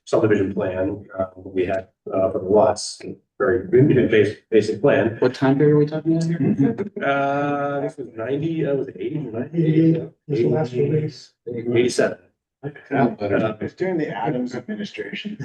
S1: subdivision plan we had for the lots. Very basic plan.
S18: What time period are we talking about here?
S1: This was 90, was it 80 or 90?
S5: 88 was the last release.
S1: 87.
S16: It's during the Adams administration.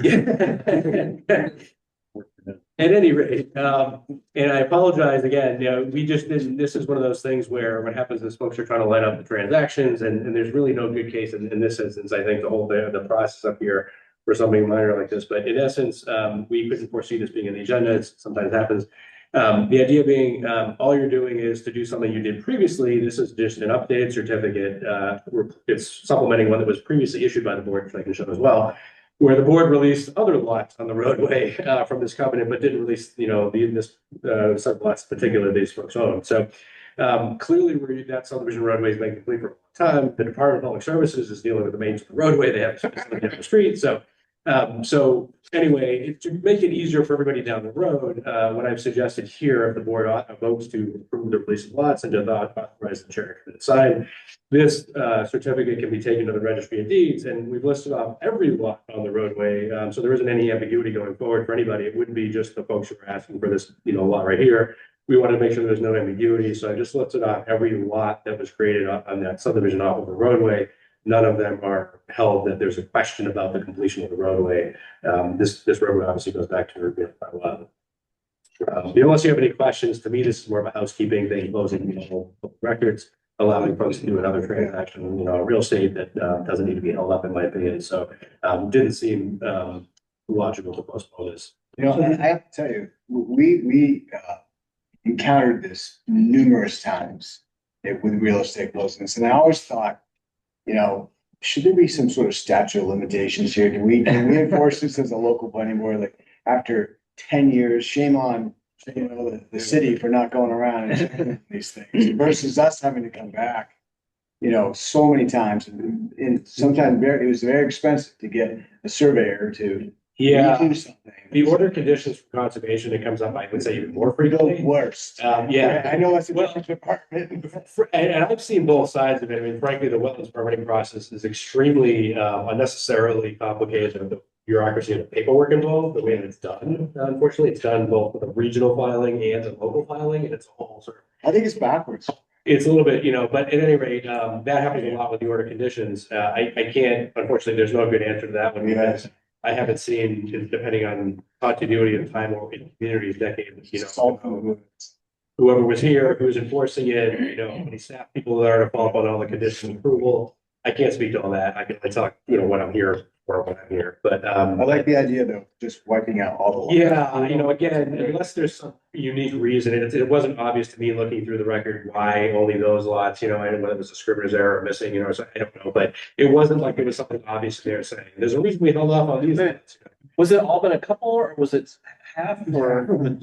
S1: At any rate, and I apologize again, we just didn't, this is one of those things where what happens is folks are trying to light up the transactions and there's really no good case in this instance. I think the process up here for something minor like this, but in essence, we couldn't foresee this being in the agenda. It sometimes happens. The idea being, all you're doing is to do something you did previously. This is just an updated certificate. It's supplementing one that was previously issued by the board, which I can show as well, where the board released other lots on the roadway from this covenant, but didn't release, this sub lots in particular these folks own. So clearly, that subdivision roadway has been complete for a long time. The Department of Public Services is dealing with the maintenance of the roadway. They have specifically different streets. So anyway, to make it easier for everybody down the road, what I've suggested here, if the board votes to approve the release of lots and to authorize the chair to sign, this certificate can be taken to the registry of deeds, and we've listed off every lot on the roadway. So there isn't any ambiguity going forward for anybody. It wouldn't be just the folks who are asking for this, lot right here. We want to make sure there's no ambiguity. So I just listed off every lot that was created on that subdivision off of the roadway. None of them are held that there's a question about the completion of the roadway. This roadway obviously goes back to quite a while. Unless you have any questions, to me, this is more of a housekeeping thing, closing records, allowing folks to do another transaction, real estate that doesn't need to be held up, in my opinion. So didn't seem logical to postpone this.
S16: I have to tell you, we encountered this numerous times with real estate closings, and I always thought, should there be some sort of statute of limitations here? Can we enforce this as a local planning board? Like after 10 years, shame on the city for not going around and checking these things versus us having to come back, so many times. And sometimes it was very expensive to get a surveyor to do something.
S1: The order conditions for conservation, it comes up, I would say, even more frequently.
S16: The worst.
S1: Yeah.
S16: I know that's a different department.
S1: And I've seen both sides of it. I mean, frankly, the wetlands permitting process is extremely unnecessarily complicated. The bureaucracy and the paperwork involved, the way that it's done. Unfortunately, it's done both with a regional filing and a local filing, and it's all sort of.
S16: I think it's backwards.
S1: It's a little bit, but at any rate, that happens a lot with the order conditions. I can't, unfortunately, there's no good answer to that one because I haven't seen, depending on continuity of time or in communities, decades, whoever was here, who was enforcing it, how many staff people there to follow up on all the conditions of approval. I can't speak to all that. I can only talk, when I'm here or when I'm here, but.
S16: I like the idea though, just wiping out all the lots.
S1: Yeah, again, unless there's some unique reason, it wasn't obvious to me looking through the record why only those lots, and whether it was a scrivener's error or missing, so I don't know, but it wasn't like it was something obvious there saying, there's a reason we held off on these lots.
S18: Was it all but a couple, or was it half, or?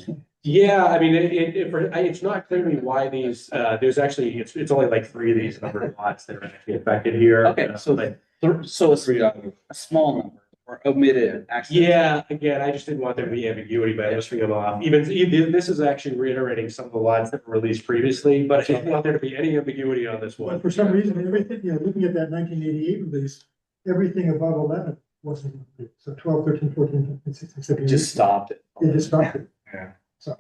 S1: Yeah, I mean, it's not clear to me why these, there's actually, it's only like 3 of these number of lots that are actually affected here.
S18: Okay, so it's a small number or omitted actually.
S1: Yeah, again, I just didn't want there to be ambiguity by listing them off. Even this is actually reiterating some of the lots that were released previously, but I didn't want there to be any ambiguity on this one.
S5: But for some reason, everything, looking at that 1988 release, everything above 11 wasn't complete. So 12, 13, 14, 15, 16, 17.
S18: Just stopped it.
S5: It just stopped it.
S16: Yeah.
S5: So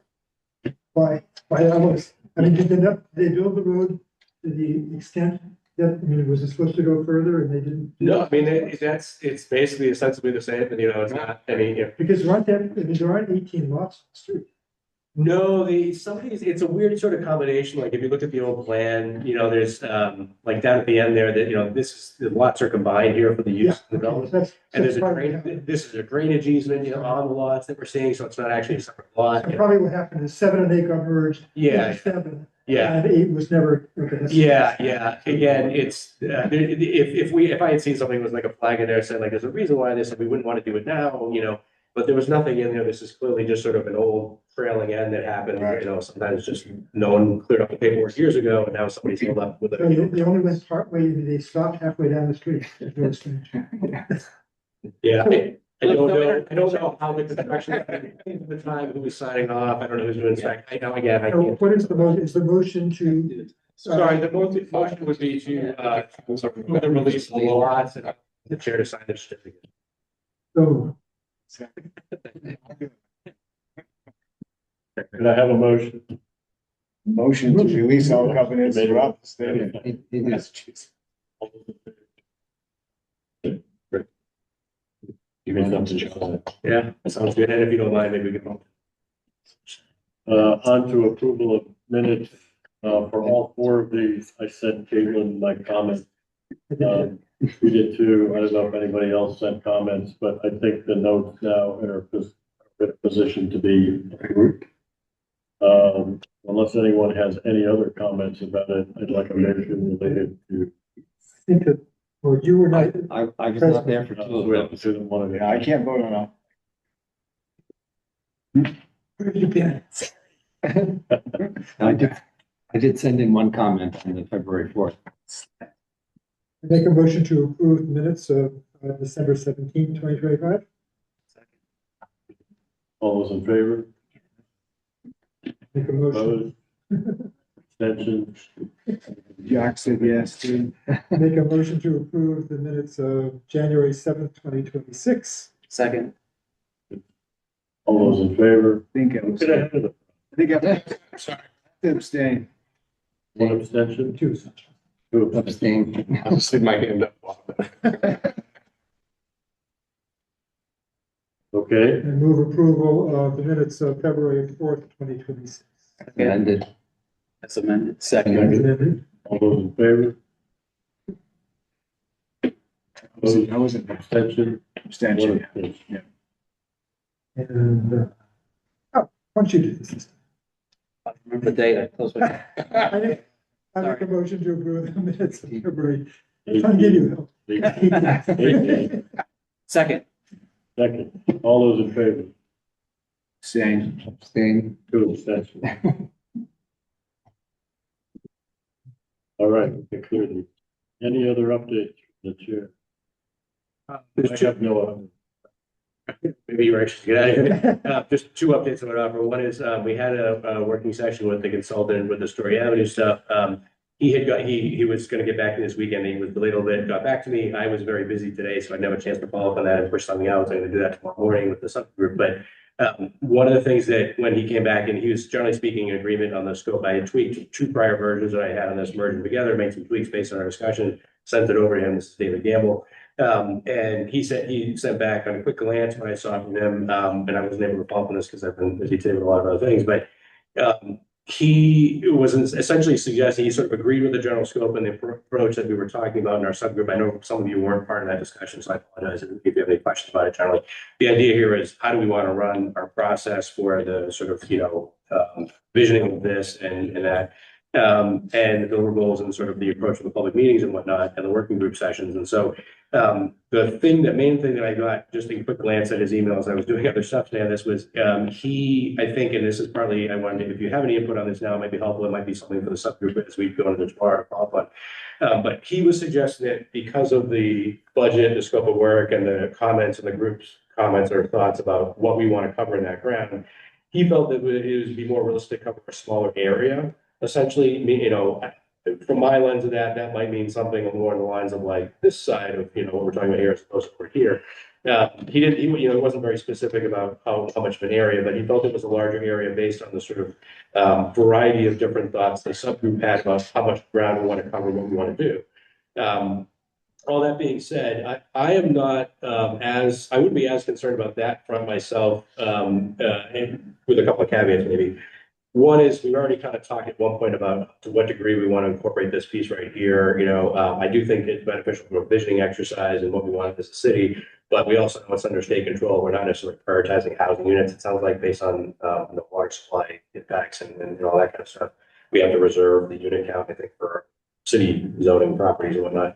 S5: why almost? I mean, did they build the road to the extent that, was it supposed to go further and they didn't?
S1: No, I mean, it's basically ostensibly the same, but it's not any.
S5: Because there aren't 18 lots on the street.
S1: No, it's a weird sort of combination. Like if you look at the old plan, there's like down at the end there that, the lots are combined here for the use of the development. And there's this is a drainage easement, on the lots that we're seeing, so it's not actually a separate lot.
S5: So probably what happened is 7 and 8 got merged.
S1: Yeah.
S5: 7.
S1: Yeah.
S5: And 8 was never. Okay,
S1: Yeah. Again, it's if I had seen something that was like a flag in there saying like there's a reason why this, and we wouldn't want to do it now, but there was nothing in there. This is clearly just sort of an old trailing end that happened.
S16: Right.
S1: Sometimes just no one cleared up the paperwork years ago, and now somebody's filled up with it.
S5: They only went partway. They stopped halfway down the street.
S1: Yeah. I don't know how the construction at the time who was signing off. I don't know who's doing inspect. I know again. I can't.
S5: What is the motion? Is the motion to?
S1: Sorry, the motion would be to the release of the lots and the chair to sign the certificate.
S5: So.
S2: Could I have a motion?
S16: Motion to release all covenants throughout the state.
S2: Massachusetts. You made something to show that.
S1: Yeah, that sounds good. And if you don't mind, maybe we can.
S2: On to approval of minutes, for all 4 of these, I sent Caitlin my comments. We did too. I don't know if anybody else sent comments, but I think the notes now are in a position to be approved. Unless anyone has any other comments about it, I'd like a motion related to.
S5: I think that, well, you were not.
S6: I was not there for two of
S2: We have to
S6: those.
S2: do them one of the.
S16: Yeah, I can't vote on all.
S5: Where have you been?
S6: I did send in one comment on the February 4th.
S5: Make a motion to approve the minutes of December 17, 2025.
S2: All those in favor?
S5: Make a motion,
S2: Opposed? Abstentions?
S16: Jack said yes too.
S5: make a motion to approve the minutes of January 7th, 2026.
S18: Second.
S2: All those in favor?
S16: I think I was,
S2: Get ahead of it.
S16: I think I'm sorry, abstain.
S2: One abstention?
S5: Two.
S2: Two
S6: Abstain.
S9: I'll just leave my hand up.
S2: Okay,
S5: And move approval of the minutes of February 4th, 2026.
S6: Amended.
S18: That's amended. Second.
S5: Amended.
S2: all those in favor?
S16: I wasn't
S2: Abstention?
S16: abstention.
S2: One abstention.
S5: And, oh, why don't you do this?
S18: I remember the date. I closed my.
S5: I make a motion to approve the minutes of February. I'm trying to give you help.
S2: 18.
S18: Second.
S2: Second, all those in favor?
S16: Abstain.
S6: Abstain.
S2: Two abstentions. All right, okay, clearly. Any other updates from the chair? I have no other.
S1: Maybe you were anxious to get out of here. Just two updates I would offer. One is, we had a working session with the consultant with the Story Avenue stuff. He was gonna get back to me this weekend. He was delayed a little bit, got back to me. I was very busy today, so I didn't have a chance to follow up on that and push something out. So I'm gonna do that tomorrow morning with the subgroup. But one of the things that when he came back, and he was generally speaking in agreement on the scope, I had tweaked two prior versions that I had on this, merged them together, made some tweaks based on our discussion, sent it over to him. This is David Gamble. And he sent back on a quick glance when I saw from him, and I wasn't able to follow up on this because I've been busy today with a lot of other things, but he was essentially suggesting he sort of agreed with the general scope and the approach that we were talking about in our subgroup. I know some of you weren't part of that discussion, so I apologize if you have any questions about it generally. The idea here is how do we want to run our process for the sort of, visioning of this and that, and the deliverables and sort of the approach of the public meetings and whatnot and the working group sessions. And so the main thing that I got, just a quick glance at his emails, I was doing other stuff today on this, was I think, and this is partly, I wanted, if you have any input on this now, it might be helpful. It might be something for the subgroup as we go into the tomorrow to follow up on. But he was suggesting that because of the budget, the scope of work, and the comments and the group's comments or thoughts about what we want to cover in that ground, he felt that it would be more realistic to cover a smaller area. Essentially, from my lens of that might mean something more on the lines of like this side of, what we're talking about here as opposed to over here. He wasn't very specific about how much of an area, but he felt it was a larger area based on the sort of variety of different thoughts the subgroup had about how much ground we want to cover, what we want to do. All that being said, I am not I wouldn't be as concerned about that front myself, and with a couple of caveats maybe. One is we've already kind of talked at one point about to what degree we want to incorporate this piece right here. I do think it's beneficial for a visioning exercise and what we want as a city, but we also know it's under state control. We're not necessarily prioritizing housing units. It sounds like based on the water supply impacts and all that kind of stuff. We have to reserve the unit count, I think, for city zoning properties and whatnot.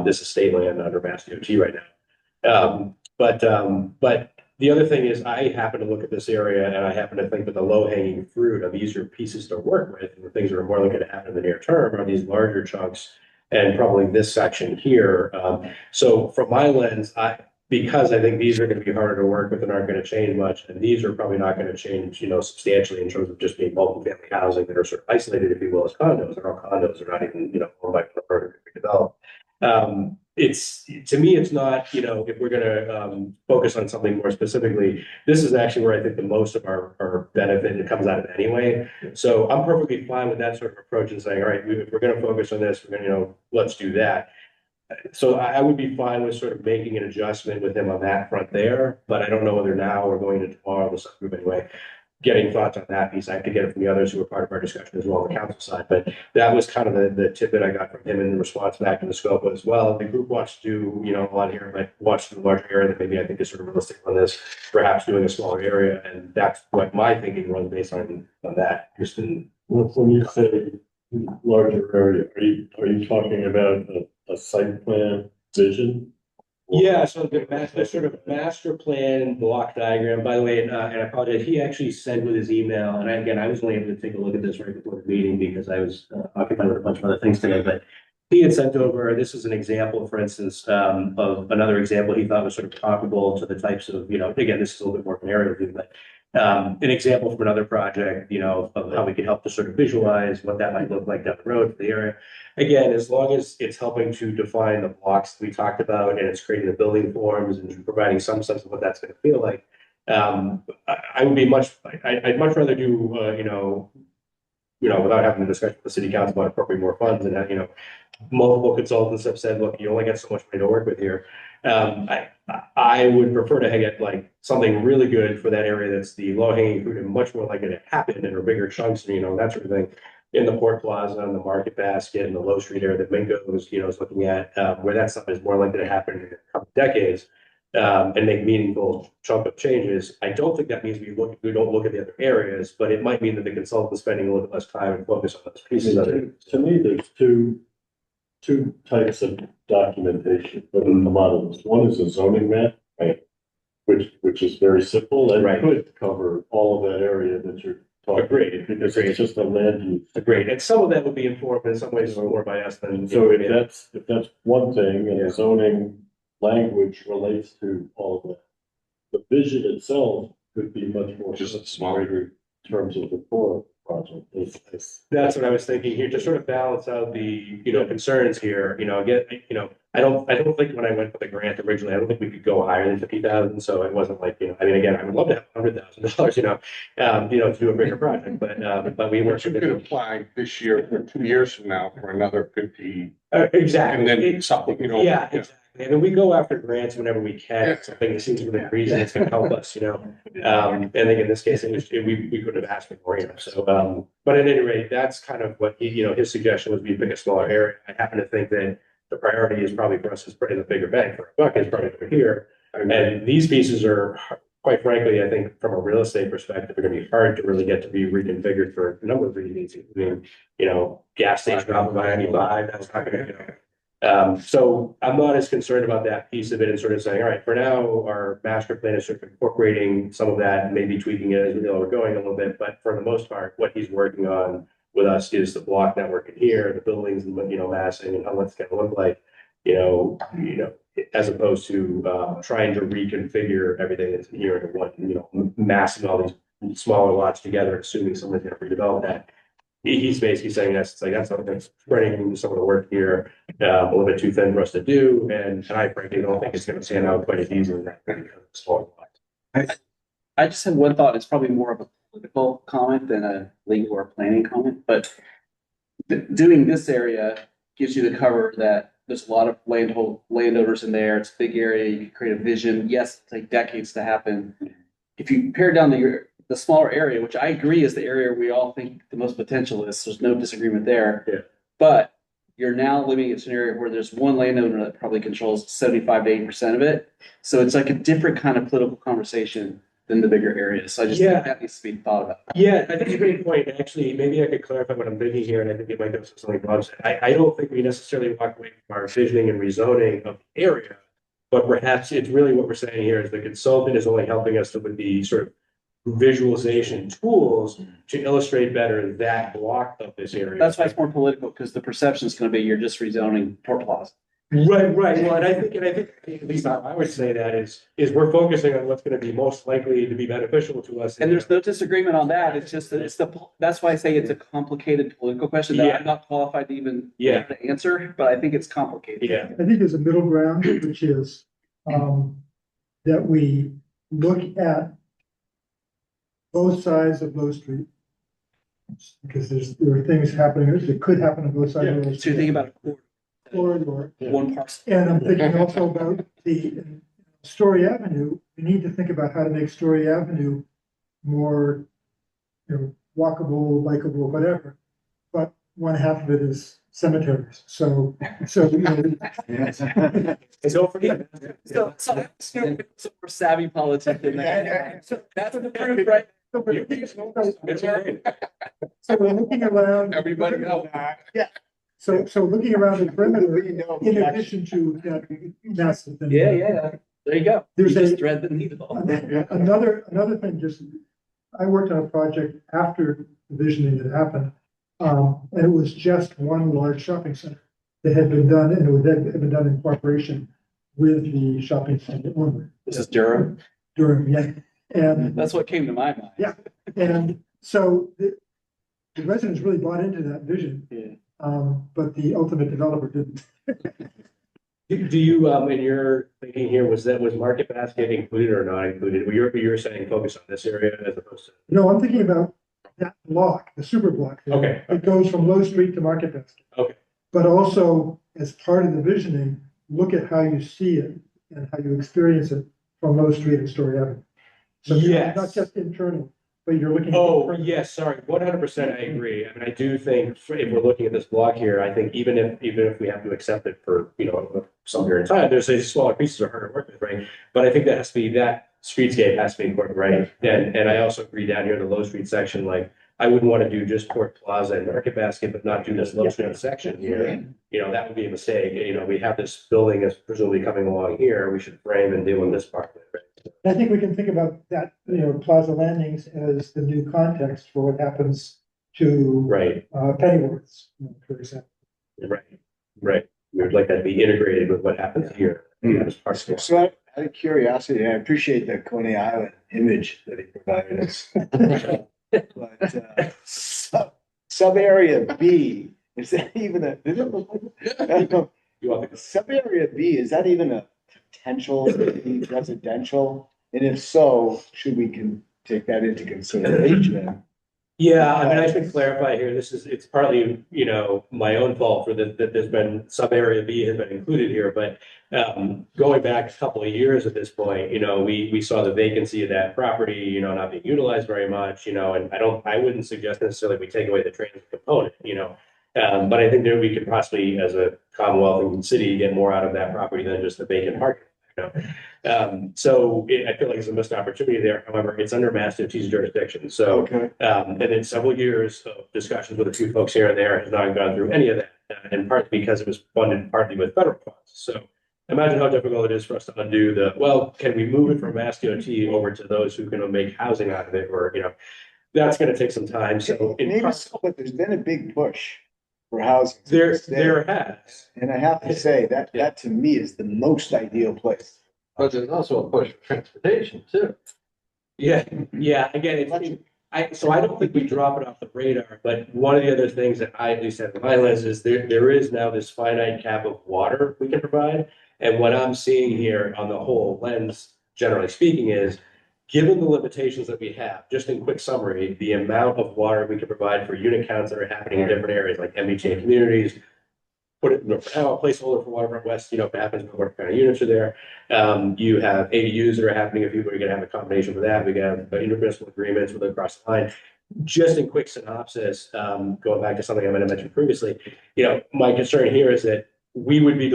S1: This is state land under Mass DOT right now. But the other thing is I happen to look at this area and I happen to think that the low hanging fruit of easier pieces to work with and the things that are more likely to happen in the near term are these larger chunks and probably this section here. So from my lens, because I think these are going to be harder to work with and aren't going to change much, and these are probably not going to change, substantially in terms of just being multi-family housing that are sort of isolated, if you will, as condos. They're all condos. They're not even, one by one developed. To me, it's not, if we're going to focus on something more specifically, this is actually where I think the most of our benefit comes out of anyway. So I'm perfectly fine with that sort of approach and saying, all right, if we're going to focus on this, we're going to, let's do that. So I would be fine with sort of making an adjustment with him on that front there, but I don't know whether now or going to tomorrow, the subgroup anyway. getting thoughts on that piece. I have to get it from the others who were part of our discussion as well on the council side. But that was kind of the tip that I got from him in the response back to the scope as well. The group wants to do, a lot here, but wants to do a larger area that maybe I think is sort of realistic on this, perhaps doing a smaller area. And that's what my thinking was based on that. Just in,
S2: When you say larger area, are you talking about a site plan vision?
S1: yeah, so the sort of master plan block diagram, by the way, and I apologize, he actually said with his email, and again, I was only able to take a look at this right before the meeting because I was occupied with a bunch of other things today, but he had sent over, this is an example, for instance, of another example he thought was sort of comparable to the types of, again, this is a little bit more of an aerial view, but an example from another project, of how we could help to sort of visualize what that might look like down the road for the area. Again, as long as it's helping to define the blocks we talked about and it's creating the building forms and providing some sense of what that's going to feel like, I would be I'd much rather do, without having a discussion with the city council about appropriating more funds and that, multiple consultants have said, look, you only get so much money to work with here. I would prefer to get like something really good for that area that's the low hanging fruit and much more likely to happen in bigger chunks, that sort of thing. In the Port Plaza and the Market Basket and the Low Street area that Mingo is looking at, where that stuff is more likely to happen in a couple of decades, and make meaningful chunk of changes. I don't think that means we don't look at the other areas, but it might mean that the consultant's spending a little bit less time and focus on those pieces of it.
S2: To me, there's two types of documentation that would come out of this. One is a zoning map, right? Which is very simple and
S1: Right.
S2: could cover all of that area that you're talking.
S1: Agreed.
S2: Because it's just a land use.
S1: Agreed. And some of that would be informed in some ways more by us than.
S2: So if that's one thing, and the zoning language relates to all of that, the vision itself could be much more
S9: Just smaller.
S2: greater in terms of the core project.
S1: That's what I was thinking here, to sort of balance out the, concerns here, again, I don't think when I went for the grant originally, I don't think we could go higher than 50,000. So it wasn't like, again, I would love to have $100,000, to do a bigger project, but we weren't.
S9: You could apply this year or 2 years from now for another 50.
S1: Exactly.
S9: And then something,
S1: Yeah, exactly. I mean, we go after grants whenever we can.
S9: Yeah.
S1: Something that seems within reason, it's gonna help us, And I think in this case, we could have asked for more, so, but at any rate, that's kind of what, his suggestion was we pick a smaller area. I happen to think that the priority is probably for us is putting the bigger bang for our buck is probably over here. And these pieces are, quite frankly, I think from a real estate perspective, are gonna be hard to really get to be reconfigured for a number of reasons, including, gas station off of I-95, that's not gonna, so I'm not as concerned about that piece of it and sort of saying, all right, for now, our master plan is sort of incorporating some of that and maybe tweaking it as we're going a little bit. But for the most part, what he's working on with us is the block network in here, the buildings and massing and how that's going to look like, as opposed to trying to reconfigure everything that's in here into one, massing all these smaller lots together, assuming someone's going to redevelop that. He's basically saying that's something that's spreading some of the work here, a little bit too thin for us to do, and I frankly don't think it's going to stand out quite as easily.
S18: I just have one thought. It's probably more of a political comment than a legal or planning comment, but doing this area gives you the cover that there's a lot of landowners in there. It's a big area. You can create a vision. Yes, it'll take decades to happen. If you pare down the smaller area, which I agree is the area we all think the most potential is, there's no disagreement there.
S1: Yeah.
S18: But you're now living in an area where there's one landowner that probably controls 75 to 80% of it. So it's like a different kind of political conversation than the bigger areas. So I just think that needs to be thought about.
S1: Yeah, I think it's a great point. Actually, maybe I could clarify what I'm thinking here, and I think it might go to something Bob said. I don't think we necessarily walk away from our visioning and rezoning of the area, but perhaps it's really what we're saying here is the consultant is only helping us with the sort of visualization tools to illustrate better that block of this area.
S18: That's why it's more political, because the perception is going to be you're just rezoning Port Plaza.
S1: Right. Well, and I think at least I would say that is we're focusing on what's going to be most likely to be beneficial to us.
S18: And there's no disagreement on that. It's just that that's why I say it's a complicated political question that I'm not qualified to even to answer, but I think it's complicated.
S1: Yeah.
S5: I think there's a middle ground, which is that we look at both sides of Low Street. Because there are things happening that could happen on both sides of Low Street.
S18: So you think about
S5: corridor.
S18: One parcel.
S5: And I'm thinking also about the Story Avenue. We need to think about how to make Story Avenue more walkable, bikeable, whatever. But one half of it is cemeteries. So,
S1: Don't forget.
S18: So that's some more savvy politician there. So that's the proof, right?
S5: So we're looking around.
S9: Everybody know.
S5: Yeah. So looking around the perimeter, in addition to that massive thing.
S18: Yeah. There you go.
S5: There's
S18: You just
S5: a-
S18: thread the needle.
S5: Another thing, just, I worked on a project after the visioning had happened. And it was just one large shopping center that had been done, and had been done in cooperation with the shopping center owner.
S18: This is Durham.
S5: Durham, yeah. And
S18: That's what came to my mind.
S5: yeah, and so the residents really bought into that vision.
S18: Yeah.
S5: But the ultimate developer didn't.
S1: Do you, in your thinking here, was Market Basket included or not included? You were saying focus on this area as opposed to?
S5: No, I'm thinking about that block, the super block.
S1: Okay.
S5: It goes from Low Street to Market Basket.
S1: Okay.
S5: But also, as part of the visioning, look at how you see it and how you experience it from Low Street and Story Avenue. So
S1: Yes.
S5: not just internal, but you're looking.
S1: Oh, yes, sorry, 100%, I agree. I mean, I do think if we're looking at this block here, I think even if we have to accept it for, some period of time, there's smaller pieces are harder to work with, right? But I think that streetscape has to be important, right? And I also agree down here in the Low Street section, like, I wouldn't want to do just Port Plaza and Market Basket, but not do this Low Street section here. That would be a mistake. We have this building that's presumably coming along here. We should frame and deal with this part of it, right?
S5: I think we can think about that, Plaza Landings as the new context for what happens to
S1: Right,
S5: Pennyworths, for example.
S1: right. We would like that to be integrated with what happens here. As part of it.
S16: So out of curiosity, I appreciate the Coney Island image that he provided us. But sub area B, is that even sub area B, is that even a potential residential? And if so, should we take that into consideration?
S1: Yeah, I mean, I should clarify here, it's partly, my own fault for that there's been, sub area B has been included here, but going back a couple of years at this point, we saw the vacancy of that property, not being utilized very much, and I wouldn't suggest necessarily we take away the transit component, but I think that we could possibly, as a Commonwealth and city, get more out of that property than just the vacant parking. I feel like it's a missed opportunity there. However, it's under Mass DOT's jurisdiction. So,
S16: Okay.
S1: And in several years of discussions with a few folks here and there, has not gone through any of that, and partly because it was funded partly with federal funds. So, imagine how difficult it is for us to undo can we move it from Mass DOT over to those who can make housing out of it, or that's going to take some time. So,
S16: But there's been a big push for housing.
S1: there has.
S16: And I have to say that to me is the most ideal place.
S15: But there's also a push for transportation too.
S1: Yeah. Again, I don't think we drop it off the radar, but one of the other things that I at least have on my list is there is now this finite cap of water we can provide. And what I'm seeing here on the whole lens, generally speaking, is given the limitations that we have, just in quick summary, the amount of water we can provide for unit counts that are happening in different areas like MBTA communities, put it a placeholder for Waterfront West, if it happens, what kind of units are there. You have ADUs that are happening. If people are going to have a combination with that, we got intermunicipal agreements with across the line. Just in quick synopsis, going back to something I might have mentioned previously, my concern here is that we would be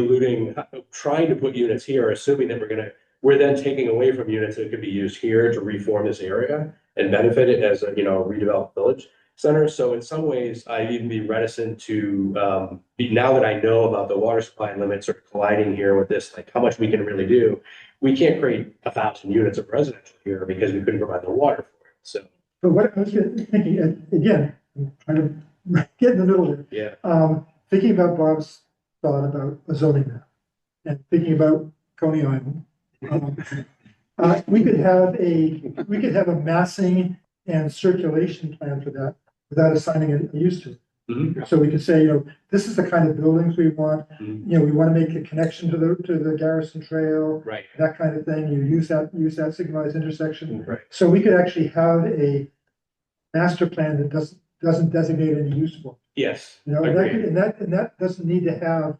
S1: trying to put units here, assuming that we're then taking away from units that could be used here to reform this area and benefit it as a redeveloped village center. So in some ways, I'd even be reticent to now that I know about the water supply limits sort of colliding here with this, like how much we can really do. We can't create 1,000 units of residential here because we couldn't provide the water for it. So
S5: what I was thinking, again, I'm trying to get in the middle there.
S1: Yeah.
S5: Thinking about Bob's thought about a zoning map and thinking about Coney Island. We could have a massing and circulation plan for that without assigning a use to it.
S1: Mm-hmm.
S5: So we could say, this is the kind of buildings we want. We want to make a connection to the Garrison Trail,
S1: right?
S5: That kind of thing. You use that signalized intersection.
S1: Right.
S5: So we could actually have a master plan that doesn't designate any use for.
S1: Yes.
S5: And that doesn't need to have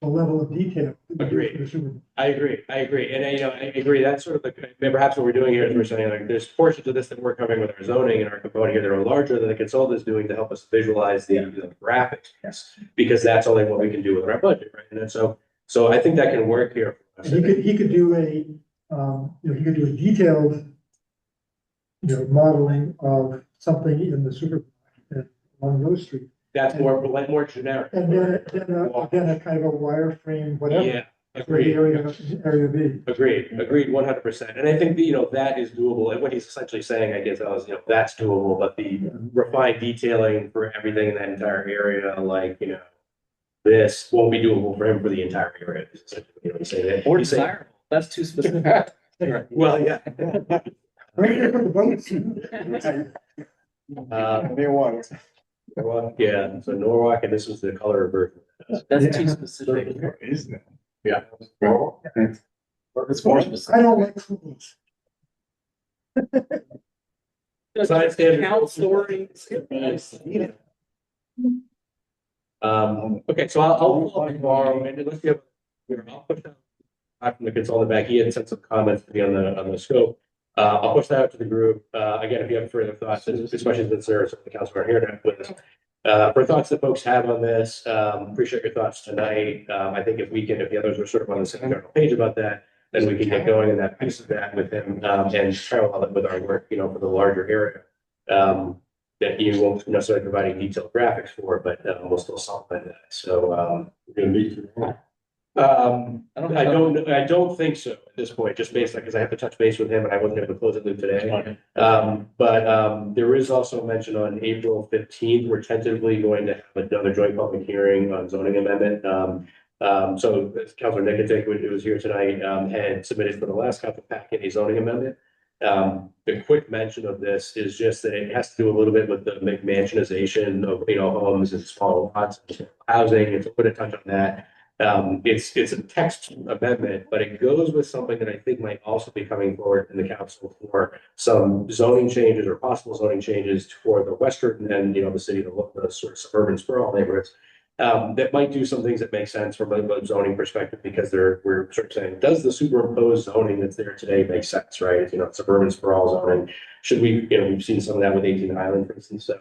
S5: the level of detail.
S1: Agreed. I agree. And I agree. That's sort of perhaps what we're doing here is we're saying like there's portions of this that we're covering with our zoning and our component here that are larger than the consultant is doing to help us visualize the graphics. Yes. Because that's only what we can do with our budget, right? And then so I think that can work here. For us.
S5: He could do a, he could do a detailed, modeling of something in the supermarket along those streets.
S1: That's more generic.
S5: And then a kind of a wireframe, whatever.
S1: Yeah.
S5: For the area B.
S1: Agreed, 100%. And I think, that is doable. And what he's essentially saying, I guess, is, that's doable, but the refined detailing for everything in that entire area, like, this won't be doable for him for the entire area. He's saying that.
S18: Or desirable. That's too specific.
S1: Well, yeah.
S5: Right there for the boats.
S1: Norwalk, yeah, so Norwalk, and this was the color version.
S18: That's too specific.
S16: Isn't it?
S1: Yeah.
S16: It's more specific.
S5: I don't like schools.
S1: Science standard.
S18: Count stories.
S1: Okay, so I'll follow up tomorrow, and let's give, I'll push that back from the consultant back. He had sent some comments to me on the scope. I'll push that out to the group. Again, if you have further thoughts, especially since there are some of the council aren't here to with us. For thoughts that folks have on this, appreciate your thoughts tonight. I think if the others are sort of on the same general page about that, then we can get going in that piece of that with him, and parallel it with our work, for the larger area. That you won't necessarily providing detailed graphics for, but we'll still supplement that. So,
S2: We're gonna meet tomorrow.
S1: I don't think so at this point, just based on, because I have to touch base with him and I wasn't able to close it loop today. But there is also a mention on April 15th, we're tentatively going to have another joint public hearing on zoning amendment. So Councilor Nikitic, who was here tonight, had submitted for the last council packet a zoning amendment. The quick mention of this is just that it has to do a little bit with the McMansionization of, homes and small lots and housing. It's a bit of touch on that. It's a text amendment, but it goes with something that I think might also be coming forward in the council for some zoning changes or possible zoning changes for the western and, the city, the sort of suburban sprawl neighborhoods. That might do some things that make sense from a zoning perspective, because we're sort of saying, does the superimposed zoning that's there today make sense, right? Suburban sprawl zoning. Should we, we've seen some of that with 18 Island, for instance. So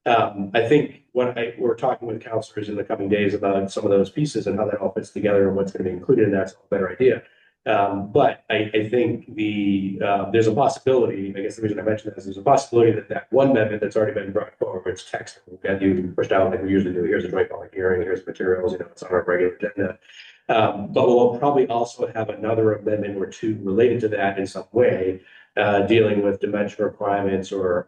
S1: I think we're talking with counselors in the coming days about some of those pieces and how that all fits together and what's going to be included in that's a better idea. But I think there's a possibility, I guess the reason I mentioned that is there's a possibility that one amendment that's already been brought forward, it's text, that you pushed out like we usually do. Here's a joint public hearing, here's materials, it's on our regular agenda. But we'll probably also have another amendment or two related to that in some way, dealing with dimension requirements or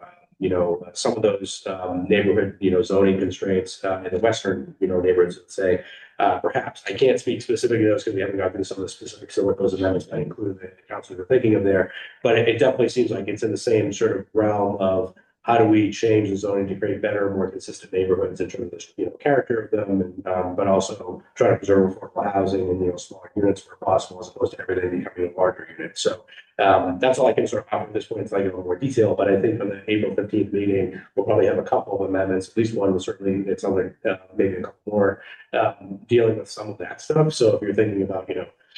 S1: some of those neighborhood, zoning constraints in the western, neighborhoods, let's say. Perhaps I can't speak specifically to those because we haven't gotten to some of the specifics of what those amendments might include that the councilors are thinking of there. But it definitely seems like it's in the same sort of realm of how do we change the zoning to create better, more consistent neighborhoods in terms of the character of them, and but also try to preserve affordable housing and smaller units where possible, as opposed to everything becoming a larger unit. So that's all I can sort of offer at this point until I get a little more detail. But I think on the April 15th meeting, we'll probably have a couple of amendments. At least one will certainly, it sounds like maybe a couple more dealing with some of that stuff. So if you're thinking about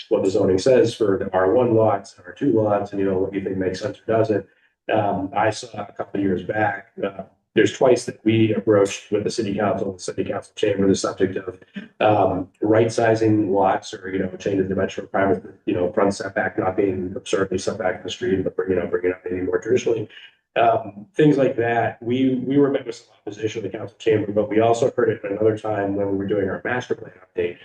S1: what the zoning says for the R1 lots, R2 lots, and what you think makes sense or doesn't. I saw a couple of years back, there's twice that we approached with the city council chamber, the subject of right sizing lots or, changing the dimensional requirements, front setback not being absurdly set back in the street, but bringing up maybe more traditionally. Things like that. We were met with some opposition of the council chamber, but we also heard it another time when we were doing our master plan update.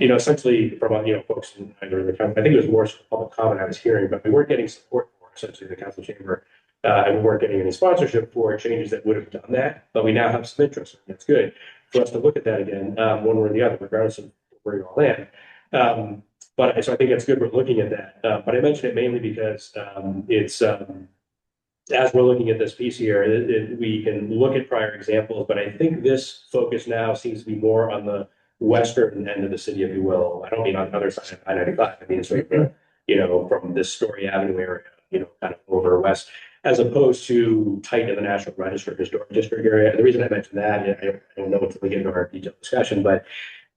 S1: Essentially from, folks in the country, I think it was more sort of public comment I was hearing, but we weren't getting support for essentially the council chamber. And we weren't getting any sponsorship for changes that would have done that, but we now have some interest. And it's good for us to look at that again, one way or the other, regardless of where you all land. But so I think it's good we're looking at that. But I mentioned it mainly because it's as we're looking at this piece here, we can look at prior examples, but I think this focus now seems to be more on the western end of the city, if you will. I don't mean on the other side of I-95. I mean, it's right from, from this Story Avenue area, kind of over west, as opposed to tight in the National Register Historic District area. The reason I mentioned that, I don't know until we get into our detailed discussion, but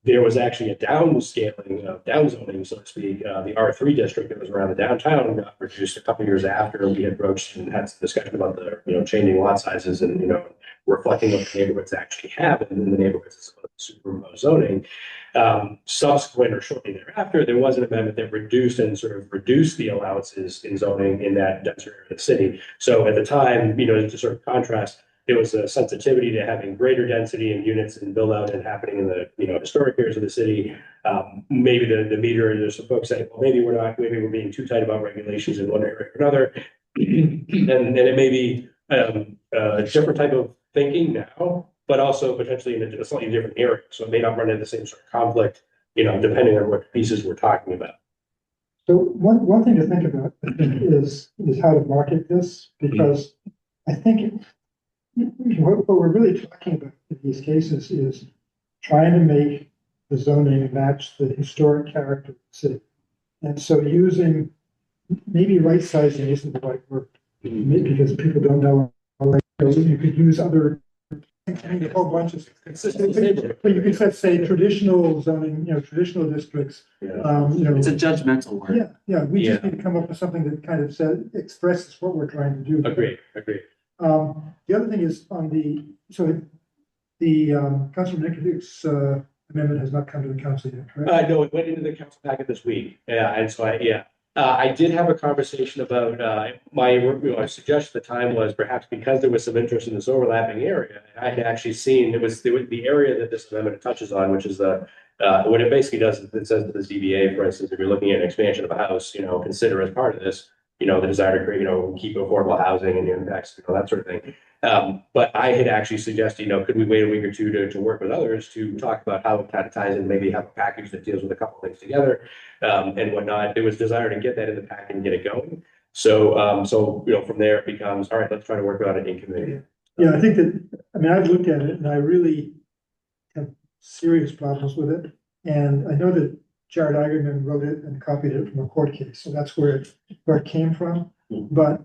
S1: there was actually a downscaling, downzoning, so to speak. The R3 district that was around the downtown got reduced a couple years after we had broached and had some discussion about the, changing lot sizes and, reflecting what the neighborhoods actually have in the neighborhoods as opposed to superimposed zoning. Subsequent or shortly thereafter, there was an amendment that reduced the allowances in zoning in that denser area of the city. So at the time, to sort of contrast, there was a sensitivity to having greater density in units and build out and happening in the, historic areas of the city. Maybe the meter, there's some folks saying, well, maybe we're being too tight about regulations in one area or another. and it may be a different type of thinking now, but also potentially in a slightly different area. So it may not run into the same sort of conflict, depending on what pieces we're talking about.
S5: So one thing to think about, I think, is how to market this, because I think what we're really talking about in these cases is trying to make the zoning match the historic character of the city. And so using, maybe right sizing isn't the right word, because people don't know. You could use other, a whole bunch of, but you could say traditional zoning, traditional districts.
S18: It's a judgmental word.
S5: Yeah, we just need to come up with something that kind of expresses what we're trying to do.
S1: Agreed.
S5: The other thing is on the Councilman Nicodemus amendment has not come to the council yet, correct?
S1: No, it went into the council packet this week. Yeah, and so I did have a conversation about my suggestion at the time was perhaps because there was some interest in this overlapping area. I had actually seen the area that this amendment touches on, which is what it basically does is it says to the ZBA, for instance, if you're looking at an expansion of a house, consider as part of this, the desire to create, keep affordable housing and the impacts, that sort of thing. But I had actually suggested, could we wait a week or two to work with others to talk about how it kind of ties in, maybe have a package that deals with a couple of things together, and whatnot. There was desire to get that in the packet and get it going. So, from there it becomes, all right, let's try to work on it in committee.
S5: Yeah, I think I've looked at it and I really have serious problems with it. And I know that Jared Eigenman wrote it and copied it from a court case, so that's where it came from. But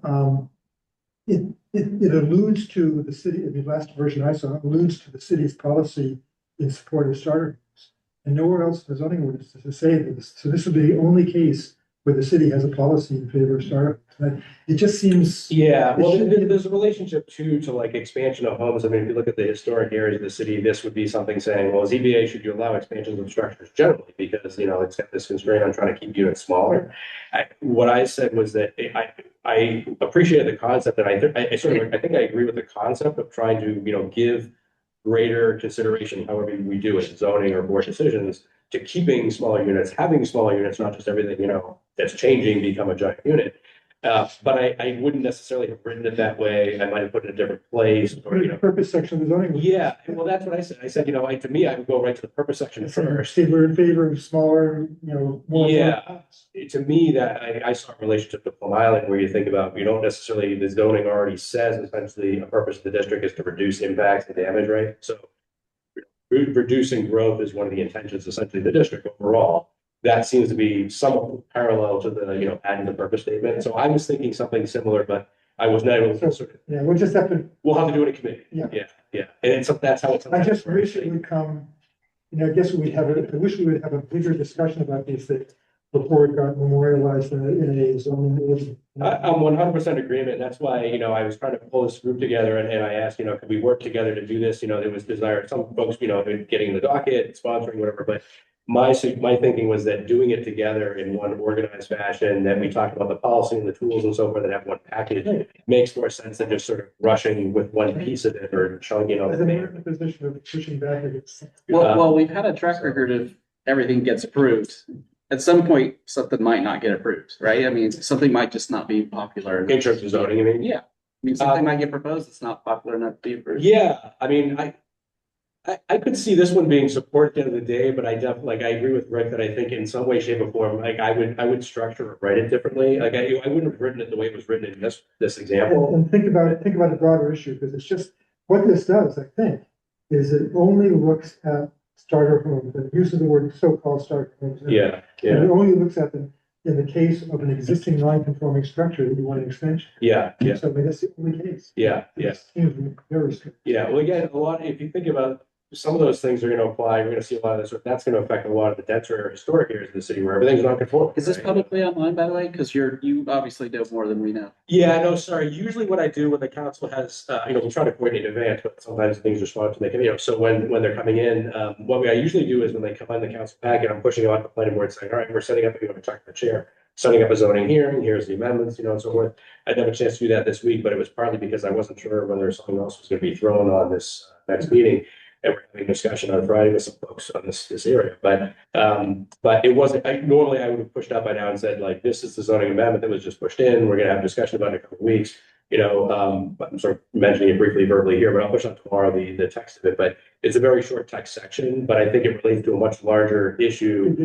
S5: it alludes to the city. The last version I saw alludes to the city's policy in support of starter homes, and nowhere else in the zoning ordinance does it say this. So this would be the only case where the city has a policy in favor of starter homes. It just seems.
S1: Yeah, well, there's a relationship too to like expansion of homes. I mean, if you look at the historic areas of the city, this would be something saying, well, ZBA, should you allow expansions of structures generally? Because, it's got this constraint on trying to keep units smaller. What I said was that I appreciated the concept, and I think I agree with the concept of trying to, give greater consideration, however we do it, zoning or board decisions, to keeping smaller units, having smaller units, not just everything, that's changing become a giant unit. But I wouldn't necessarily have written it that way. I might have put it in a different place or,
S5: Purpose section of the zoning.
S1: Yeah, well, that's what I said. I said, to me, I would go right to the purpose section first.
S5: See, we're in favor of smaller, more.
S1: Yeah, to me, that I saw a relationship to Plum Island where you think about, you don't necessarily, the zoning already says essentially a purpose of the district is to reduce impacts and damage, right? So reducing growth is one of the intentions essentially of the district overall. That seems to be somewhat parallel to the, adding the purpose statement. So I was thinking something similar, but I was not able to sort of.
S5: Yeah, we'll just have to.
S1: We'll have to do it in committee. Yeah. And that's how it's.
S5: I just wish it would come, I guess I wish we would have a bigger discussion about these things before it got memorialized in a zoning ordinance.
S1: I'm 100% agreement. That's why, I was trying to pull this group together and I asked, could we work together to do this? There was desire, some folks, getting the docket, sponsoring, whatever, but my thinking was that doing it together in one organized fashion, that we talked about the policy and the tools and so forth that have one package makes more sense than just sort of rushing with one piece of it or showing,
S5: I think we're in a position of pushing back against.
S18: Well, we've had a track record of everything gets approved. At some point, something might not get approved, right? I mean, something might just not be popular.
S1: In terms of zoning, you mean?
S18: Yeah. I mean, something might get proposed, it's not popular enough to be approved.
S1: Yeah, I mean, I could see this one being supported at the end of the day, but I definitely, I agree with Rick that I think in some way, shape or form, I would structure it, write it differently. I wouldn't have written it the way it was written in this example.
S5: And think about the broader issue, because it's just, what this does, I think, is it only looks at starter homes, and uses the word so-called starter homes.
S1: Yeah.
S5: And it only looks at them in the case of an existing non-conforming structure that you want an extension.
S1: Yeah.
S5: So I mean, that's the only case.
S1: Yeah.
S5: It seems very strict.
S1: Yeah, well, again, if you think about some of those things are gonna apply, we're gonna see a lot of this, that's gonna affect a lot of the denser historic areas of the city where everything's not conforming.
S18: Is this
S1: right?
S18: publicly online, by the way? Because you obviously know more than we know.
S1: Yeah, no, sorry. Usually what I do when the council has, we try to coordinate in advance, but sometimes things are slow to make, so when they're coming in, I usually do is when they come on the council packet, I'm pushing out the planning board saying, all right, we're setting up, you want to talk to the chair, setting up a zoning hearing, here's the amendments, and so forth. I didn't have a chance to do that this week, but it was partly because I wasn't sure whether something else was going to be thrown on this next meeting. And we're having a discussion on Friday with some folks on this area, but it wasn't, normally I would have pushed up by now and said, like, this is the zoning amendment that was just pushed in, we're gonna have a discussion about it in a couple of weeks. But I'm sort of mentioning it briefly verbally here, but I'll push on tomorrow the text of it, but it's a very short text section, but I think it relates to a much larger issue.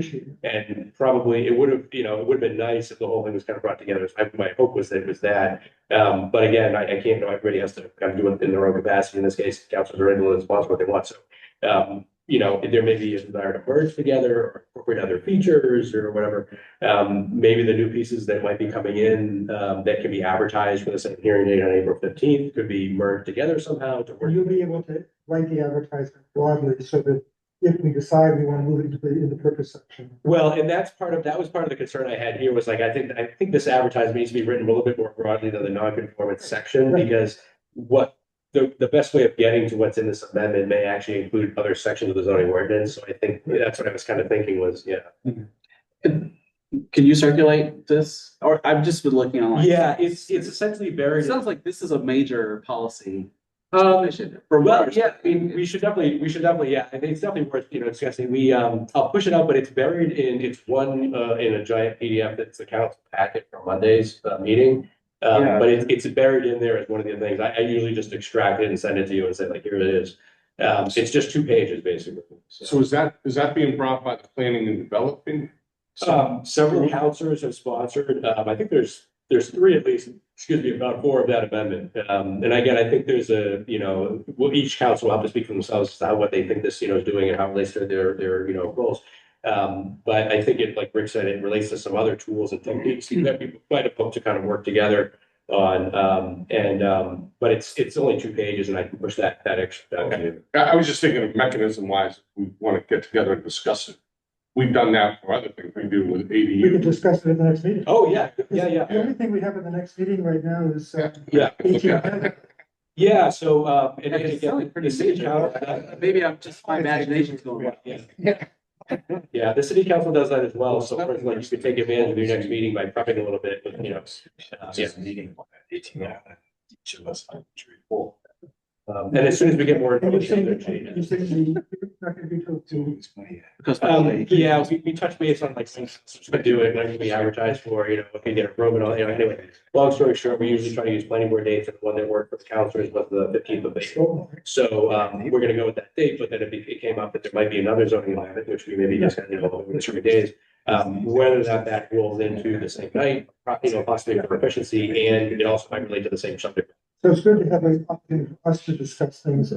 S1: And probably it would have been nice if the whole thing was kind of brought together. My hope was that it was that. But again, I can't know, everybody has to kind of do it in their own capacity. In this case, councils are able to sponsor what they want. So, there may be a desire to merge together or incorporate other features or whatever. Maybe the new pieces that might be coming in, that can be advertised for the second hearing date on April 15th could be merged together somehow to work.
S5: You'll be able to write the advertisement broadly so that if we decide we want to move it into the purpose section.
S1: Well, and that was part of the concern I had here was like, I think this advertisement needs to be written a little bit more broadly than the non-conformance section, because the best way of getting to what's in this amendment may actually include other sections of the zoning ordinance. So I think that's what I was kind of thinking was,
S18: Can you circulate this? Or I've just been looking online.
S1: Yeah, it's essentially buried.
S18: It sounds like this is a major policy.
S1: Well, yeah, I mean, we should definitely, yeah, I think it's definitely worth, discussing. I'll push it out, but it's buried it's one, in a giant PDF that's the council packet from Monday's meeting. But it's buried in there as one of the things. I usually just extract it and send it to you and say, like, here it is. It's just 2 pages, basically.
S9: So is that being brought by the planning and developing?
S1: Several councilors have sponsored, I think there's 3 at least, about 4 of that amendment. And again, I think there's each council will have to speak for themselves as to what they think this, is doing and how it relates to their goals. But I think like Rick said, it relates to some other tools and techniques that people might have hoped to kind of work together on. But it's only 2 pages and I can push that extra down.
S9: I was just thinking of mechanism wise, we want to get together and discuss it. We've done that for other things we do with ADU.
S5: We can discuss it at the next meeting.
S1: Oh, yeah.
S5: The only thing we have at the next meeting right now is,
S1: 18. Yeah, so, and
S18: It's
S1: again,
S18: pretty
S1: city council,
S18: Maybe I'm just, my imagination's going wild.
S1: yeah, the city council does that as well. So for example, you could take advantage of your next meeting by prepping a little bit,
S16: Meeting 18. Each of us.
S1: and as soon as we get more
S5: and you're saying,
S1: information.
S5: not gonna be till 2 weeks.
S1: Yeah, we touched base on like things to do it, when we advertise for, what can get a room and all, anyway. Long story short, we usually try to use planning board dates, and the one that worked for the councilors was the 15th of April. So, we're gonna go with that date, but then if it came up that there might be another zoning amendment, which we maybe just kind of, over the 3 days. Whether that rolls into the same night, possibly for efficiency, and it also might relate to the same subject.
S5: So it's good to have an opportunity for us to discuss things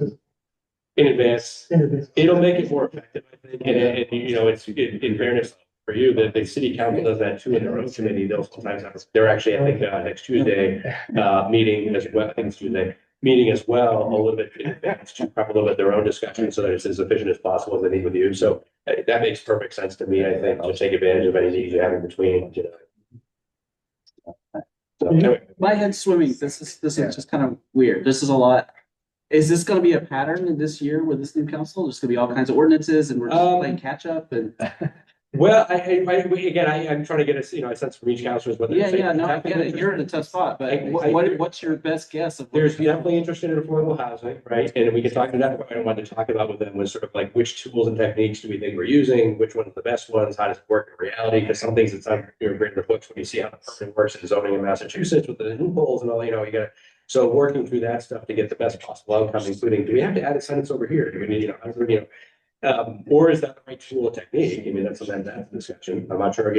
S1: In advance,
S5: in advance.
S1: it'll make it more effective, I think, and it's in fairness for you, that the city council does that too in their own committee. They'll sometimes they're actually, I think, next Tuesday, meeting as well, I think it's Tuesday, meeting as well, a little bit in advance to prep a little bit their own discussion so that it's as efficient as possible as they need with you. So that makes perfect sense to me, I think, to take advantage of any needs you have in between, So, anyway.
S18: My head's swimming. This is just kind of weird. This is a lot. Is this gonna be a pattern in this year with this new council? There's gonna be all kinds of ordinances and we're just playing catch up and.
S1: Well, I'm trying to get a sense from each councilors what they're saying.
S18: No, I get it. You're in a tough spot, but what's your best guess of?
S1: There's definitely interested in affordable housing, right? And we can talk to that. What I wanted to talk about with them was sort of like which tools and techniques do we think we're using? Which ones are the best ones? How does it work in reality? Because some things it's on your regular books when you see how the permit works in zoning in Massachusetts with the loopholes and all, you gotta. So working through that stuff to get the best possible outcome, including, do we have to add a sentence over here? Do we need, or is that the right tool or technique? I mean, that's something that's a discussion. I'm not sure,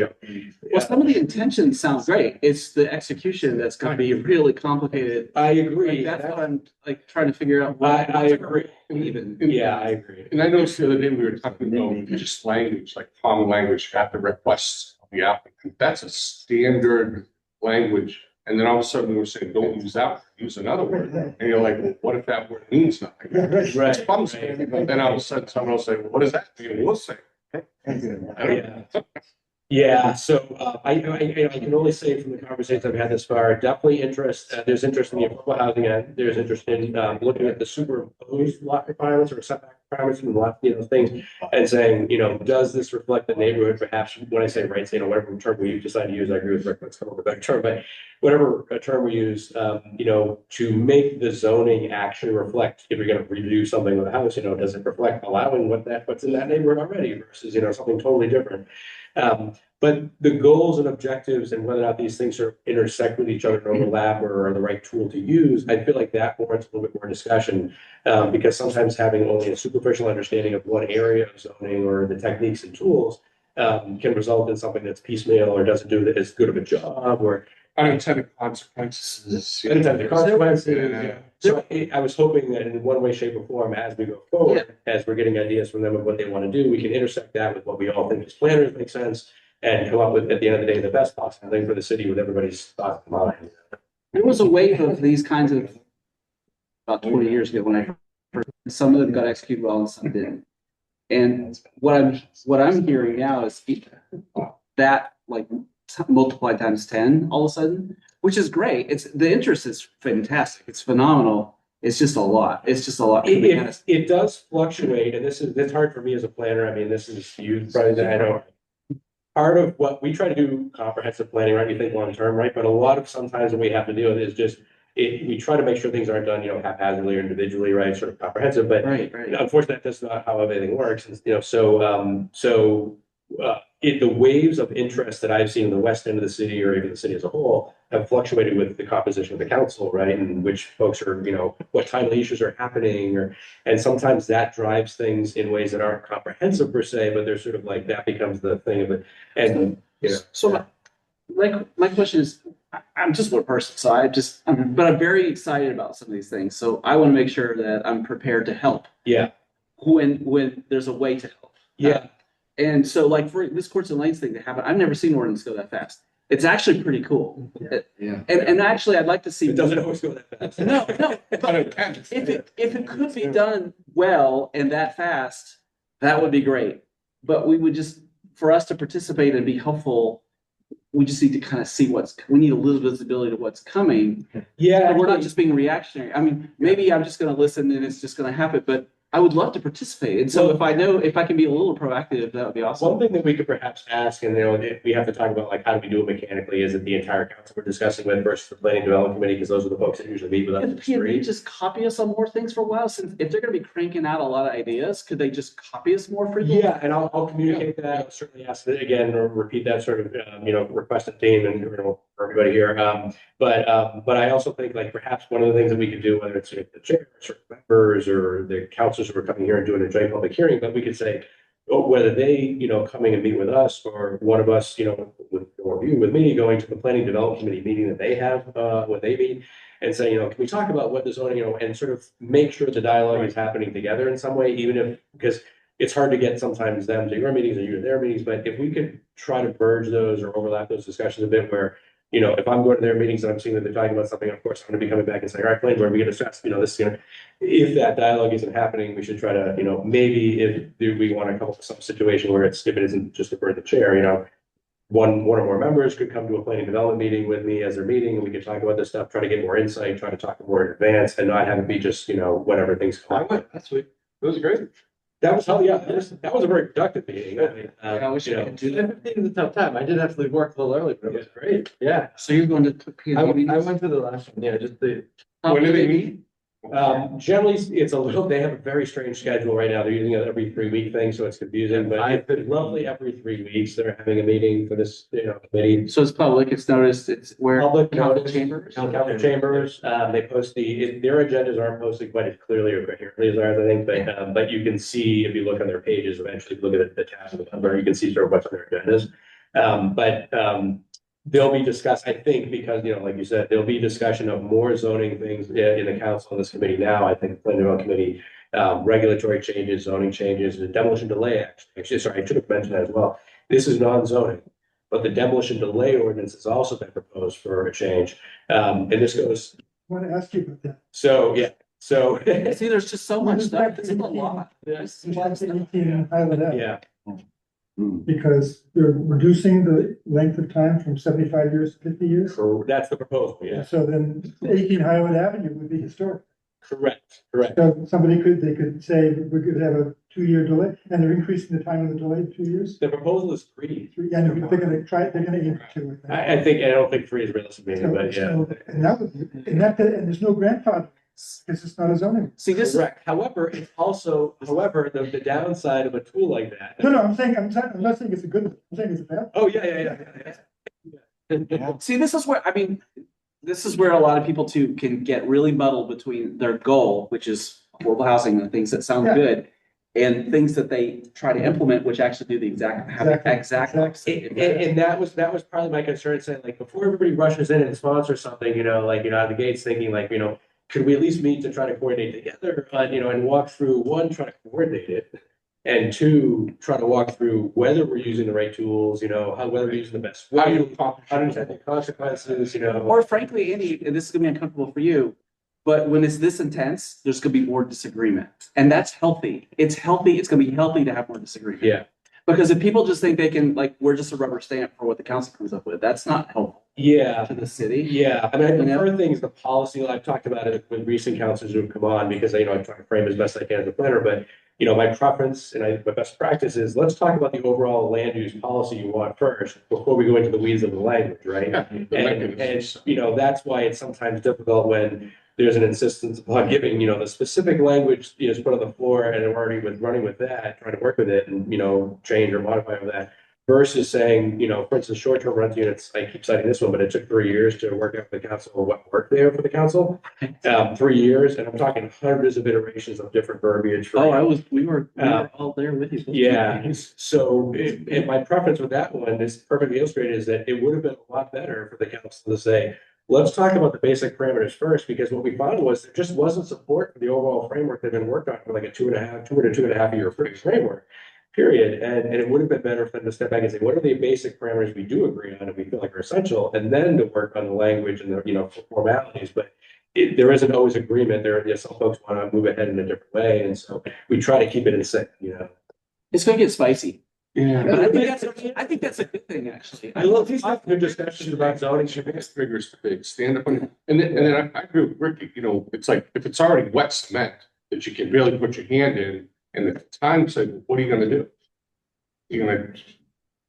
S18: Well, some of the intentions sound great. It's the execution that's gonna be really complicated.
S1: I agree.
S18: That's what I'm like trying to figure out.
S1: I agree.
S18: Even.
S1: Yeah, I agree.
S9: And I noticed the other day we were talking about just language, like common language at the request of the applicant. That's a standard language And then all of a sudden we were saying, don't use that, word, use another word. And you're like, well, what if that word means nothing?
S1: Right.
S9: It's bums me. But then all of a sudden someone will say, well, what does that mean? We'll say. I don't know.
S1: Yeah, so I can only say from the conversations I've had this far, definitely there's interest in the affordable housing end. There's interest in looking at the superimposed lot requirements or setback requirements and lot, things, and saying, does this reflect the neighborhood? Perhaps when I say rights, whatever term we decide to use, I agree with Rick, let's come up with a better term, but whatever term we use, to make the zoning actually reflect, if you're going to redo something with a house, does it reflect allowing what's in that neighborhood already versus, something totally different. But the goals and objectives and whether or not these things sort of intersect with each other and overlap or are the right tool to use, I feel like that warrants a little bit more discussion. Because sometimes having only a superficial understanding of one area of zoning or the techniques and tools can result in something that's piecemeal or doesn't do as good of a job or
S9: unintended consequences.
S1: Unintended consequences.
S9: Yeah.
S1: So I was hoping that in one way, shape, or form, as we go forward, as we're getting ideas from them of what they want to do, we can intersect that with what we all think as planners make sense and come up with, at the end of the day, the best possible thing for the city with everybody's thoughts in mind.
S18: There was a wave of these kinds of about 20 years ago when I heard some of them got executed well and some didn't. And what I'm hearing now is that like multiplied times 10 all of a sudden, which is great. The interest is fantastic. It's phenomenal. It's just a lot. It's just a lot.
S1: It does fluctuate, and it's hard for me as a planner. I mean, this is you probably I know. Part of what we try to do comprehensive planning, right? We think long term, right? But a lot of sometimes what we have to deal with is just we try to make sure things aren't done, haphazardly or individually, right? Sort of comprehensive, but unfortunately, that's not how everything works. And, the waves of interest that I've seen in the west end of the city or even the city as a whole have fluctuated with the composition of the council, right? And which folks are, what timely issues are happening, and sometimes that drives things in ways that aren't comprehensive per se, but they're sort of like that becomes the thing of it. And
S18: so my question is, I'm just one person, so but I'm very excited about some of these things. So I want to make sure that I'm prepared to help.
S1: Yeah.
S18: When there's a way to help.
S1: Yeah.
S18: And so, like for this courts and lanes thing to happen, I've never seen ordinance go that fast. It's actually pretty cool.
S6: Yeah.
S18: And actually, I'd like to see.
S1: It doesn't always go that fast.
S18: No. But if it could be done well and that fast, that would be great. But we would for us to participate and be helpful, we just need to kind of see we need a little visibility to what's coming.
S1: Yeah.
S18: And we're not just being reactionary. I mean, maybe I'm just going to listen and it's just going to happen, but I would love to participate. And so if I can be a little proactive, that would be awesome.
S1: One thing that we could perhaps ask, and we have to talk about like how do we do it mechanically, is it the entire council we're discussing with versus the planning development committee, because those are the folks that usually meet with us.
S18: Can they just copy us on more things for a while? Since if they're going to be cranking out a lot of ideas, could they just copy us more frequently?
S1: Yeah, and I'll communicate that. I'll certainly ask it again or repeat that sort of requested theme and for everybody here. But I also think like perhaps one of the things that we could do, whether it's the chairs or members or the councilors who are coming here and doing a joint public hearing, but we could say whether they coming and meet with us or one of us with me going to the planning development committee meeting that they have when they meet and say can we talk about what the zoning and sort of make sure the dialogue is happening together in some way, even if because it's hard to get sometimes them to your meetings or you to their meetings, but if we could try to merge those or overlap those discussions a bit where if I'm going to their meetings and I'm seeing that they're talking about something, of course, I'm going to be coming back and saying, all right, planning board, we get to stress, this, if that dialogue isn't happening, we should try to, maybe if we want to come up with some situation where if it isn't just a bird the chair, one or more members could come to a planning development meeting with me as they're meeting, and we could talk about this stuff, try to get more insight, try to talk more in advance, and not have it be just, whatever things come up.
S9: That's sweet. It was great.
S1: That was that was a very productive meeting.
S18: I wish I could do that.
S6: It was a tough time. I did have to work a little early, but it was great. Yeah.
S18: So you're going to
S6: I went to the last one. Yeah, just the.
S9: When do they meet?
S1: Generally, it's they have a very strange schedule right now. They're using it every 3-week thing, so it's confusing, but it's lovely every 3 weeks. They're having a meeting for this, committee.
S18: So it's public, it's noticed, it's where.
S1: Public
S18: council
S1: notice,
S18: chambers.
S1: council chambers, they post their agendas aren't posted quite as clearly or coherently as ours, I think, but you can see, if you look on their pages, eventually look at the tabs of the number, you can see sort of what's on their agendas. They'll be discussed, I think, because, like you said, there'll be discussion of more zoning things in the council and this committee now. I think the planning development committee, regulatory changes, zoning changes, the demolition delay, actually, sorry, I should have mentioned that as well. This is non-zoning, but the demolition delay ordinance has also been proposed for a change. And this goes,
S5: I want to ask you about that.
S1: so, yeah, so.
S18: See, there's just so much stuff. There's a lot. There's a lot of stuff.
S5: 18 Highland Ave,
S1: Yeah,
S5: because they're reducing the length of time from 75 years to 50 years.
S1: that's the proposal, yeah.
S5: So then 18 Highland Avenue would be historic.
S1: Correct.
S5: So they could say we could have a 2-year delay, and they're increasing the time of the delay to 2 years.
S1: The proposal is 3.
S5: Yeah, no, but they're gonna aim for 2.
S1: I don't think 3 is realistic, maybe, but yeah.
S5: And that would be, and there's no grandfather, because it's not a zoning.
S18: See, this is,
S1: Correct. However, it's also, the downside of a tool like that.
S5: No, I'm not saying it's a good, I'm saying it's a bad.
S1: Oh, yeah.
S18: see, this is where, I mean, this is where a lot of people too can get really muddled between their goal, which is affordable housing and things that sound
S5: Yeah.
S18: good, and things that they try to implement, which actually do the exact opposite.
S1: And that was probably my concern, saying like, before everybody rushes in and sponsors something, out of the gates thinking like, could we at least meet to try to coordinate together, and walk through, one, try to coordinate it. And 2, try to walk through whether we're using the right tools, whether we're using the best
S9: How do
S1: way,
S9: you accomplish
S1: how to detect the consequences,
S18: Or frankly, Andy, and this is gonna be uncomfortable for you, but when it's this intense, there's gonna be more disagreement. And that's healthy. It's healthy. It's gonna be healthy to have more disagreement.
S1: Yeah.
S18: Because if people just think they can, like, we're just a rubber stamp for what the council comes up with, that's not helpful
S1: Yeah.
S18: to the city.
S1: Yeah, I mean, I prefer things, the policy, I've talked about it with recent councils who have come on, because I try to frame as best I can as a planner, but my preference and my best practice is, let's talk about the overall land use policy you want first, before we go into the weeds of the language, right? And that's why it's sometimes difficult when there's an insistence upon giving, the specific language is put on the floor, and we're already running with that, trying to work with it and, change or modify with that. Versus saying, for instance, short-term rental units, I keep citing this one, but it took 3 years to work out for the council or what worked there for the council. 3 years, and I'm talking hundreds of iterations of different verbiage.
S18: We were all there with you.
S1: Yeah, so, and my preference with that one is perfectly illustrated, is that it would have been a lot better for the council to say, let's talk about the basic parameters first, because what we found was there just wasn't support for the overall framework that had been worked on for like a 2.5 year framework. Period. And it would have been better for them to step back and say, what are the basic parameters we do agree on and we feel like are essential, and then to work on the language and the, formalities. But there isn't always agreement. Some folks want to move ahead in a different way. And so we try to keep it in sync,
S18: It's gonna get spicy.
S9: Yeah.
S18: But I think that's a good thing, actually.
S1: I love these good discussions about zoning.
S9: Figures to big, stand up and then I agree with Ricky, it's like, if it's already wet cement that you can really put your hand in, and at the time say, what are you gonna do? You're gonna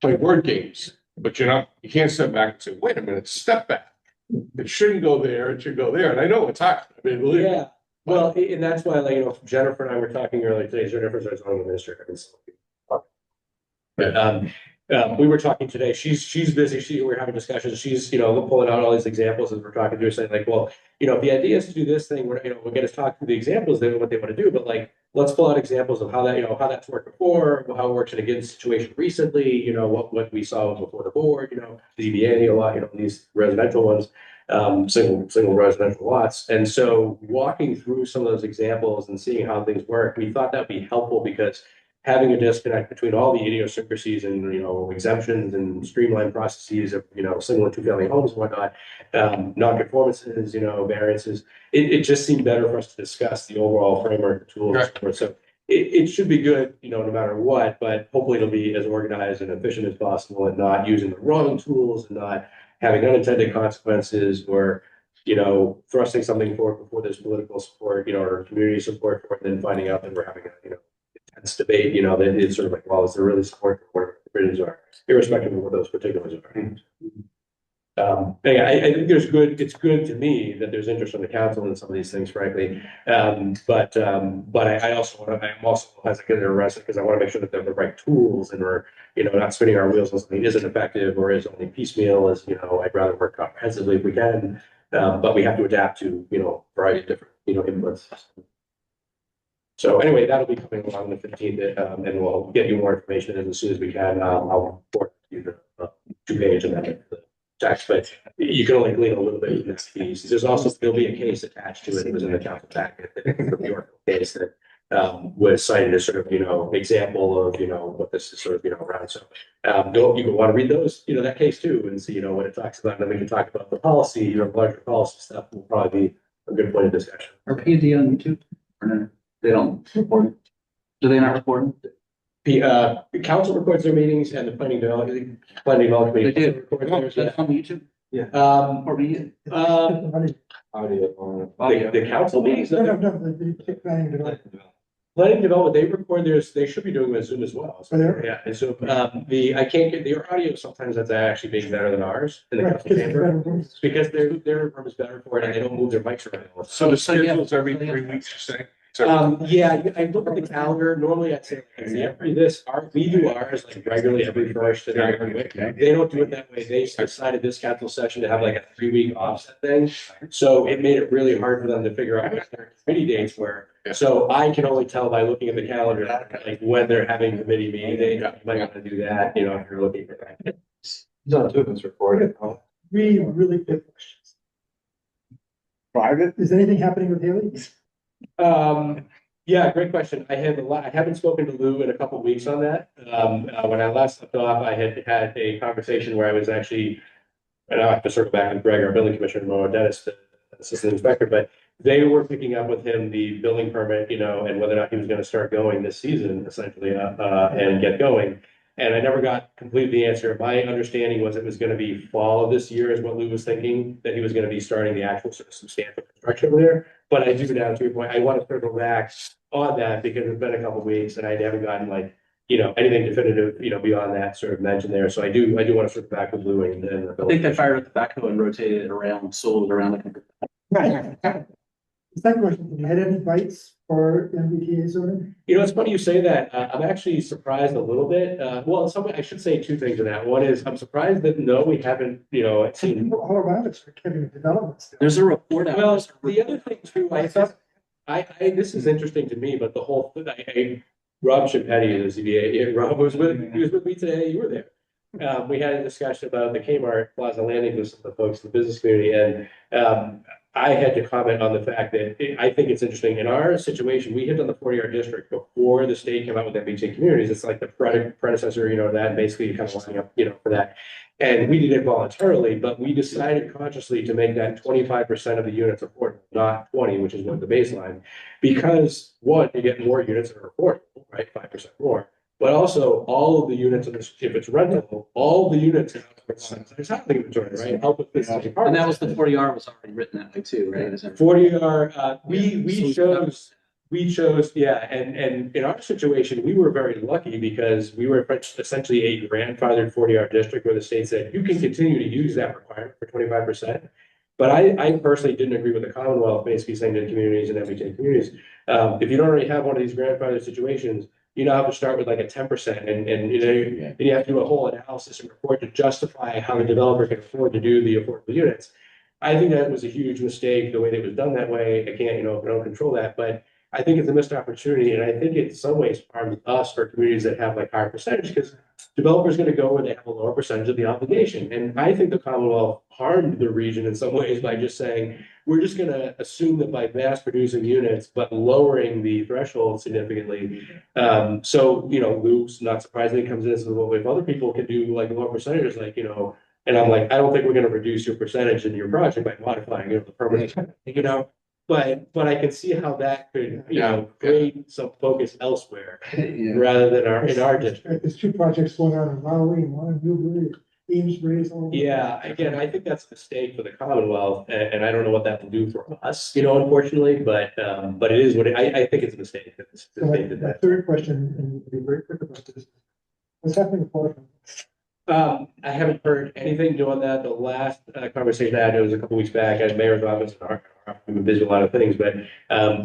S9: play word games, but you can't step back and say, wait a minute, step back. It shouldn't go there, it should go there, and I know it's hard, I mean, believe me.
S1: Yeah, well, and that's why, Jennifer and I were talking earlier today. Jennifer's our zoning administrator. But we were talking today. She's busy. We're having discussions. She's pulling out all these examples as we're talking to her, saying like, well, if the idea is to do this thing, we'll get us talk through the examples, then what they want to do. But like, let's pull out examples of how that how that's worked before, how it works in a given situation recently. What we saw before the board. The ZBA a lot. These residential ones, single residential lots. And so walking through some of those examples and seeing how things work, we thought that'd be helpful, because having a disconnect between all the idiosyncrasies and, exemptions and streamlined processes of, single and two-family homes and whatnot, non-conformances, variances, it just seemed better for us to discuss the overall framework, the tools.
S9: Right.
S1: So it should be good, no matter what, but hopefully it'll be as organized and efficient as possible, and not using the wrong tools and not having unintended consequences, or, thrusting something forward before there's political support, or community support for it, and then finding out that we're having a, intense debate, that it's sort of like, well, is there really support for whatever the provisions are, irrespective of what those particulars are. I think it's good to me that there's interest from the council in some of these things, frankly. But I'm also hesitant to arrest it, because I want to make sure that they're the right tools, and we're, not spinning our wheels on something that isn't effective or is only piecemeal. I'd rather work comprehensively if we can, but we have to adapt to, a variety of different, inputs. So anyway, that'll be coming along the 15th, and we'll get you more information as soon as we can. I'll report to you the 2-page and then the text, but you can only glean a little bit in this piece. There'll be a case attached to it. It was in the council packet, the York case that was cited as sort of, example of, what this is sort of, around. So, don't, you want to read those, that case too, and see, what it talks about. And then we can talk about the policy, larger policy stuff will probably be a good point of discussion.
S18: Are P and D on YouTube? Or no? They don't report it? Do they not report it?
S1: The council records their meetings and the planning development
S18: They
S1: committee.
S18: do.
S1: records theirs,
S18: That's on YouTube?
S1: yeah.
S18: Or me?
S1: The council meetings,
S5: No, the planning development.
S1: planning development, they record theirs, they should be doing it with Zoom as well. So,
S5: Oh, they are?
S1: yeah, and so, I can't get, their audio sometimes that's actually being better than ours in the
S5: Right,
S1: council
S5: because it's
S1: chamber.
S5: better rooms.
S1: Because their room is better for it and they don't move their mics around.
S9: So the schedule's every 3 weeks, you're saying?
S1: Yeah, I look at the calendar, normally I'd say, we do ours like regularly every first and every week. They don't do it that way, they decided this council session to have like a 3-week offset thing. So it made it really hard for them to figure out what their committee dates were. So I can only tell by looking at the calendar, like when they're having committee meeting, they might want to do that, if you're looking for that.
S4: He's on two of us recorded.
S5: 3 really quick questions.
S16: Private?
S5: Is anything happening with Haley?
S1: Yeah, great question. I haven't spoken to Lou in a couple of weeks on that. When I last left off, I had had a conversation where I was actually, and I'll have to circle back with Greg, our building commissioner, or Dennis, the assistant inspector, but they were picking up with him the building permit, and whether or not he was going to start going this season, essentially, and get going. And I never got completely the answer. My understanding was it was going to be fall of this year is what Lou was thinking, that he was going to be starting the actual sort of substantial construction over there. But I do now, to your point, I want to circle back on that because it's been a couple of weeks and I haven't gotten anything definitive, beyond that sort of mention there. So I do want to circle back with Lou and the
S18: I think they fired up the backhoe and rotated it around, sold it around.
S5: The second question, have you had any bites for MBTA zoning?
S1: It's funny you say that. I'm actually surprised a little bit. Well, in some way, I should say two things in that. One is I'm surprised that no, we haven't, seen.
S5: People all around us are getting developments.
S18: There's a report out.
S1: Well, the other thing too, this is interesting to me, but the whole thing, Rob Chipetti, the ZBA, Rob he was with me today. You were there. We had a discussion about the Kmart Plaza Landing with some of the folks in the business community, and I had to comment on the fact that I think it's interesting. In our situation, we hit on the 40R district before the state came out with MBTA communities. It's like the predecessor, that basically kind of lining up, for that. And we did it voluntarily, but we decided consciously to make that 25% of the units affordable, not 20, which is what the baseline. Because one, you get more units that are affordable, right? 5% more. But also all of the units, if it's rental, all the units have there's housing inventory, right? Help with this.
S18: And that was the 40R was already written that way too, right?
S1: 40R, we chose, yeah, and in our situation, we were very lucky because we were essentially a grandfathered 40R district where the state said, you can continue to use that requirement for 25%. But I personally didn't agree with the Commonwealth basically saying to communities and MBTA communities, if you don't already have one of these grandfathered situations, you now have to start with like a 10% and you have to do a whole analysis and report to justify how the developer can afford to do the affordable units. I think that was a huge mistake, the way that it was done that way. I can't, I don't control that, but I think it's a missed opportunity. And I think in some ways harms us or communities that have like higher percentage because developers going to go where they have a lower percentage of the obligation. And I think the Commonwealth harmed the region in some ways by just saying, we're just going to assume that by mass producing units, but lowering the threshold significantly. So, Luke's not surprisingly comes in and says, well, if other people can do like lower percentages, like, and I'm like, I don't think we're going to reduce your percentage in your project by modifying, the permit, but I can see how that could, create some focus elsewhere rather than in our district.
S5: There's 2 projects going on in Raleigh and one in Newbury, Amesbury.
S1: Yeah, again, I think that's a mistake for the Commonwealth, and I don't know what that will do for us, unfortunately, but it is what I think it's a mistake.
S5: My third question, and we'll be very quick about this. What's happening in Portland?
S1: I haven't heard anything new on that. The last conversation I had, it was a couple weeks back at mayor's office. We've been busy with a lot of things, but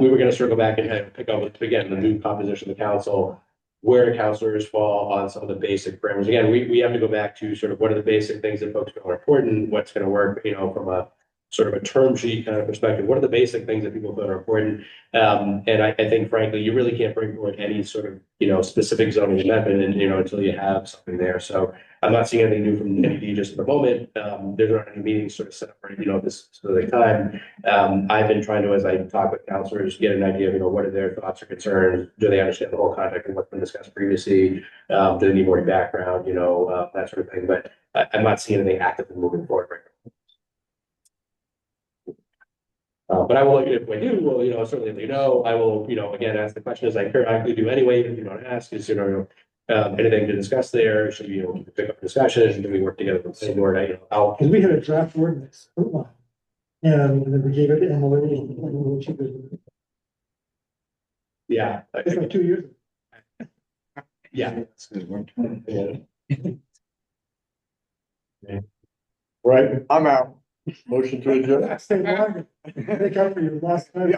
S1: we were going to circle back and pick up with, again, the new composition of the council, where councilors fall on some of the basic parameters. Again, we have to go back to sort of what are the basic things that folks know are important, what's going to work, from a sort of a term sheet kind of perspective, what are the basic things that people thought are important? And I think frankly, you really can't bring forward any sort of, specific zoning amendment and, until you have something there. So I'm not seeing anything new from NED just at the moment. There's not any meetings sort of set up for, at this specific time. I've been trying to, as I talk with counselors, get an idea of, what are their thoughts or concerns? Do they understand the whole context of what's been discussed previously? Do they need more background, that sort of thing. But I'm not seeing anything actively moving forward right now. But I will, if I do, well, certainly let you know. I will, again, ask the question as I periodically do anyway, if you don't ask, is, anything to discuss there? Should we, pick up a discussion? Do we work together with the same board? I'll.
S5: Because we had a draft ordinance outline, and then we gave it to Emily, and she did
S1: Yeah.
S5: it's like 2 years.
S1: Yeah.
S2: Right,
S16: I'm out.
S2: motion to adjourn.
S5: Stay longer. Make up for your last night.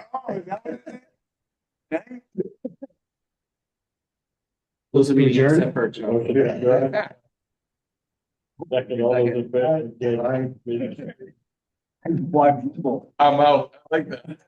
S18: Close the meeting
S3: Adjourn?
S18: except for Joe.
S2: Motion to adjourn. Second, all those in favor?
S16: I'm out. I like that.